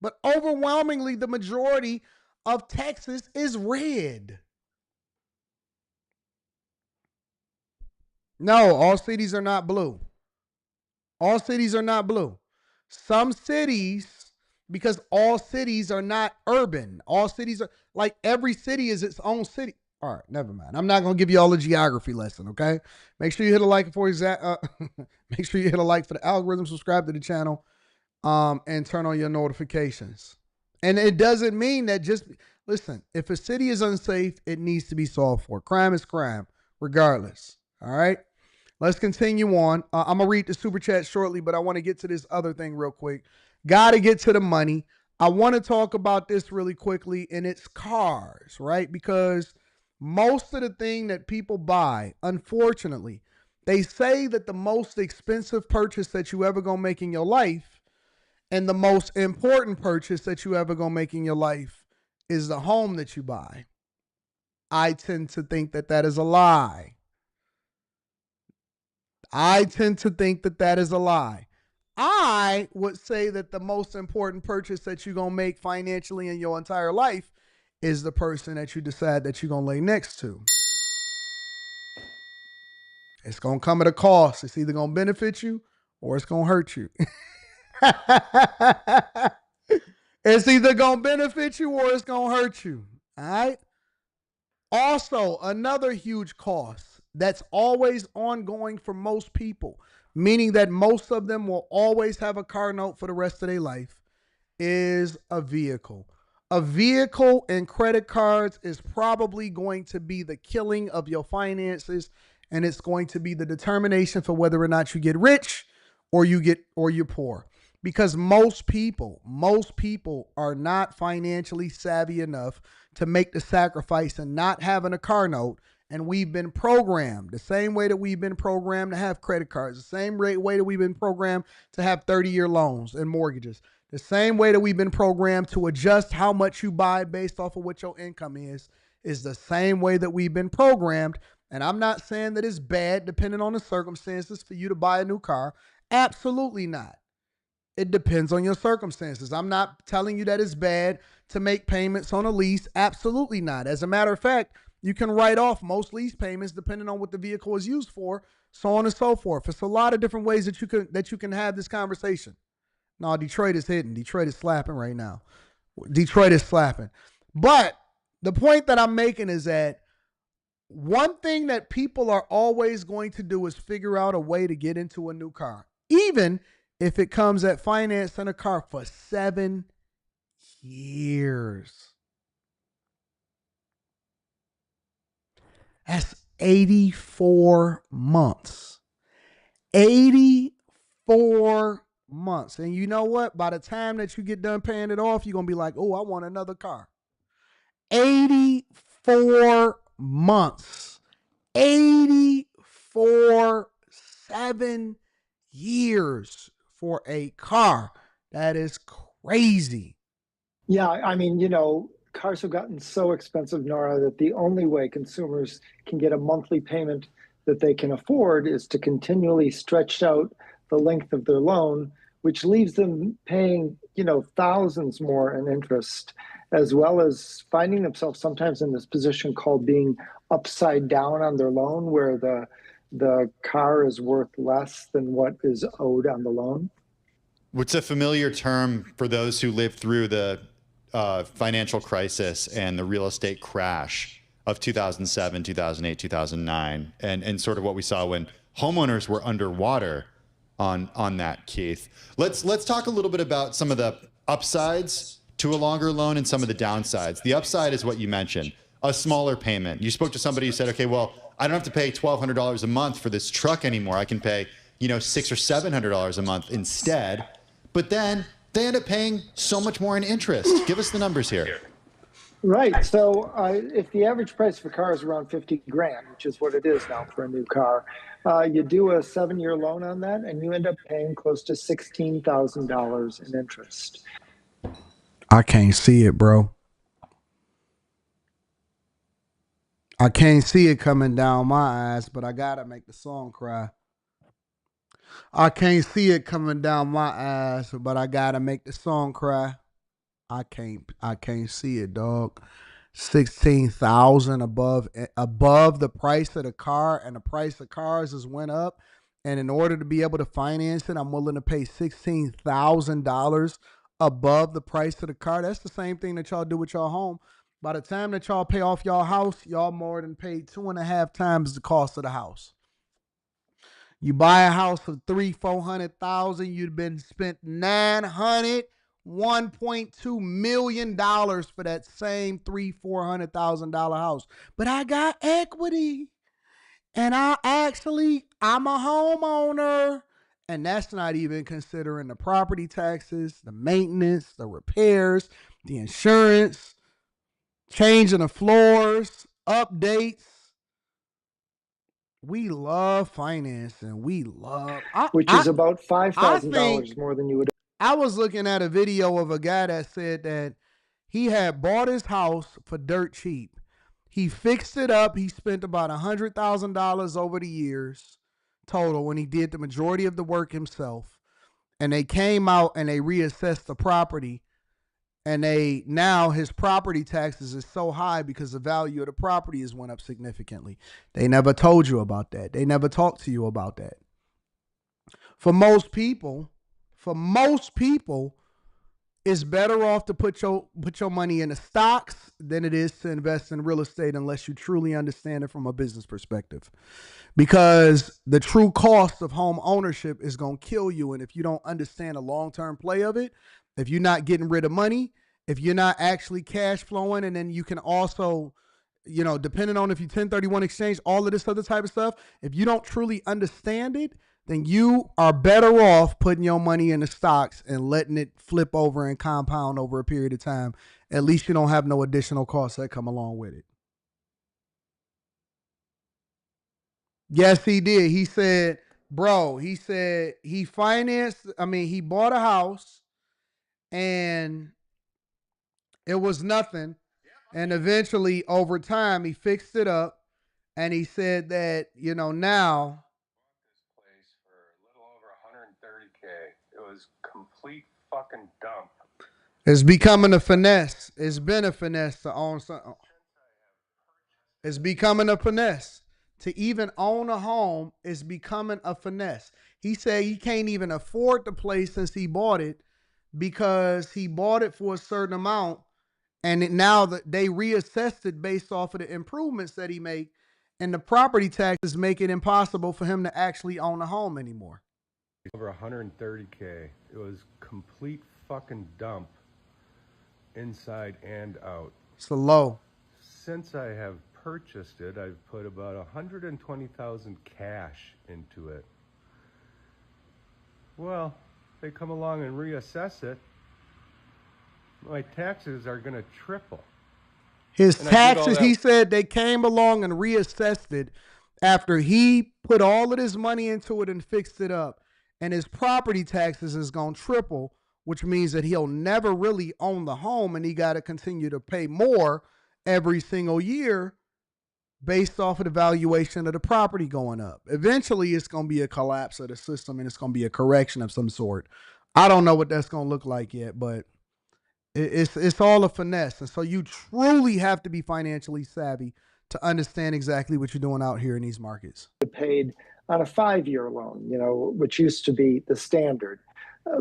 But overwhelmingly, the majority of Texas is red. No, all cities are not blue. All cities are not blue. Some cities, because all cities are not urban. All cities are, like every city is its own city. All right, never mind. I'm not gonna give you all the geography lesson, okay? Make sure you hit a like for make sure you hit a like for the algorithm, subscribe to the channel, and turn on your notifications. And it doesn't mean that just listen, if a city is unsafe, it needs to be solved for. Crime is crime, regardless. All right. Let's continue on. I'm gonna read the super chat shortly, but I want to get to this other thing real quick. Gotta get to the money. I want to talk about this really quickly, and it's cars, right? Because most of the thing that people buy, unfortunately, they say that the most expensive purchase that you ever gonna make in your life and the most important purchase that you ever gonna make in your life is the home that you buy. I tend to think that that is a lie. I tend to think that that is a lie. I would say that the most important purchase that you're going to make financially in your entire life is the person that you decide that you're going to lay next to. It's going to come at a cost. It's either going to benefit you or it's going to hurt you. It's either going to benefit you or it's going to hurt you. All right? Also, another huge cost that's always ongoing for most people, meaning that most of them will always have a car note for the rest of their life, is a vehicle. A vehicle and credit cards is probably going to be the killing of your finances, and it's going to be the determination for whether or not you get rich or you're poor. Because most people are not financially savvy enough to make the sacrifice and not having a car note. And we've been programmed the same way that we've been programmed to have credit cards, the same way that we've been programmed to have 30-year loans and mortgages, the same way that we've been programmed to adjust how much you buy based off of what your income is the same way that we've been programmed. And I'm not saying that it's bad, depending on the circumstances, for you to buy a new car. Absolutely not. It depends on your circumstances. I'm not telling you that it's bad to make payments on a lease. Absolutely not. As a matter of fact, you can write off most lease payments depending on what the vehicle is used for, so on and so forth. It's a lot of different ways that you can have this conversation. No, Detroit is hitting. Detroit is slapping right now. Detroit is slapping. But the point that I'm making is that one thing that people are always going to do is figure out a way to get into a new car, even if it comes at financing a car for 7 years. That's 84 months. 84 months. And you know what? By the time that you get done paying it off, you're going to be like, oh, I want another car. 84 months. 84, 7 years for a car. That is crazy. Yeah, I mean, cars have gotten so expensive, Nora, that the only way consumers can get a monthly payment that they can afford is to continually stretch out the length of their loan, which leaves them paying, thousands more in interest, as well as finding themselves sometimes in this position called being upside down on their loan, where the car is worth less than what is owed on the loan. What's a familiar term for those who lived through the financial crisis and the real estate crash of 2007, 2008, 2009, and sort of what we saw when homeowners were underwater on that, Keith. Let's talk a little bit about some of the upsides to a longer loan and some of the downsides. The upside is what you mentioned, a smaller payment. You spoke to somebody who said, okay, well, I don't have to pay $1,200 a month for this truck anymore. I can pay, $600 or $700 a month instead. But then they end up paying so much more in interest. Give us the numbers here. Right. So if the average price of a car is around $50,000, which is what it is now for a new car, you do a 7-year loan on that, and you end up paying close to $16,000 in interest. I can't see it, bro. I can't see it coming down my eyes, but I gotta make the song cry. I can't see it coming down my eyes, but I gotta make the song cry. I can't see it, dog. 16,000 above the price of the car, and the price of cars has went up. And in order to be able to finance it, I'm willing to pay $16,000 above the price of the car. That's the same thing that y'all do with y'all home. By the time that y'all pay off y'all house, y'all more than paid 2.5 times the cost of the house. You buy a house for $300,000-$400,000, you'd been spent $1.2 million for that same $300,000-$400,000 house. But I got equity, and I'm a homeowner. And that's not even considering the property taxes, the maintenance, the repairs, the insurance, changing the floors, updates. We love financing. We love, which is about $5,000 more than you would. I was looking at a video of a guy that said that he had bought his house for dirt cheap. He fixed it up. He spent about $100,000 over the years total when he did the majority of the work himself. And they came out and they reassessed the property. And now his property taxes is so high because the value of the property has went up significantly. They never told you about that. They never talked to you about that. For most people, it's better off to put your money in the stocks than it is to invest in real estate unless you truly understand it from a business perspective. Because the true cost of home ownership is going to kill you. And if you don't understand the long-term play of it, if you're not getting rid of money, if you're not actually cash flowing, and then you can also, depending on if you 1031 exchange, all of this other type of stuff, if you don't truly understand it, then you are better off putting your money in the stocks and letting it flip over and compound over a period of time. At least you don't have no additional costs that come along with it. Yes, he did. He said, he bought a house and it was nothing. And eventually over time he fixed it up, and he said that, now it was complete fucking dump. It's becoming a finesse. It's been a finesse to own something. It's becoming a finesse. To even own a home is becoming a finesse. He said he can't even afford the place since he bought it because he bought it for a certain amount, and now that they reassessed it based off of the improvements that he made, and the property taxes make it impossible for him to actually own a home anymore. Over $130K. It was complete fucking dump, inside and out. It's a low. Since I have purchased it, I've put about $120,000 cash into it. Well, they come along and reassess it. My taxes are going to triple. His taxes, he said they came along and reassessed it after he put all of his money into it and fixed it up. And his property taxes is going to triple, which means that he'll never really own the home, and he got to continue to pay more every single year based off of the valuation of the property going up. Eventually, it's going to be a collapse of the system, and it's going to be a correction of some sort. I don't know what that's going to look like yet, but it's all a finesse. And so you truly have to be financially savvy to understand exactly what you're doing out here in these markets. Paid on a 5-year loan, which used to be the standard.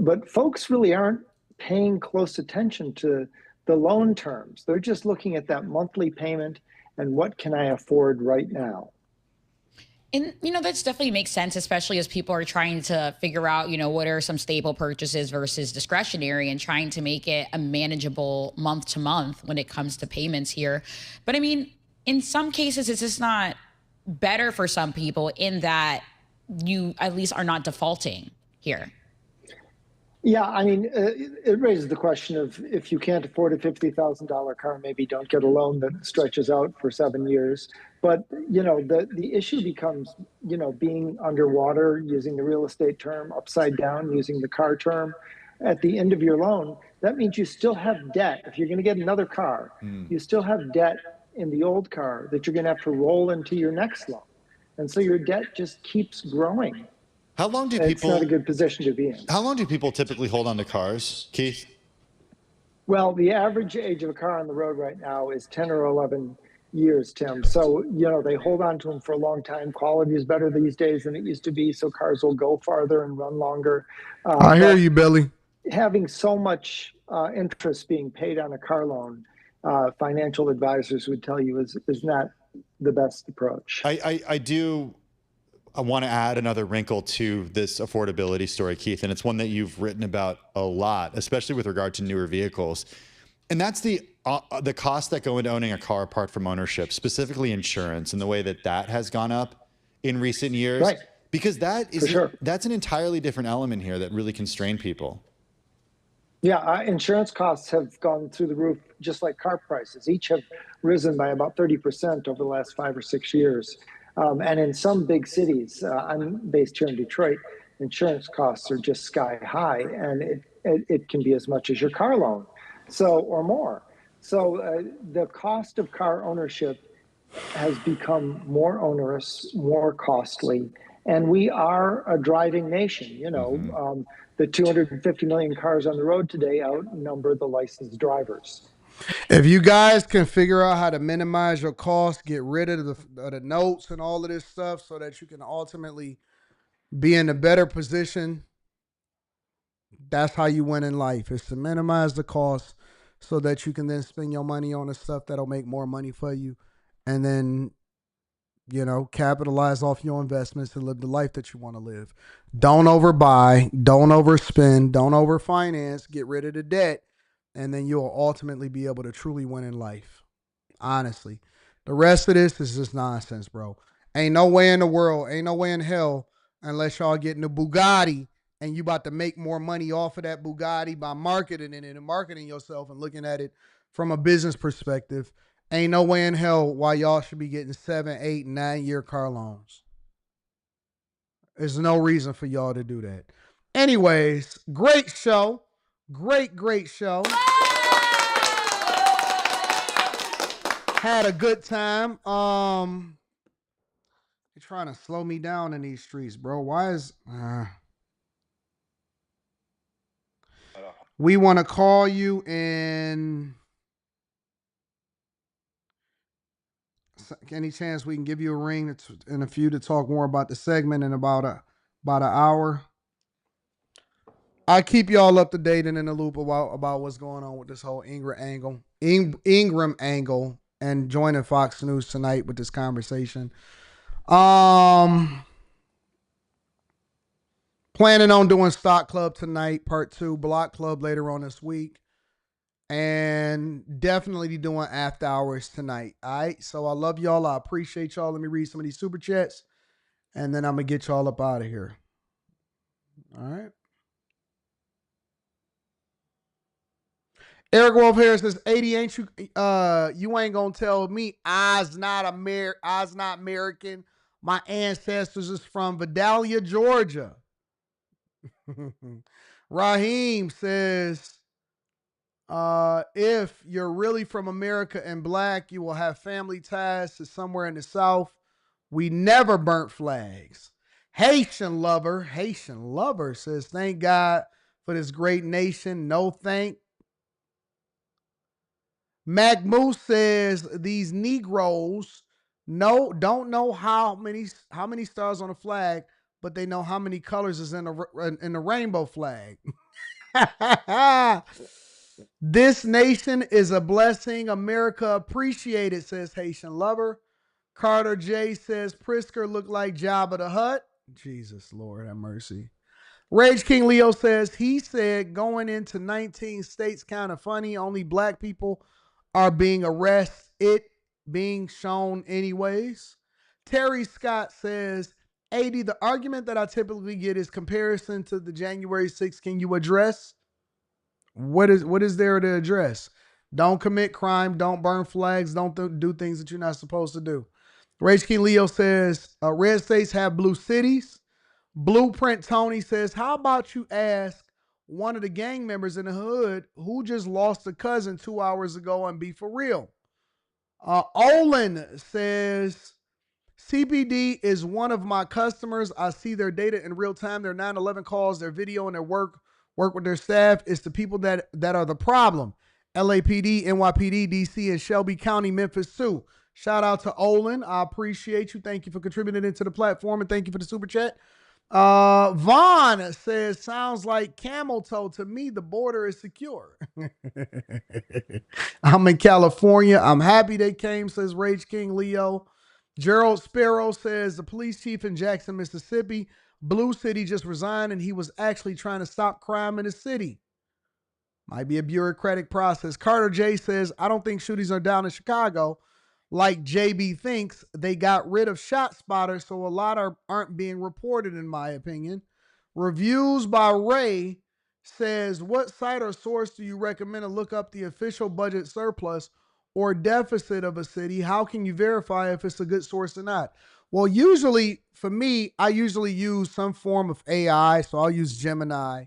But folks really aren't paying close attention to the loan terms. They're just looking at that monthly payment and what can I afford right now. And, that's definitely makes sense, especially as people are trying to figure out, what are some staple purchases versus discretionary, and trying to make it a manageable month to month when it comes to payments here. But in some cases, it's just not better for some people in that you at least are not defaulting here. Yeah, it raises the question of if you can't afford a $50,000 car, maybe don't get a loan that stretches out for 7 years. But, the issue becomes, being underwater, using the real estate term, upside down, using the car term. At the end of your loan, that means you still have debt. If you're going to get another car, you still have debt in the old car that you're going to have to roll into your next loan. And so your debt just keeps growing. How long do people? It's not a good position to be in. How long do people typically hold on to cars, Keith? Well, the average age of a car on the road right now is 10 or 11 years, Tim. So, they hold on to them for a long time. Quality is better these days than it used to be, so cars will go farther and run longer. I hear you, Billy. Having so much interest being paid on a car loan financial advisors would tell you is not the best approach. I want to add another wrinkle to this affordability story, Keith, and it's one that you've written about a lot, especially with regard to newer vehicles. And that's the costs that go into owning a car apart from ownership, specifically insurance, and the way that that has gone up in recent years. Right. Because that is sure. That's an entirely different element here that really constrain people. Yeah, insurance costs have gone through the roof, just like car prices. Each have risen by about 30% over the last 5 or 6 years. And in some big cities, I'm based here in Detroit, insurance costs are just sky high, and it can be as much as your car loan, or more. So the cost of car ownership has become more onerous, more costly, and we are a driving nation. The 250 million cars on the road today outnumber the licensed drivers. If you guys can figure out how to minimize your costs, get rid of the notes and all of this stuff so that you can ultimately be in a better position, that's how you win in life, is to minimize the costs so that you can then spend your money on the stuff that'll make more money for you, and then, capitalize off your investments and live the life that you want to live. Don't overbuy, don't overspend, don't overfinance, get rid of the debt, and then you'll ultimately be able to truly win in life. Honestly. The rest of this is just nonsense, bro. Ain't no way in the world, ain't no way in hell, unless y'all getting a Bugatti and you about to make more money off of that Bugatti by marketing it and marketing yourself and looking at it from a business perspective. Ain't no way in hell why y'all should be getting 7, 8, 9-year car loans. There's no reason for y'all to do that. Anyways, great show. Great show. Had a good time. You're trying to slow me down in these streets, bro. Why is... We want to call you in... Any chance we can give you a ring in a few to talk more about the segment in about an hour? I keep y'all up to date and in the loop about what's going on with this whole Ingram angle, and joining Fox News tonight with this conversation. Planning on doing Stock Club tonight, part 2, Block Club later on this week. And definitely doing after hours tonight. All right. So I love y'all. I appreciate y'all. Let me read some of these super chats, and then I'm going to get y'all up out of here. All right. Eric Wolf Harris says, 80, ain't you? You ain't going to tell me I's not American. My ancestors is from Vidalia, Georgia. Raheem says, if you're really from America and black, you will have family ties to somewhere in the South. We never burnt flags. Haitian lover says, thank God for this great nation. No thank. Mac Moose says, these Negroes don't know how many stars on the flag, but they know how many colors is in the rainbow flag. This nation is a blessing. America appreciate it, says Haitian lover. Carter J says Pritzker looked like Jabba the Hutt. Jesus, Lord have mercy. Rage King Leo says, he said going into 19 states kind of funny. Only black people are being arrested. It being shown anyways. Terry Scott says, 80, the argument that I typically get is comparison to the January 6th. Can you address? What is there to address? Don't commit crime. Don't burn flags. Don't do things that you're not supposed to do. Rage King Leo says, red states have blue cities. Blueprint Tony says, how about you ask one of the gang members in the hood who just lost a cousin 2 hours ago and be for real? Olin says, CPD is one of my customers. I see their data in real time, their 9/11 calls, their video, and their work with their staff. It's the people that are the problem. LAPD, NYPD, DC, and Shelby County, Memphis too. Shout out to Olin. I appreciate you. Thank you for contributing into the platform, and thank you for the super chat. Vaughn says, sounds like camel toe to me. The border is secure. I'm in California. I'm happy they came, says Rage King Leo. Gerald Sparrow says, the police chief in Jackson, Mississippi, Blue City, just resigned and he was actually trying to stop crime in the city. Might be a bureaucratic process. Carter J says, I don't think shootings are down in Chicago. Like JB thinks, they got rid of shot spotters, so a lot aren't being reported, in my opinion. Reviews by Ray says, what site or source do you recommend to look up the official budget surplus or deficit of a city? How can you verify if it's a good source or not? Well, usually, for me, I usually use some form of AI, so I'll use Gemini.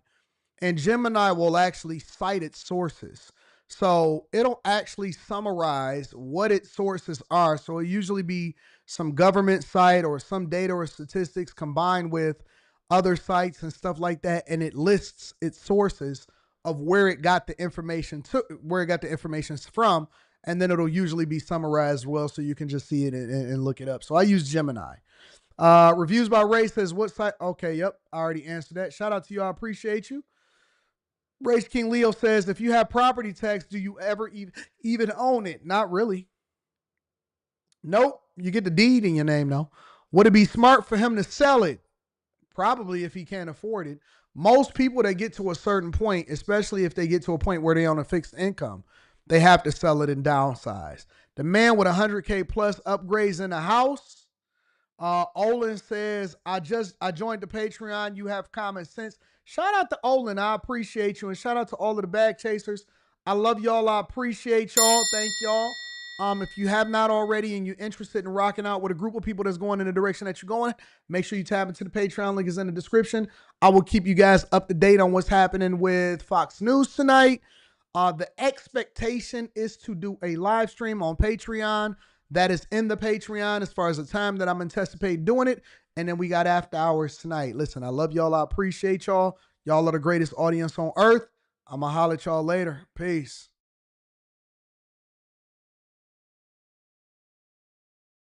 And Gemini will actually cite its sources. So it'll actually summarize what its sources are. So it'll usually be some government site or some data or statistics combined with other sites and stuff like that. And it lists its sources of where it got the information from. And then it'll usually be summarized well, so you can just see it and look it up. So I use Gemini. Reviews by Ray says, what site? Okay, yep, I already answered that. Shout out to you. I appreciate you. Race King Leo says, if you have property tax, do you ever even own it? Not really. Nope. You get the deed in your name, though. Would it be smart for him to sell it? Probably, if he can't afford it. Most people that get to a certain point, especially if they get to a point where they're on a fixed income, they have to sell it and downsize. The man with 100K plus upgrades in the house. Olin says, I joined the Patreon. You have common sense. Shout out to Olin. I appreciate you. And shout out to all of the bag chasers. I love y'all. I appreciate y'all. Thank y'all. If you have not already and you're interested in rocking out with a group of people that's going in the direction that you're going, make sure you tap into the Patreon. Link is in the description. I will keep you guys up to date on what's happening with Fox News tonight. The expectation is to do a live stream on Patreon. That is in the Patreon as far as the time that I'm anticipating doing it. And then we got after hours tonight. Listen, I love y'all. I appreciate y'all. Y'all are the greatest audience on earth. I'm going to holler at y'all later. Peace.